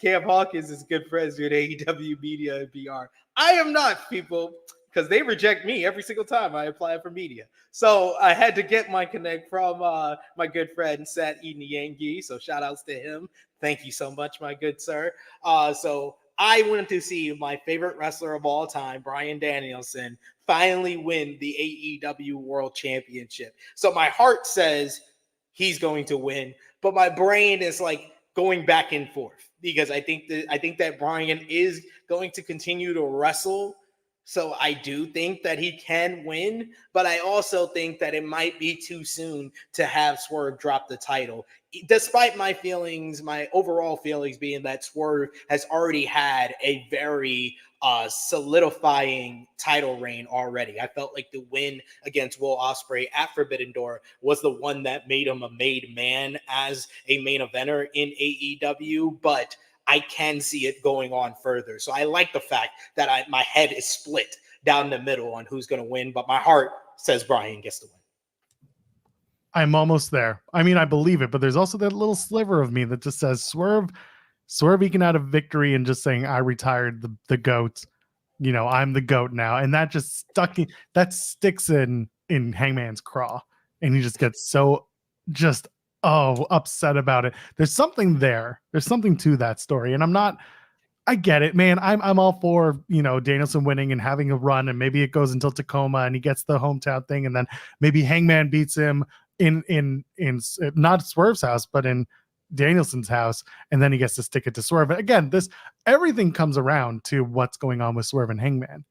is good friends with AEW media and PR. I am not, people, because they reject me every single time I apply for media. So I had to get my connect from my good friend Sat E. Nyangi. So shout outs to him. Thank you so much, my good sir. So I went to see my favorite wrestler of all time, Bryan Danielson, finally win the AEW World Championship. So my heart says he's going to win, but my brain is like going back and forth because I think that Bryan is going to continue to wrestle. So I do think that he can win, but I also think that it might be too soon to have Swerve drop the title. Despite my overall feelings being that Swerve has already had a very solidifying title reign already. I felt like the win against Will Ospreay at Forbidden Door was the one that made him a made man as a main eventer in AEW, but I can see it going on further. So I like the fact that my head is split down the middle on who's going to win, but my heart says Bryan gets the win. I'm almost there. I mean, I believe it, but there's also that little sliver of me that just says Swerve eking out a victory and just saying, I retired the GOAT. I'm the GOAT now. And that just sticks in Hangman's craw. And he just gets so upset about it. There's something there. There's something to that story. And I get it, man. I'm all for, Danielson winning and having a run, and maybe it goes until Tacoma and he gets the hometown thing. And then maybe Hangman beats him in not Swerve's house, but in Danielson's house. And then he gets to stick it to Swerve. Again, everything comes around to what's going on with Swerve and Hangman.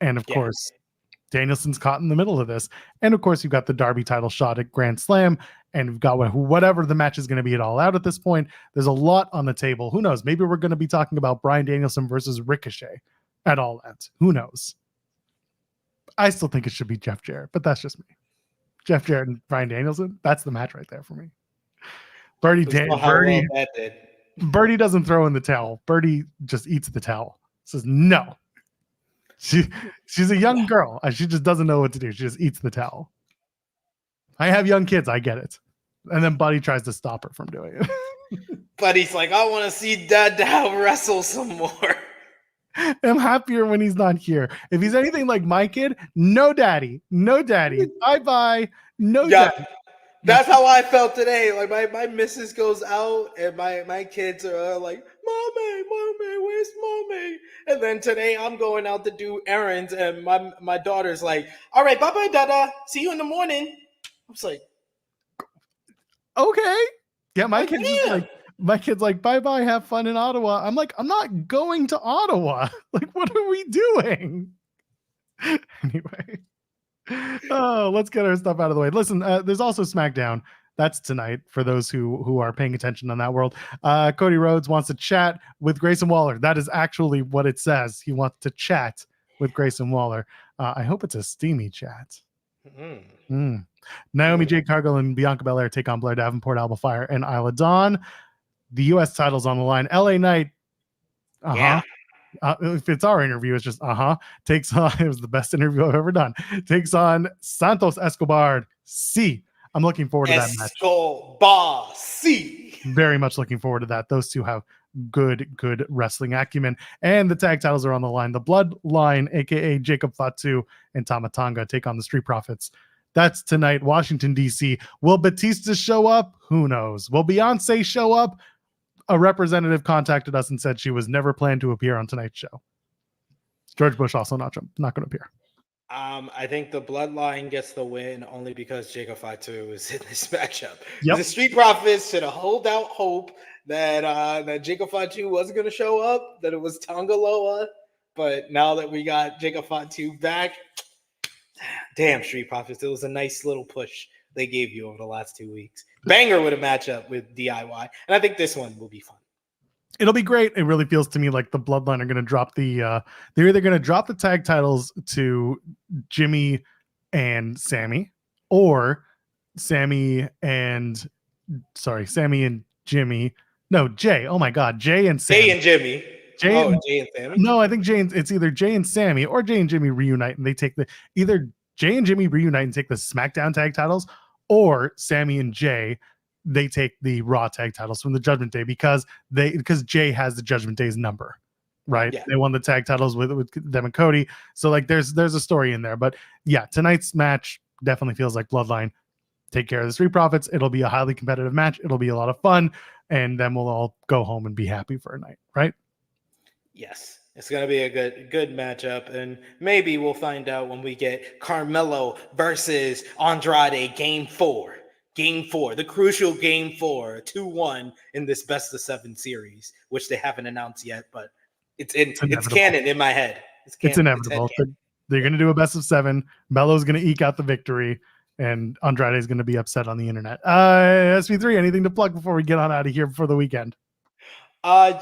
And of course, Danielson's caught in the middle of this. And of course, you've got the Derby title shot at Grand Slam, and you've got whatever the match is going to be at All Out at this point. There's a lot on the table. Who knows? Maybe we're going to be talking about Bryan Danielson versus Ricochet at All Out. Who knows? I still think it should be Jeff Jarrett, but that's just me. Jeff Jarrett and Bryan Danielson, that's the match right there for me. Birdie doesn't throw in the towel. Birdie just eats the towel. Says no. She's a young girl. She just doesn't know what to do. She just eats the towel. I have young kids. I get it. And then Buddy tries to stop her from doing it. Buddy's like, I want to see Dad wrestle some more. I'm happier when he's not here. If he's anything like my kid, no daddy. Bye-bye. No daddy. That's how I felt today. Like my missus goes out and my kids are like, Mommy, where's Mommy? And then today I'm going out to do errands and my daughter's like, all right, bye-bye, Dada. See you in the morning. I was like, okay. Yeah, my kid's like, bye-bye, have fun in Ottawa. I'm like, I'm not going to Ottawa. Like, what are we doing? Anyway. Oh, let's get our stuff out of the way. Listen, there's also SmackDown That's tonight for those who are paying attention on that world. Cody Rhodes wants to chat with Grayson Waller. That is actually what it says. He wants to chat with Grayson Waller. I hope it's a steamy chat. Naomi Jade Cargill and Bianca Belair take on Blair Davenport, Alba Fire, and Isla Dawn. The U.S. title's on the line. LA Knight. If it's our interview, it's just takes on. It was the best interview I've ever done. Takes on Santos Escobar. I'm looking forward to that match. Escobar. Very much looking forward to that. Those two have good wrestling acumen, and the tag titles are on the line. The Bloodline, aka Jacob Fatu and Tama Tonga, take on the Street Profits. That's tonight, Washington, D.C. Will Batista show up? Who knows? Will Beyonce show up? A representative contacted us and said she was never planned to appear on tonight's show. George Bush also not going to appear. I think the Bloodline gets the win only because Jacob Fatu is in this matchup. Yep. The Street Profits should have hold out hope that Jacob Fatu wasn't going to show up, that it was Tonga Loa. But now that we got Jacob Fatu back, damn, Street Profits, it was a nice little push they gave you over the last 2 weeks. Banger with a matchup with DIY. And I think this one will be fun. It'll be great. It really feels to me like the Bloodline are going to drop they're either going to drop the tag titles to Jimmy and Sammy, or Sammy and Jimmy. No, Jay. Oh my God. Jay and Sammy. Jay and Jimmy. Jay and Sammy? No, I think it's either Jay and Sammy or Jay and Jimmy reunite and they take either Jay and Jimmy reunite and take the SmackDown tag titles, or Sammy and Jay, they take the Raw tag titles from the Judgment Day because Jay has the Judgment Day's number, right? Yeah. They won the tag titles with them and Cody. So like there's a story in there. But yeah, tonight's match definitely feels like Bloodline take care of the Street Profits. It'll be a highly competitive match. It'll be a lot of fun. And then we'll all go home and be happy for a night, right? Yes. It's going to be a good matchup, and maybe we'll find out when we get Carmelo versus Andrade Game 4. Game 4, the crucial Game 4, 2-1 in this best of 7 series, which they haven't announced yet, but it's canon in my head. It's inevitable. They're going to do a best of 7. Melo's going to eke out the victory, and Andrade is going to be upset on the internet. SP3, anything to plug before we get on out of here before the weekend?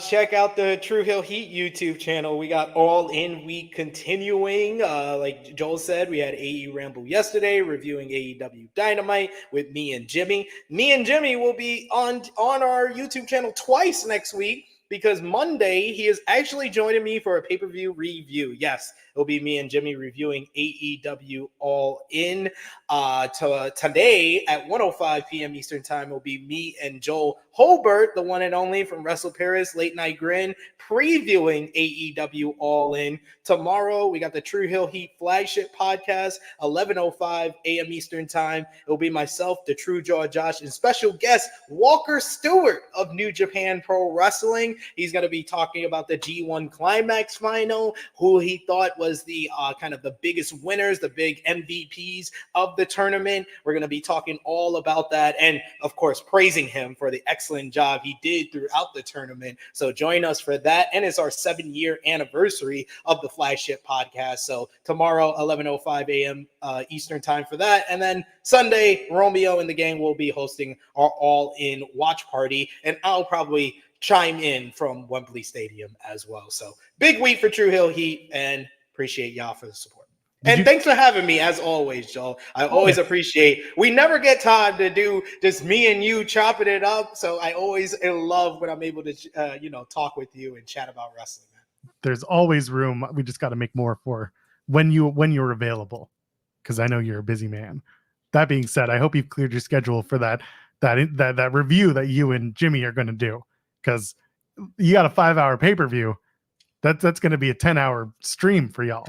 Check out the True Hill Heat YouTube channel. We got All In Week continuing. Like Joel said, we had AE Ramble yesterday reviewing AEW Dynamite with me and Jimmy. Me and Jimmy will be on our YouTube channel twice next week, because Monday he is actually joining me for a pay-per-view review. Yes, it'll be me and Jimmy reviewing AEW All In. Today at 1:05 p.m. Eastern Time will be me and Joel Holbert, the one and only from Wrestle Paris Late Night Grin, previewing AEW All In. Tomorrow we got the True Hill Heat flagship podcast, 11:05 a.m. Eastern Time. It'll be myself, the True Jaw Josh, and special guest Walker Stewart of New Japan Pro Wrestling. He's going to be talking about the G1 Climax final, who he thought was the kind of the biggest winners, the big MVPs of the tournament. We're going to be talking all about that, and of course praising him for the excellent job he did throughout the tournament. So join us for that, and it's our 7-year anniversary of the flagship podcast. So tomorrow 11:05 a.m. Eastern Time for that, and then Sunday Romeo and the gang will be hosting our All In watch party, and I'll probably chime in from Wembley Stadium as well. So big week for True Hill Heat, and appreciate y'all for the support. And thanks for having me, as always, Joel. I always appreciate. We never get time to do just me and you chopping it up, so I always love when I'm able to, talk with you and chat about wrestling. There's always room. We just got to make more for when you're available, because I know you're a busy man. That being said, I hope you've cleared your schedule for that review that you and Jimmy are going to do, because you got a 5-hour pay-per-view. That's going to be a 10-hour stream for y'all.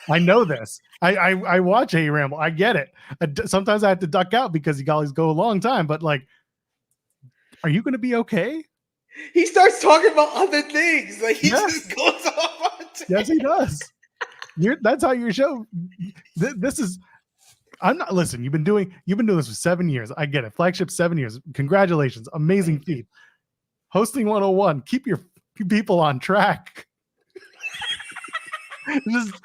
I know this. I watch A Ramble. I get it. Sometimes I have to duck out because you always go a long time. But like, are you going to be okay? He starts talking about other things. Like he just goes off on time. Yes, he does. That's how your show. This is. I'm not. Listen, you've been doing this for 7 years. I get it. Flagship 7 years. Congratulations. Amazing feat. Hosting 101. Keep your people on track. Just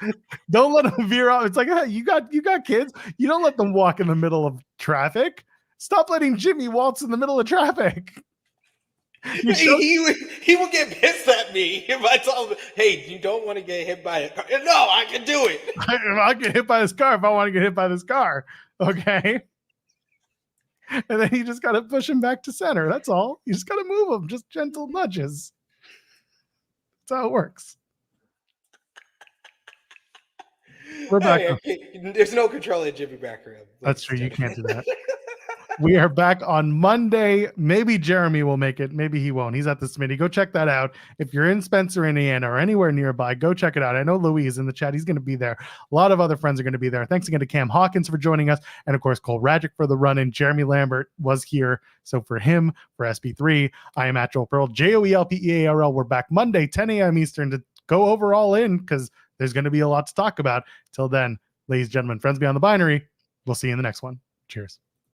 don't let them veer off. It's like, hey, you got kids. You don't let them walk in the middle of traffic. Stop letting Jimmy waltz in the middle of traffic. You showed- He will get pissed at me if I tell him, hey, you don't want to get hit by a car. No, I can do it. I'll get hit by this car if I want to get hit by this car. Okay. And then you just got to push him back to center. That's all. You just got to move him. Just gentle nudges. That's how it works. We're back. There's no controlling Jimmy Backer. That's true. You can't do that. We are back on Monday. Maybe Jeremy will make it. Maybe he won't. He's at the Smitty. Go check that out. If you're in Spencer, Indiana, or anywhere nearby, go check it out. I know Louis is in the chat. He's going to be there. A lot of other friends are going to be there. Thanks again to Cam Hawkins for joining us. And of course, Cole Radrick for the run-in. Jeremy Lambert was here. So for him, for SP3, I am at Joel Pearl. JOELPEARL. We're back Monday, 10 a.m. Eastern to go over All In because there's going to be a lot to talk about. Till then, ladies and gentlemen, friends beyond the binary, we'll see you in the next one. Cheers.